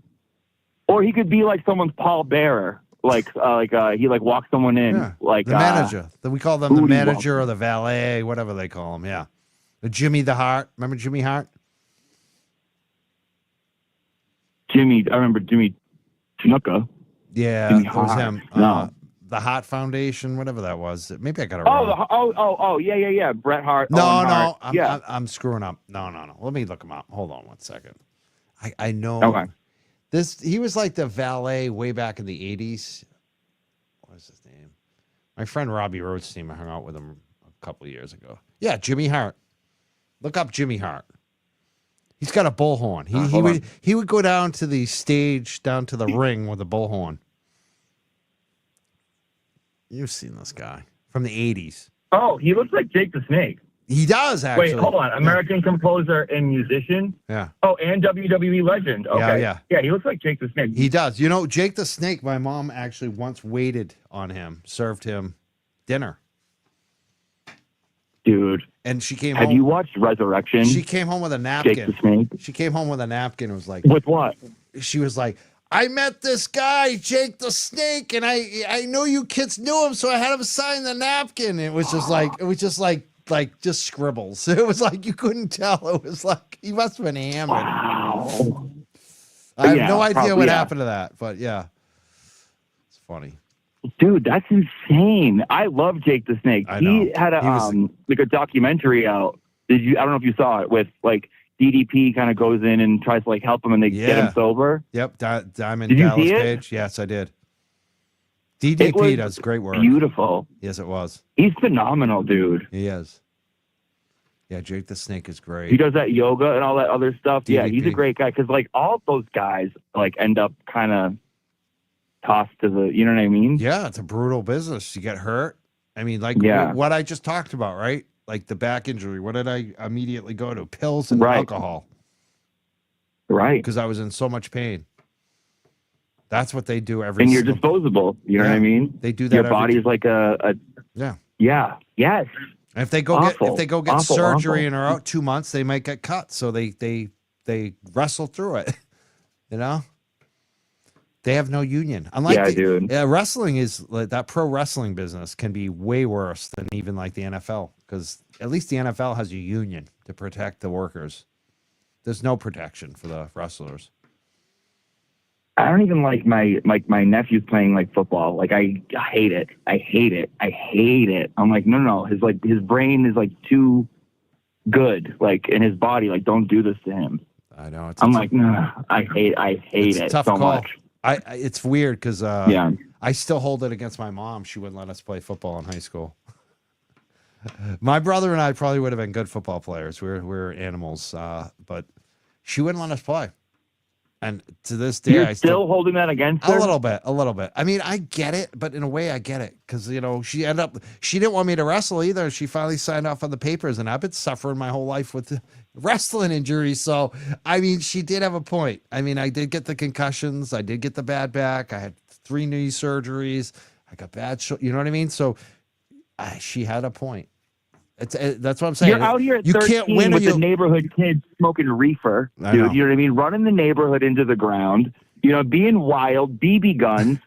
Or he could be like someone's pallbearer. He walks someone in. Yeah. Like the manager. We call them the Booty manager or the valet, whatever they call them. Yeah. Jimmy the Heart. Remember Jimmy Hart? I remember Jimmy Snuka. Yeah, Jimmy it was Hart. him. No. The Hart Foundation, whatever that was. Maybe I got it wrong. Yeah. Bret Hart. No, Owen Hart. I'm screwing up. No. Let me look him up. Hold on 1 second. I know. Okay. He was like the valet way back in the 80s. What is his name? My friend Robbie Rothstein, I hung out with him a couple of years ago. Yeah, Jimmy Hart. Look up Jimmy Hart. He's got a bullhorn. He would go down to the stage, down to the ring with a bullhorn. You've seen this guy from the 80s. Oh, he looks like Jake the Snake. He does actually. Wait, hold on. American composer and musician. Yeah. Oh, and WWE legend. Okay. Yeah. He looks like Jake the Snake. He does. You know, Jake the Snake, my mom actually once waited on him, served him dinner. Dude. And she came Have home. you watched Resurrection? She came home with a napkin. Jake the Snake. She came home with a napkin and was like, With what? she was like, I met this guy, Jake the Snake, and I know you kids knew him, so I had him sign the napkin. It was just like just scribbles. It was like you couldn't tell. It was like he must have been hammered. Wow. I have no idea what happened to that, but yeah. It's funny. Dude, that's insane. I love Jake the Snake. He had a documentary out. I don't know if you saw it, with like DDP kind of goes in and tries to like help him and they get him sober. Yep. Diamond Did you Dallas see it? Page. Yes, I did. DDP does great work. Beautiful. Yes, it was. He's phenomenal, dude. He is. Yeah, Jake the Snake is great. He does that yoga and all that other stuff. DDP. Yeah, he's a great guy because like all those guys like end up kind of tossed to the, you know what I mean? Yeah, it's a brutal business. You get hurt. I mean, like what I just talked about, right? Like the back injury. What did I immediately go to? Pills and alcohol. Right. Because I was in so much pain. That's what they do every. And you're disposable. You know what I mean? They do that. Your body's like a. Yeah. Yes. And if they go get surgery and are out 2 months, they might get cut. So they wrestle through it. You know. They have no union. Unlike dude. Wrestling is like that. Pro wrestling business can be way worse than even like the NFL, because at least the NFL has a union to protect the workers. There's no protection for the wrestlers. I don't even like my nephew's playing like football. Like I hate it. I hate it. I'm like, no. His brain is like too good. Like in his body, like don't do this to him. I know. I'm like, no, I hate it so much. It's weird because I still hold it against my mom. She wouldn't let us play football in high school. My brother and I probably would have been good football players. We're animals, but she wouldn't let us play. And to this day, You're still holding that against her? A little bit. I mean, I get it, but in a way, I get it because she didn't want me to wrestle either. She finally signed off on the papers, and I've been suffering my whole life with wrestling injuries. So, I mean, she did have a point. I mean, I did get the concussions, I did get the bad back, I had 3 knee surgeries, I got bad, you know what I mean? So, she had a point. That's what I'm saying. You're out here at 13 can't win with the neighborhood kids smoking reefer, dude. You know what I mean? Running the neighborhood into the ground. Being wild, BB guns.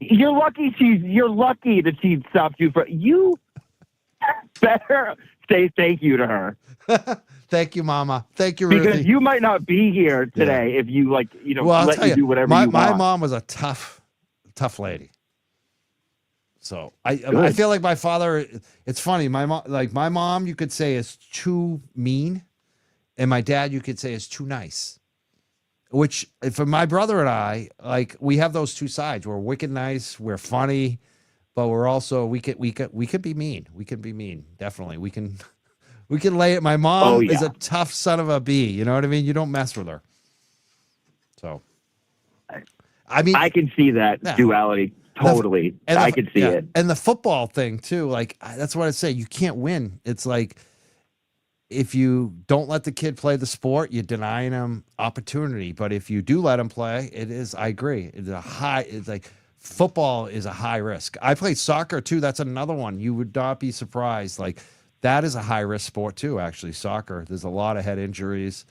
You're lucky that she stopped you for. You better say thank you to her. Thank you, Mama. Thank you, Ruthie. Because you might not be here today if you let you do whatever you want. My mom was a tough lady. So I feel like my father, it's funny. My mom, you could say is too mean, and my dad, you could say is too nice. Which for my brother and I, like we have those two sides. We're wicked nice, we're funny, but we're also we could be mean. We can be mean. Definitely, we can lay it. My mom is a tough son of a bee. You know what I mean? You don't mess with her. So, I mean, I can see that duality. Totally. I could see it. And the football thing too. Like that's what I say. You can't win. It's like if you don't let the kid play the sport, you're denying him opportunity. But if you do let him play, I agree. It's like football is a high risk. I played soccer too. That's another one. You would not be surprised. Like that is a high risk sport too, actually, soccer. There's a lot of head injuries.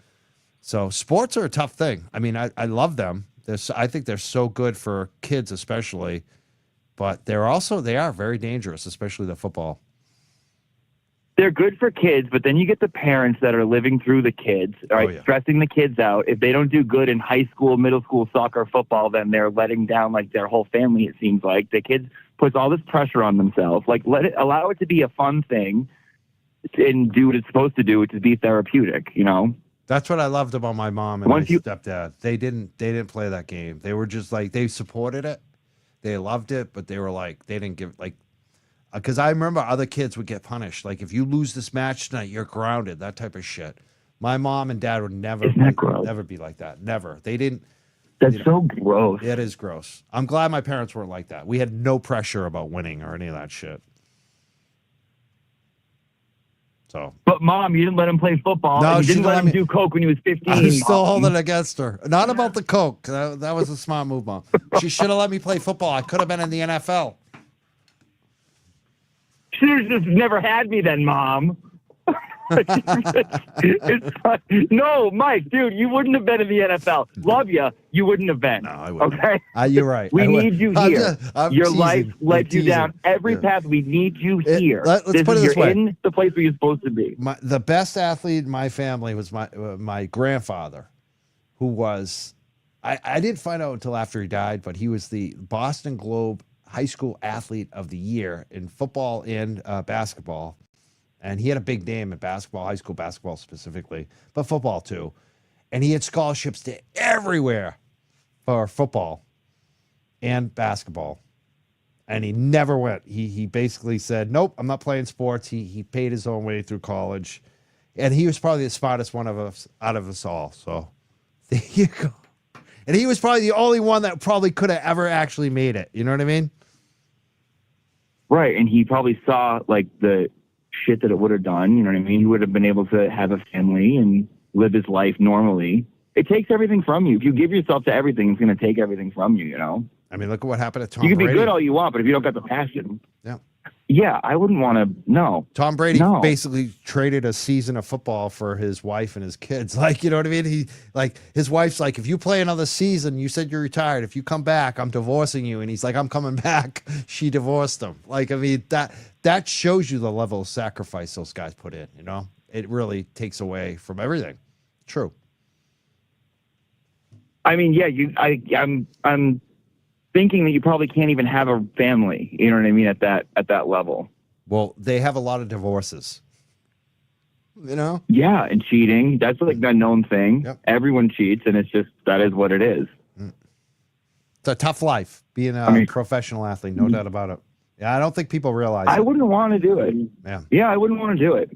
So sports are a tough thing. I mean, I love them. I think they're so good for kids, especially. But they are very dangerous, especially the football. They're good for kids, but then you get the parents that are living through the kids, right? Stressing the kids out. If they don't do good in high school, middle school, soccer, football, then they're letting down like their whole family. It seems like the kids puts all this pressure on themselves. Like allow it to be a fun thing, and do what it's supposed to do, which is be therapeutic. That's what I loved about my mom and my stepdad. They didn't play that game. They were just like they supported it. They loved it, but they were like, they didn't give, like, because I remember other kids would get punished. Like, if you lose this match tonight, you're grounded, that type of shit. My mom and dad would never be like that. Never. They didn't. That's so gross. It is gross. I'm glad my parents weren't like that. We had no pressure about winning or any of that shit. So, But mom, you didn't let him play football. No, and she you didn't didn't let let him me- do coke when he was 15. I'm still Mom. holding it against her. Not about the coke. That was a smart move, Mom. She should have let me play football. I could have been in the NFL. Should have just never had me then, mom. No, Mike, dude, you wouldn't have been in the NFL. Love you. You wouldn't have been. No, I wouldn't. Okay? You're right. We I would- need you I'm here. I'm Your teasing. life I'm led you teasing. down every Yeah. path. We need you It- here. let's put it this you're way. in the place where you're supposed to be. The best athlete in my family was my grandfather, who was, I didn't find out until after he died, but he was the Boston Globe High School Athlete of the Year in football and basketball. And he had a big name in basketball, high school basketball specifically, but football too. And he had scholarships to everywhere for football and basketball. And he never went. He basically said, nope, I'm not playing sports. He paid his own way through college. And he was probably the smartest one of us out of us all. So there you go. And he was probably the only one that probably could have ever actually made it. You know what I mean? Right. And he probably saw like the shit that it would have done. You know what I mean? He would have been able to have a family and live his life normally. It takes everything from you. If you give yourself to everything, it's going to take everything from you, you know? I mean, look at what happened to Tom You can Brady. be good all you want, but if you don't got the passion. Yeah. Yeah, I wouldn't want to. No. Tom Brady No. basically traded a season of football for his wife and his kids. Like, you know what I mean? His wife's like, if you play another season, you said you're retired. If you come back, I'm divorcing you. And he's like, I'm coming back. She divorced him. Like, I mean, that shows you the level of sacrifice those guys put in, you know? It really takes away from everything. True. I mean, yeah, I'm thinking that you probably can't even have a family. You know what I mean? At that level. Well, they have a lot of divorces, you know? Yeah. And cheating. That's like a known thing. Yep. Everyone cheats, and it's just, that is what it is. It's a tough life being a professional athlete. No doubt about it. Yeah. I don't think people realize I it. wouldn't want to do it. Yeah. Yeah. I wouldn't want to do it.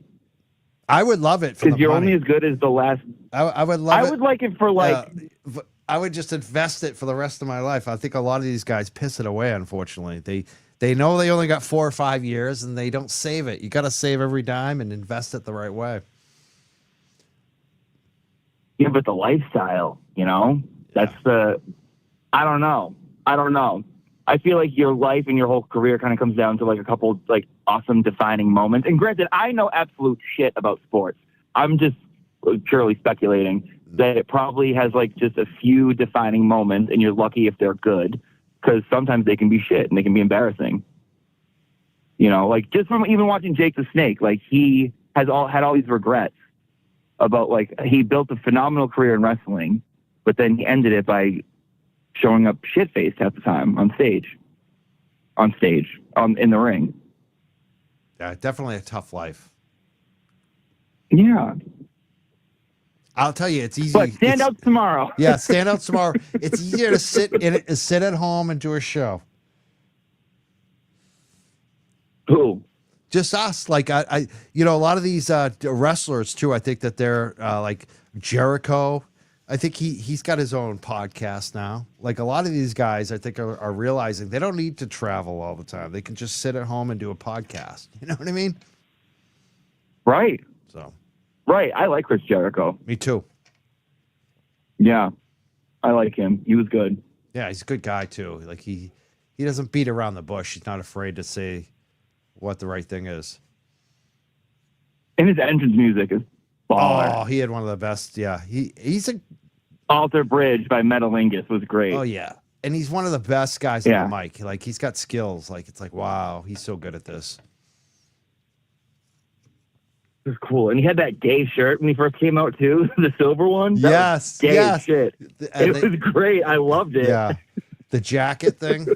I would love it for Because the you're money. only as good as the last. I would love I it. would like it for like, I would just invest it for the rest of my life. I think a lot of these guys piss it away, unfortunately. They know they only got 4 or 5 years and they don't save it. You got to save every dime and invest it the right way. yeah, but the lifestyle, you know, that's I don't know. I feel like your life and your whole career kind of comes down to like a couple like awesome defining moments. And granted, I know absolute shit about sports. I'm just purely speculating that it probably has like just a few defining moments, and you're lucky if they're good, because sometimes they can be shit and they can be embarrassing. You know, like just from even watching Jake the Snake, like he had all these regrets about like he built a phenomenal career in wrestling, but then he ended it by showing up shit-faced half the time on stage, in the ring. Yeah, definitely a tough life. Yeah. I'll tell you, it's easy. But standouts tomorrow. Yeah, standouts tomorrow. It's easier to sit at home and do a show. Who? Just us. Like I a lot of these wrestlers too. I think that they're like Jericho. I think he's got his own podcast now. Like a lot of these guys, I think are realizing they don't need to travel all the time. They can just sit at home and do a podcast. You know what I mean? Right. So. Right. I like Chris Jericho. Me too. Yeah. I like him. He was good. Yeah, he's a good guy too. Like he doesn't beat around the bush. He's not afraid to say what the right thing is. And his entrance music is baller. Oh, he had one of the best. Yeah, he's a Alter Bridge by Metalingus was great. Oh yeah, and he's one of the best guys Yeah. on the mic. Like he's got skills. Like it's like wow, he's so good at this. It was cool. And he had that gay shirt when he first came out too, the silver one. That Yes, was gay yes. as shit. It was great. I loved it. Yeah, the jacket thing.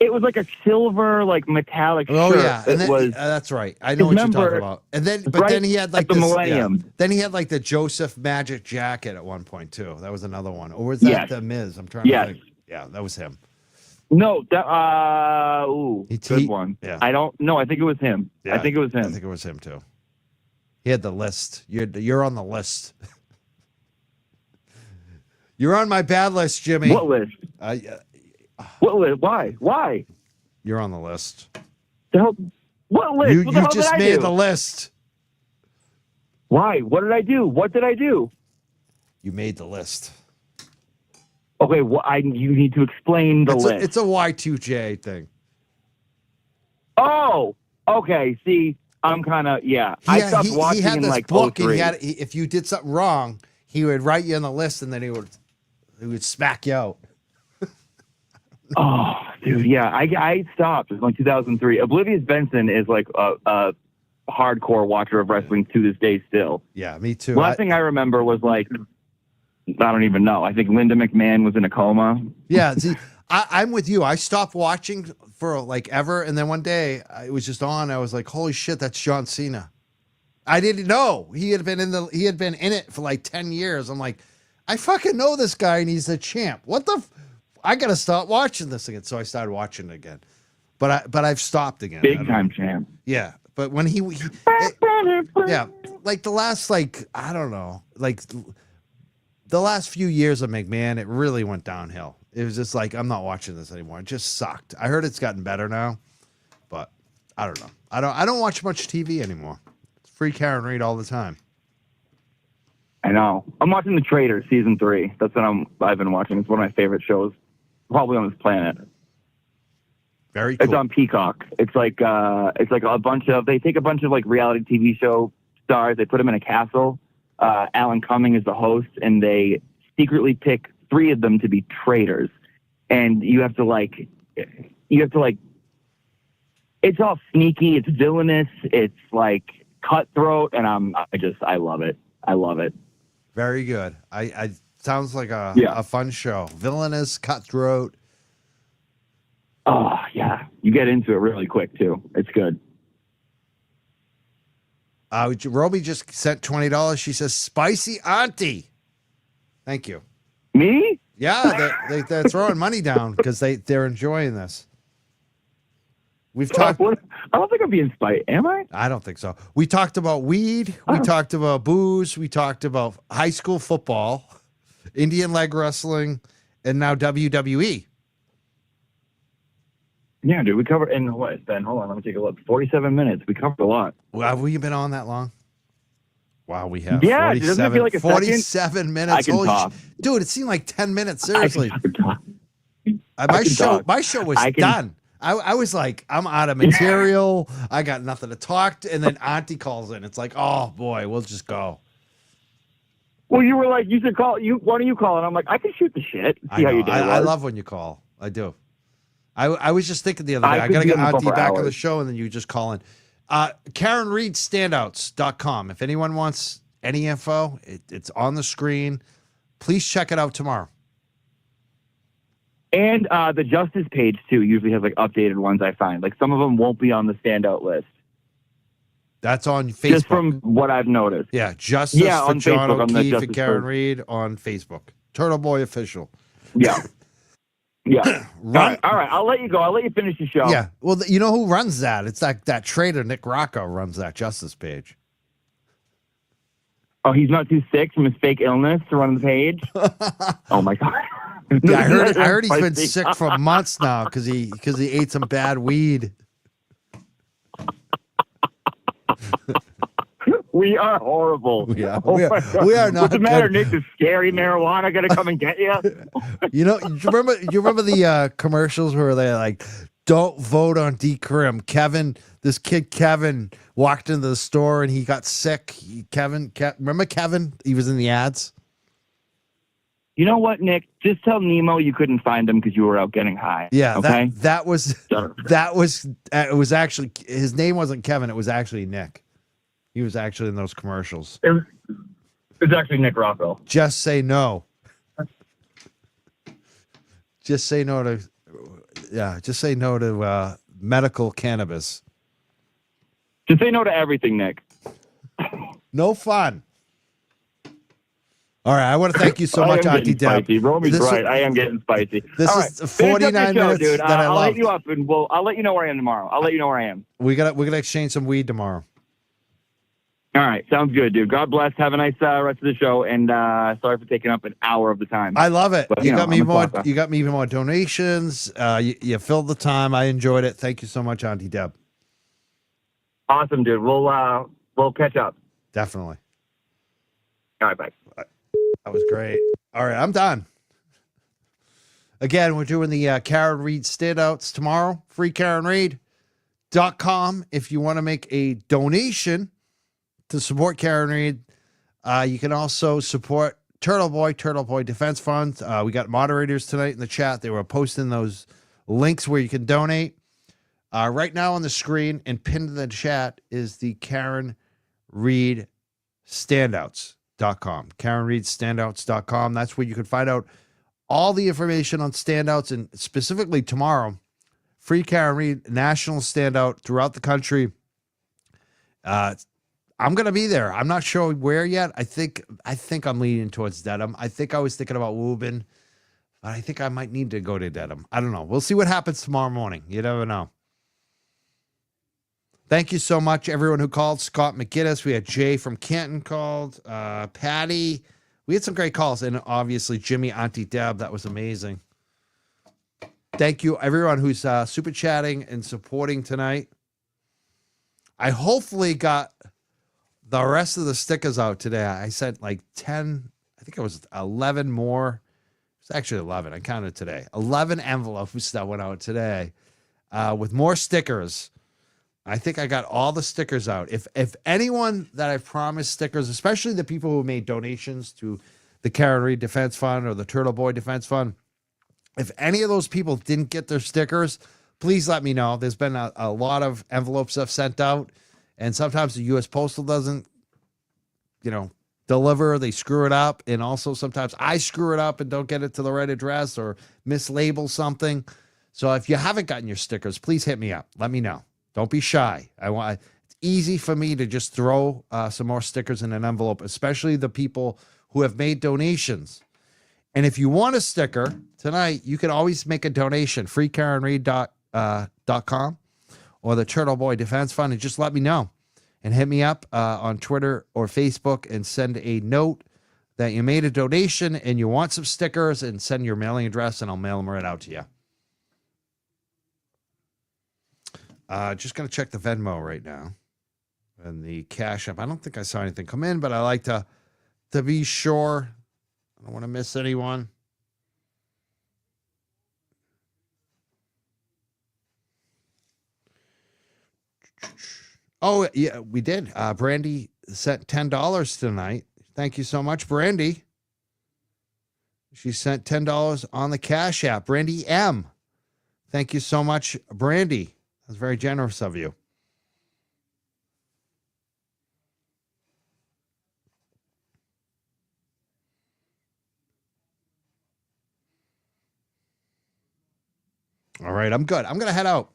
It was like a silver, like metallic Oh shirt. yeah, and It then, was that's right. I know what you're remember, talking about. And then, but right then he had like at the this. Millennium. Yeah. Then he had like the Joseph Magic jacket at one point too. That was another one. Or was that Yes. the Miz? I'm trying to Yes. think. Yeah, that was him. No, that good one. Yeah. I don't know. I think it was him. Yeah, I think it was him. I think it was him too. He had the list. You're on the list. You're on my bad list, Jimmy. What list? What list? Why? You're on the list. The hell? What list? You What the hell just did I made do? the list. Why? What did I do? What did I do? You made the list. Okay, you need to explain the list. It's a Y2J thing. Oh, okay. See, I'm kind of I stopped watching he had in this like book, and 03. if you did something wrong, he would write you on the list, and then he would smack you out. Oh, dude, yeah. I stopped. It was like 2003. Oblivious Benson is like a hardcore watcher of wrestling to this day still. Yeah, me too. Last thing I remember was like, I don't even know. I think Linda McMahon was in a coma. Yeah, see, I'm with you. I stopped watching for like ever, and then one day it was just on. I was like, "Holy shit, that's John Cena!" I didn't know he had been in it for like 10 years. I'm like, I fucking know this guy, and he's a champ. What the? I gotta start watching this again. So I started watching it again, but I've stopped again. Big time champ. Yeah, but when yeah, like the last I don't know, like the last few years of McMahon, it really went downhill. It was just like, I'm not watching this anymore. It just sucked. I heard it's gotten better now, but I don't know. I don't watch much TV anymore. It's free Karen Reed all the time. I know. I'm watching The Traitors season 3. That's what I've been watching. It's one of my favorite shows, probably on this planet. Very cool. It's on Peacock. It's like they take a bunch of like reality TV show stars. They put them in a castle. Alan Cumming is the host, and they secretly pick 3 of them to be traitors. And you have to it's all sneaky. It's villainous. It's like cutthroat. And I love it. I love it. Very good. I sounds like a fun show. Villainous, cutthroat. Oh yeah. You get into it really quick too. It's good. Roby just sent $20. She says, "Spicy Auntie." Thank you. Me? Yeah, they're throwing money down because they're enjoying this. We've talked. I don't think I'm being spite. Am I? I don't think so. We talked about weed. We talked about booze. We talked about high school football, Indian leg wrestling, and now WWE. Yeah, dude. We covered in what? It's been, hold on, let me take a look. 47 minutes. We covered a lot. Well, have we been on that long? Wow, we have. Yeah, doesn't it feel like a 47 minutes. I can talk. Dude, it seemed like 10 minutes. Seriously, I can talk. my show was done. I was like, I'm out of material. I got nothing to talk to. And then Auntie calls in. It's like, oh boy, we'll just go. Well, you were like, you should call. Why don't you call? And I'm like, I can shoot the shit. See how you do. I love when you call. I do. I was just thinking the other day, I got to get Auntie back on the show, and then you just call in. Karen Reed, standouts.com. If anyone wants any info, it's on the screen. Please check it out tomorrow. And the Justice page, too, usually has like updated ones I find. Like some of them won't be on the standout list. That's on Facebook. Just from what I've noticed. Yeah, Justice for on John Facebook, O'Keefe and Justice Karen page. Reed on Facebook. Turtle Boy Official. Yeah. Yeah. All right. I'll let you go. I'll let you finish the show. Yeah. Well, you know who runs that? It's that traitor, Nick Rocco, runs that Justice page. Oh, he's not too sick from his fake illness to run the page? Oh, my God. Yeah, I heard he's been sick for months now because he ate some bad weed. We are horrible. Yeah, oh we are not. What's the matter, good. Nick? Is scary marijuana going to come and get you? You know, you remember the commercials where they're like, "Don't vote on D. Krim." This kid Kevin walked into the store and he got sick. Remember Kevin? He was in the ads. You know what, Nick? Just tell Nemo you couldn't find him because you were out getting high. Yeah, okay. That was it was actually his name wasn't Kevin. It was actually Nick. He was actually in those commercials. It's actually Nick Rocco. Just say no. Just say no to, just say no to medical cannabis. Just say no to everything, Nick. No fun. All right, I want to thank you so much, Auntie Deb. Rome's right. I am getting spicy. This All is right. 49 minutes dude. that I I'll love. let you up, and I'll let you know where I am tomorrow. I'll let you know where I am. We're gonna exchange some weed tomorrow. All right, sounds good, dude. God bless. Have a nice rest of the show, and sorry for taking up an hour of the time. I love it. But, you got me more. talker. You got me even more donations. You filled the time. I enjoyed it. Thank you so much, Auntie Deb. Awesome, dude. We'll catch up. Definitely. All right, bye. That was great. All right, I'm done. Again, we're doing the Karen Reed standouts tomorrow. FreeKarenReed.com. If you want to make a donation to support Karen Reed, you can also support Turtle Boy Defense Fund. We got moderators tonight in the chat. They were posting those links where you can donate. Right now on the screen and pinned in the chat is the Karen Reed standouts.com. KarenReedStandouts.com. That's where you can find out all the information on standouts, and specifically tomorrow, Free Karen Reed national standout throughout the country. I'm going to be there. I'm not sure where yet. I think I'm leaning towards Dedham. I think I was thinking about Woburn, but I think I might need to go to Dedham. I don't know. We'll see what happens tomorrow morning. You never know. Thank you so much, everyone who called. Scott McGinnis. We had Jay from Canton called. Patty. We had some great calls. And obviously, Jimmy, Auntie Deb. That was amazing. Thank you, everyone who's super chatting and supporting tonight. I hopefully got the rest of the stickers out today. I sent like 10, I think it was 11 more. It's actually 11. I counted today. 11 envelopes that went out today with more stickers. I think I got all the stickers out. If anyone that I've promised stickers, especially the people who made donations to the Karen Reed Defense Fund or the Turtle Boy Defense Fund, if any of those people didn't get their stickers, please let me know. There's been a lot of envelopes I've sent out, and sometimes the U.S. Postal doesn't, deliver. They screw it up, and also sometimes I screw it up and don't get it to the right address or mislabel something. So if you haven't gotten your stickers, please hit me up. Let me know. Don't be shy. It's easy for me to just throw some more stickers in an envelope, especially the people who have made donations. And if you want a sticker tonight, you can always make a donation. FreeKarenReed.com or the Turtle Boy Defense Fund, and just let me know. And hit me up on Twitter or Facebook and send a note that you made a donation and you want some stickers, and send your mailing address, and I'll mail them right out to you. Just going to check the Venmo right now and the Cash App. I don't think I saw anything come in, but I like to be sure. I don't want to miss anyone. Oh, yeah, we did. Brandy sent $10 tonight. Thank you so much, Brandy. She sent $10 on the Cash App. Brandy M. Thank you so much, Brandy. That's very generous of you. All right, I'm good. I'm going to head out.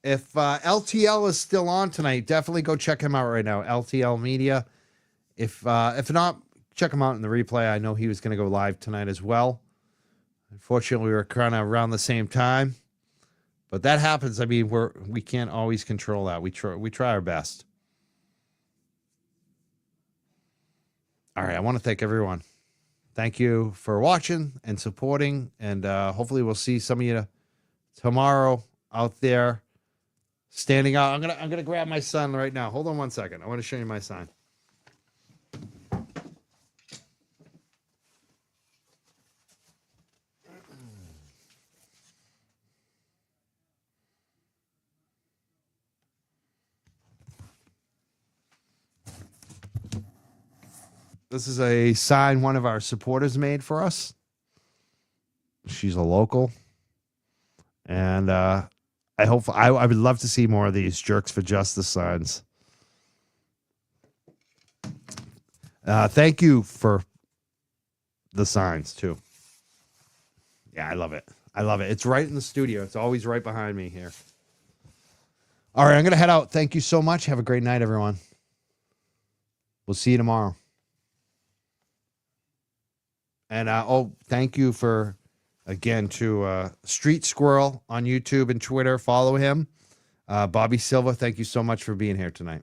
If LTL is still on tonight, definitely go check him out right now. LTL Media. If not, check him out in the replay. I know he was going to go live tonight as well. Unfortunately, we were kind of around the same time, but that happens. I mean, we can't always control that. We try our best. All right, I want to thank everyone. Thank you for watching and supporting, and hopefully we'll see some of you tomorrow out there standing out. I'm gonna grab my son right now. Hold on one second. I want to show you my sign. This is a sign one of our supporters made for us. She's a local. And I would love to see more of these Jerks for Justice signs. Thank you for the signs, too. Yeah, I love it. I love it. It's right in the studio. It's always right behind me here. All right, I'm going to head out. Thank you so much. Have a great night, everyone. We'll see you tomorrow. And thank you for, again, to Street Squirrel on YouTube and Twitter. Follow him. Bobby Silva, thank you so much for being here tonight.